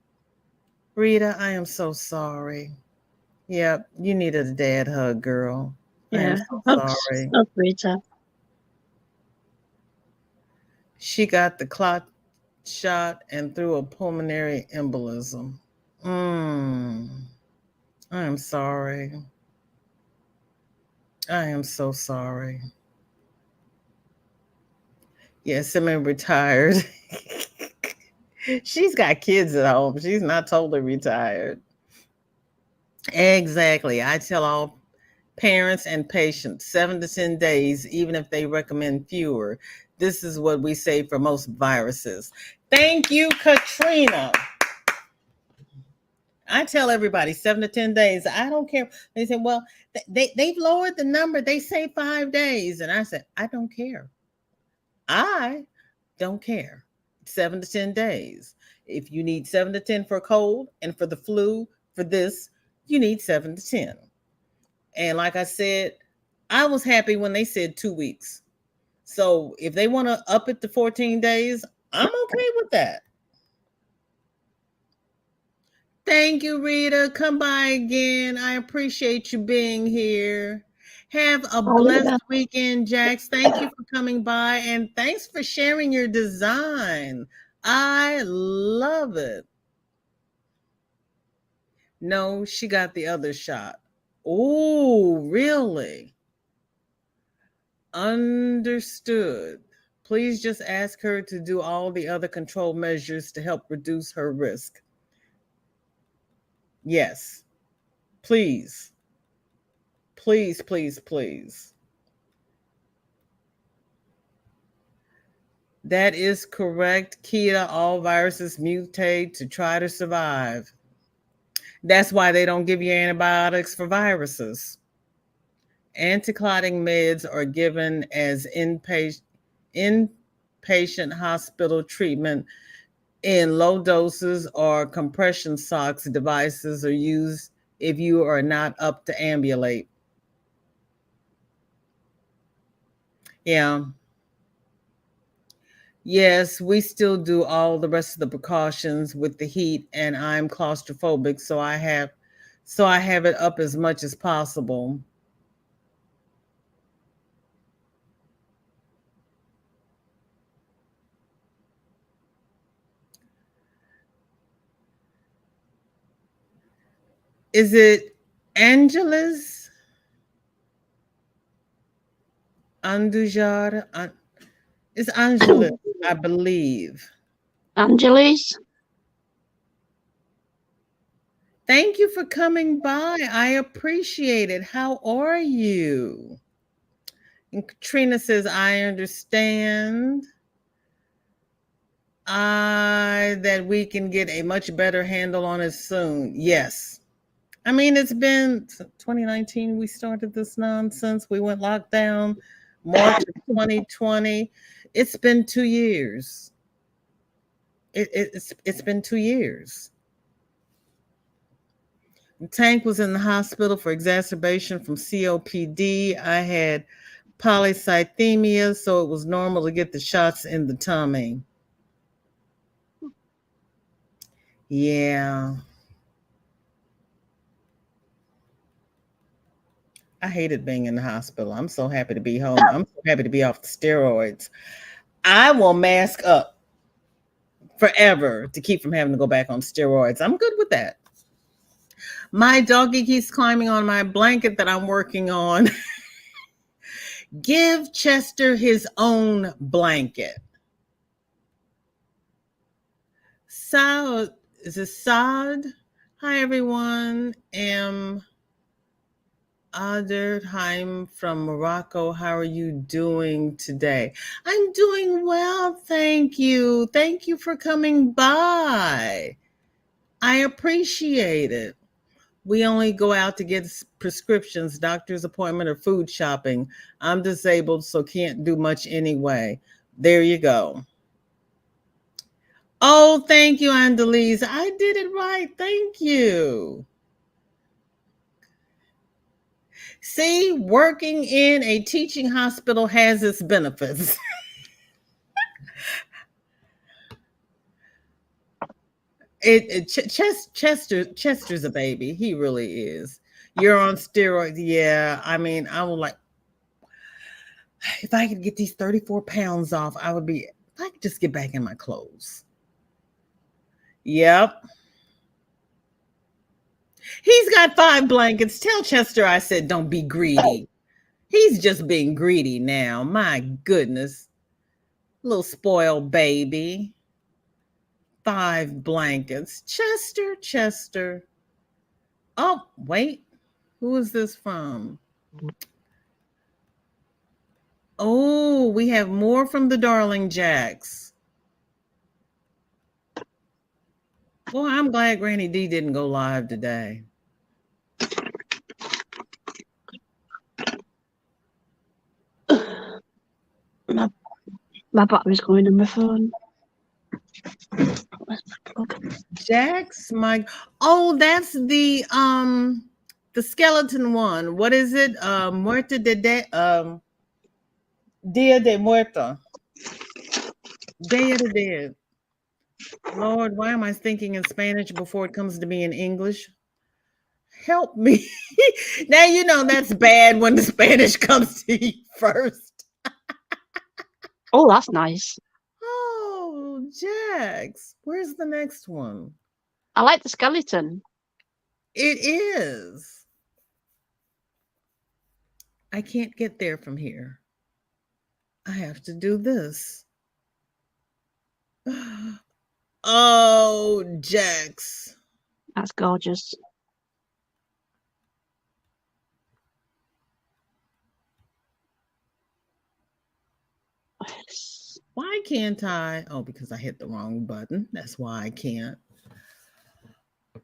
Rita, I am so sorry. Yep, you needed a dad hug, girl. I am Yeah, so that's sorry. Rita. She got the clot shot and through a pulmonary embolism. Mm, I am sorry. I am so sorry. Yes, semi-retired. She's got kids at home. She's not totally retired. Exactly. I tell all parents and patients 7 to 10 days, even if they recommend fewer. This is what we say for most viruses. Thank you, Katrina. I tell everybody 7 to 10 days. I don't care. They say, well, they've lowered the number. They say 5 days. And I said, I don't care. I don't care. 7 to 10 days. If you need 7 to 10 for a cold and for the flu, for this, you need 7 to 10. And like I said, I was happy when they said 2 weeks. So if they want to up it to 14 days, I'm okay with that. Thank you, Rita. Come by again. I appreciate you being here. Have a Oh, blessed yeah. weekend, Jax. Thank you for coming by and thanks for sharing your design. I love it. No, she got the other shot. Oh, really? Understood. Please just ask her to do all the other control measures to help reduce her risk. Yes, please, please, please, please. That is correct, Kita. All viruses mutate to try to survive. That's why they don't give you antibiotics for viruses. Anti-clotting meds are given as inpatient hospital treatment in low doses, or compression socks devices are used if you are not up to ambulate. Yeah. Yes, we still do all the rest of the precautions with the heat, and I'm claustrophobic, so I have So I have it up as much as possible. Is it Angela's? Andujar? It's Angela, I believe. Angeles. Thank you for coming by. I appreciate it. How are you? And Katrina says, I understand. That we can get a much better handle on it soon. Yes. I mean, it's been 2019. We started this nonsense. We went lockdown March of 2020. It's been 2 years. It's been 2 years. Tank was in the hospital for exacerbation from COPD. I had polycythemia, so it was normal to get the shots in the tummy. Yeah. I hated being in the hospital. I'm so happy to be home. I'm so happy to be off the steroids. I will mask up forever to keep from having to go back on steroids. I'm good with that. My doggy keeps climbing on my blanket that I'm working on. Give Chester his own blanket. Saad, is it Saad? Hi, everyone. Aderheim from Morocco. How are you doing today? I'm doing well, thank you. Thank you for coming by. I appreciate it. We only go out to get prescriptions, doctor's appointment, or food shopping. I'm disabled, so can't do much anyway. There you go. Oh, thank you, Andalise. I did it right. Thank you. See, working in a teaching hospital has its benefits. Chester's a baby. He really is. You're on steroids. Yeah. I mean, I would like, if I could get these 34 pounds off, I would be, if I could just get back in my clothes. Yep. He's got 5 blankets. Tell Chester I said, don't be greedy. He's just being greedy now. My goodness. Little spoiled baby. 5 blankets. Chester. Oh, wait. Who is this from? Oh, we have more from the Darling Jacks. Well, I'm glad Granny D didn't go live today. My battery's going on my phone. Jacks, oh, that's the skeleton one. What is it? Muerte Dia de Muerto. Day of the Dead. Lord, why am I thinking in Spanish before it comes to me in English? Help me. Now you know that's bad when the Spanish comes to you first. Oh, that's nice. Oh, Jax. Where's the next one? I like the skeleton. It is. I can't get there from here. I have to do this. Oh, Jax. That's gorgeous. Why can't I? Oh, because I hit the wrong button. That's why I can't.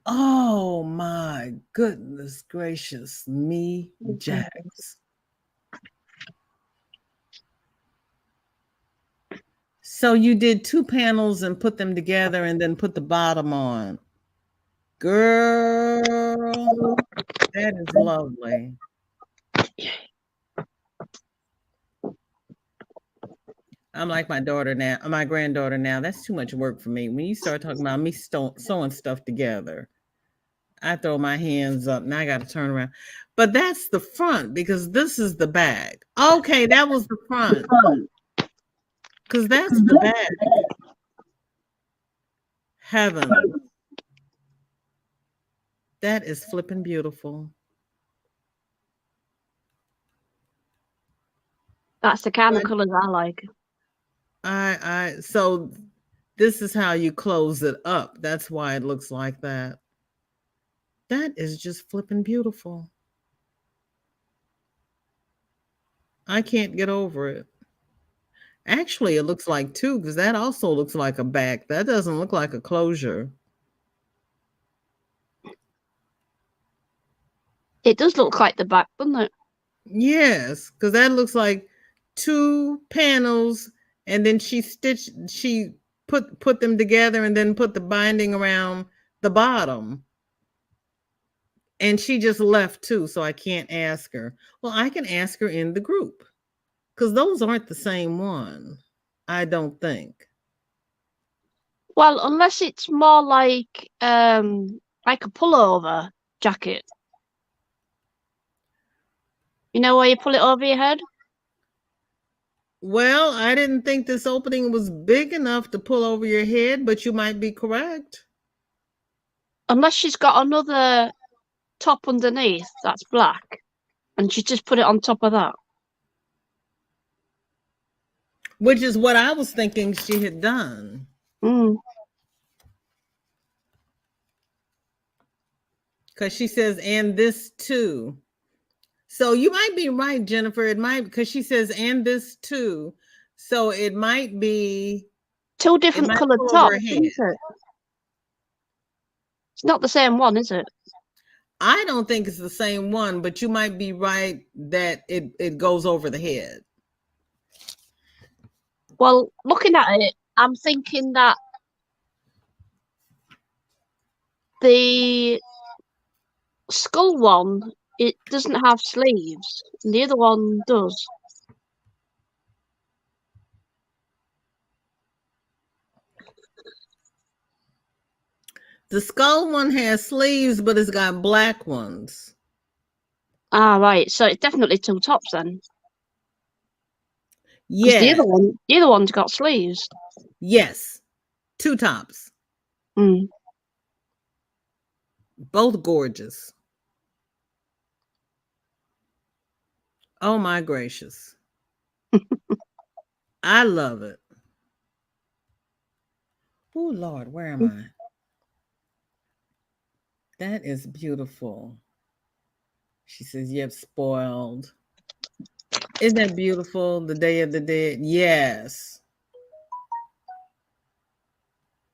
Oh my goodness gracious me, Jax. So you did 2 panels and put them together and then put the bottom on. Girl, that is lovely. I'm like my daughter now, my granddaughter now. That's too much work for me. When you start talking about me sewing stuff together, I throw my hands up. Now I got to turn around. But that's the front because this is the back. Okay, that was the front. Because that's the back. Heaven. That is flipping beautiful. That's the kind of colours I like. So this is how you close it up. That's why it looks like that. That is just flipping beautiful. I can't get over it. Actually, it looks like two because that also looks like a back. That doesn't look like a closure. It does look like the back, doesn't it? Yes, because that looks like two panels, and then she put them together and then put the binding around the bottom. And she just left too, so I can't ask her. Well, I can ask her in the group because those aren't the same one. I don't think. Well, unless it's more like a pullover jacket. You know where you pull it over your head? Well, I didn't think this opening was big enough to pull over your head, but you might be correct. Unless she's got another top underneath that's black, and she just put it on top of that. Which is what I was thinking she had done. Because she says, and this too. So you might be right, Jennifer. It might, because she says, and this too. So it might be two different coloured tops, isn't it? It's not the same one, is it? I don't think it's the same one, but you might be right that it goes over the head. Well, looking at it, I'm thinking that the skull one, it doesn't have sleeves, and the other one does. The skull one has sleeves, but it's got black ones. Ah, right. So it's definitely two tops then. Yeah. The other one's got sleeves. Yes. Two tops. Both gorgeous. Oh my gracious. I love it. Oh Lord, where am I? That is beautiful. She says, yep, spoiled. Isn't that beautiful? The Day of the Dead. Yes.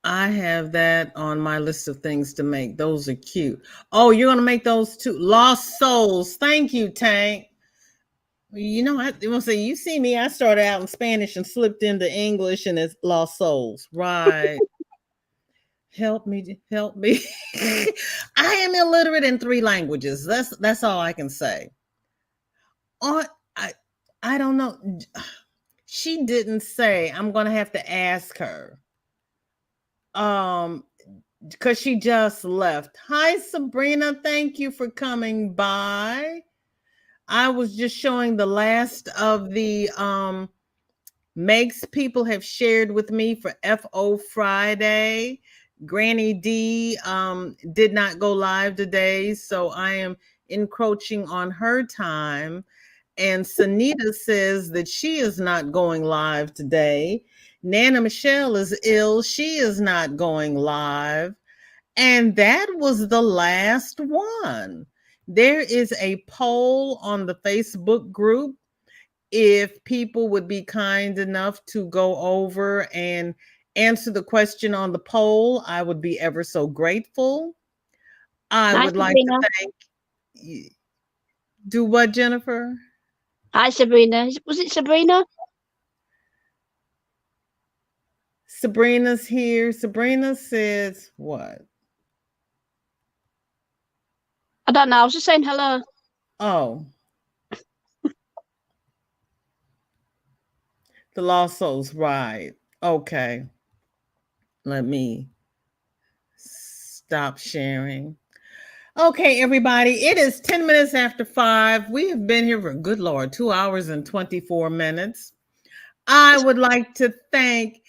I have that on my list of things to make. Those are cute. Oh, you're going to make those too. Lost Souls. Thank you, Tank. You know, I will say, you see me, I started out in Spanish and slipped into English, and it's Lost Souls. Right. Help me. I am illiterate in 3 languages. That's all I can say. I don't know. She didn't say. I'm going to have to ask her. Because she just left. Hi, Sabrina. Thank you for coming by. I was just showing the last of the makes people have shared with me for FO Friday. Granny D did not go live today, so I am encroaching on her time. And Sanita says that she is not going live today. Nana Michelle is ill. She is not going live. And that was the last one. There is a poll on the Facebook group. If people would be kind enough to go over and answer the question on the poll, I would be ever so grateful. I would like to thank you. Do what, Jennifer? Hi, Sabrina. Was it Sabrina? Sabrina's here. Sabrina says what? I don't know. I was just saying hello. Oh. The Lost Souls, right. Okay. Let me stop sharing. Okay, everybody, it is 10 minutes after 5. We have been here for, good Lord, 2 hours and 24 minutes. I would like to thank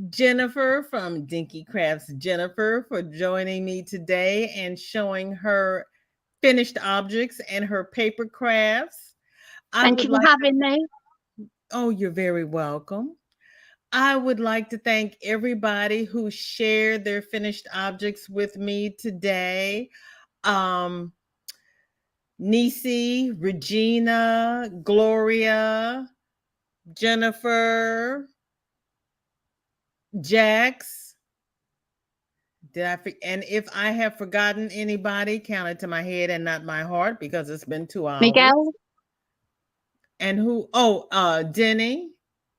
Jennifer from Dinky Crafts Jennifer for joining me today and showing her finished objects and her paper crafts. I Thank would you for like having me. Oh, you're very welcome. I would like to thank everybody who shared their finished objects with me today. Um, Nisi, Regina, Gloria, Jennifer, Jax. And if I have forgotten anybody, count it to my head and not my heart because it's been 2 hours. Miguel, And who? Oh, Denny.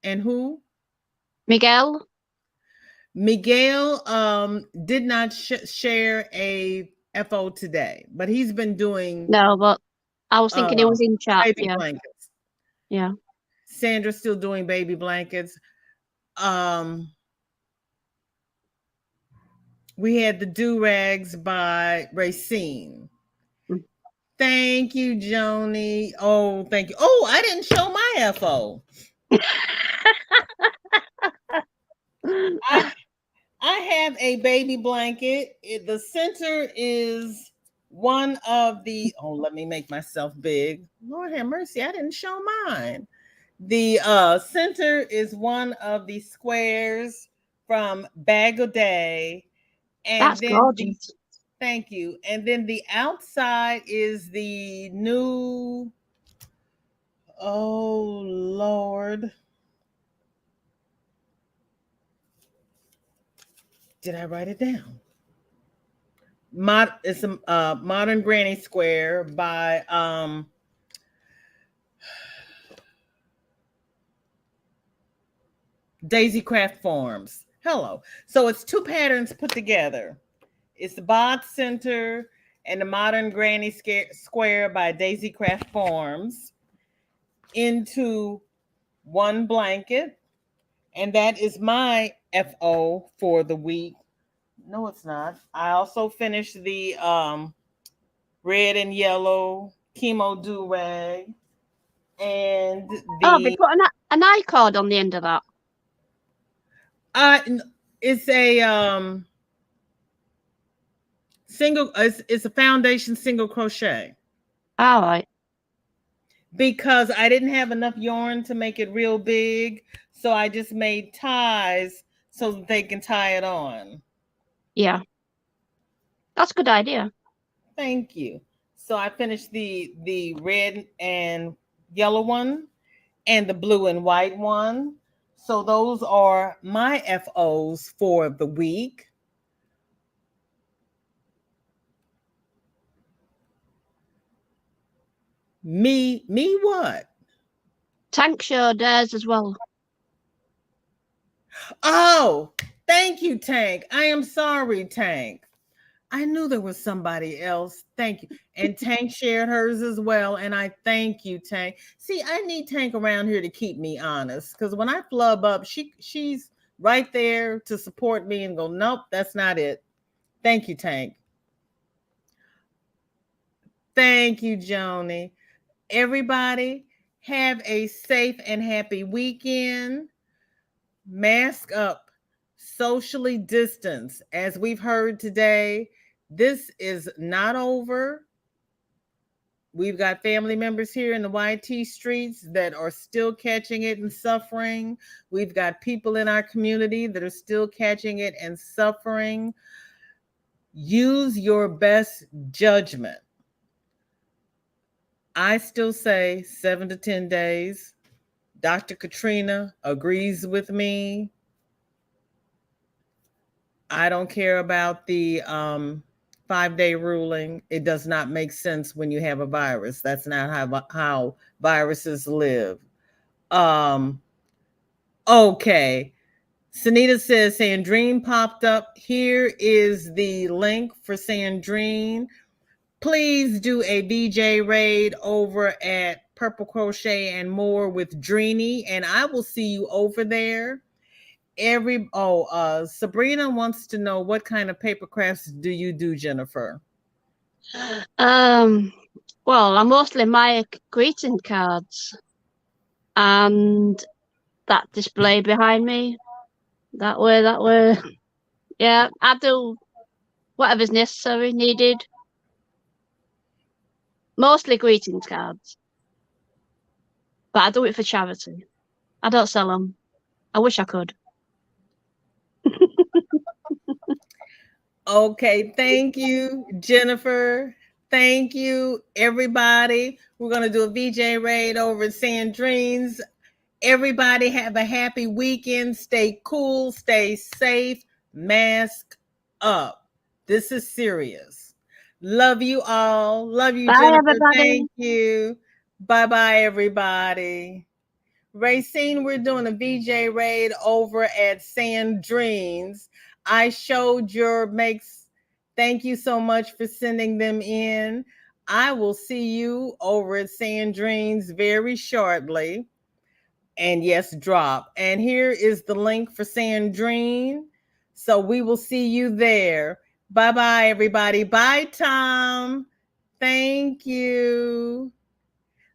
And who? Miguel. Miguel did not share a FO today, but he's been doing No, but I was thinking it was in chat. baby Yeah, blankets. yeah. Sandra's still doing baby blankets. We had the do-rags by Racine. Mm. Thank you, Joni. Oh, thank you. Oh, I didn't show my FO. I have a baby blanket. The center is one of the, oh, let me make myself big. Lord have mercy, I didn't show mine. The center is one of the squares from Bag O' Day. And That's then gorgeous. thank you. And then the outside is the new, oh Lord. Did I write it down? It's a modern granny square by Daisy Craft Farms. Hello. So it's two patterns put together. It's the Bod Center and the Modern Granny Square by Daisy Craft Farms into one blanket. And that is my FO for the week. No, it's not. I also finished the red and yellow chemo do-rag and Oh, they the put an I-cord on the end of that. it's a single it's a foundation single crochet All right. because I didn't have enough yarn to make it real big, so I just made ties so that they can tie it on. Yeah. That's a good idea. Thank you. So I finished the red and yellow one and the blue and white one. So those are my FOs for the week. Me what? Tank showed theirs as well. Oh, thank you, Tank. I am sorry, Tank. I knew there was somebody else. Thank you. And Tank shared hers as well. And I thank you, Tank. See, I need Tank around here to keep me honest. Because when I flub up, she's right there to support me and go, nope, that's not it. Thank you, Tank. Thank you, Joni. Everybody, have a safe and happy weekend. Mask up, socially distance. As we've heard today, this is not over. We've got family members here in the YT streets that are still catching it and suffering. We've got people in our community that are still catching it and suffering. Use your best judgment. I still say 7 to 10 days. Dr. Katrina agrees with me. I don't care about the 5-day ruling. It does not make sense when you have a virus. That's not how viruses live. Okay. Sanita says Sandrine popped up. Here is the link for Sandrine. Please do a VJ raid over at Purple Crochet and More with Dreeny, and I will see you over there. Sabrina wants to know what kind of paper crafts do you do, Jennifer? Well, I mostly make greeting cards and that display behind me. That way. Yeah, I do whatever's necessary, needed. Mostly greetings cards. But I do it for charity. I don't sell them. I wish I could. Okay, thank you, Jennifer. Thank you, everybody. We're going to do a VJ raid over at Sandrine's. Everybody have a happy weekend. Stay cool, stay safe, mask up. This is serious. Love you all. Love you, Bye, Jennifer. everybody. Thank you. Bye-bye, everybody. Racine, we're doing a VJ raid over at Sandrine's. I showed your makes. Thank you so much for sending them in. I will see you over at Sandrine's very shortly. And yes, drop. And here is the link for Sandrine. So we will see you there. Bye-bye, everybody. Bye, Tom. Thank you.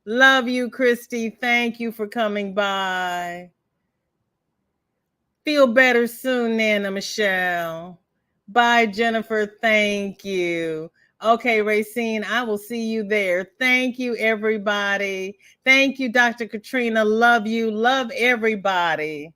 Love you, Christy. Thank you for coming by. Feel better soon, Nana Michelle. Bye, Jennifer. Thank you. Okay, Racine, I will see you there. Thank you, everybody. Thank you, Dr. Katrina. Love you. Love everybody.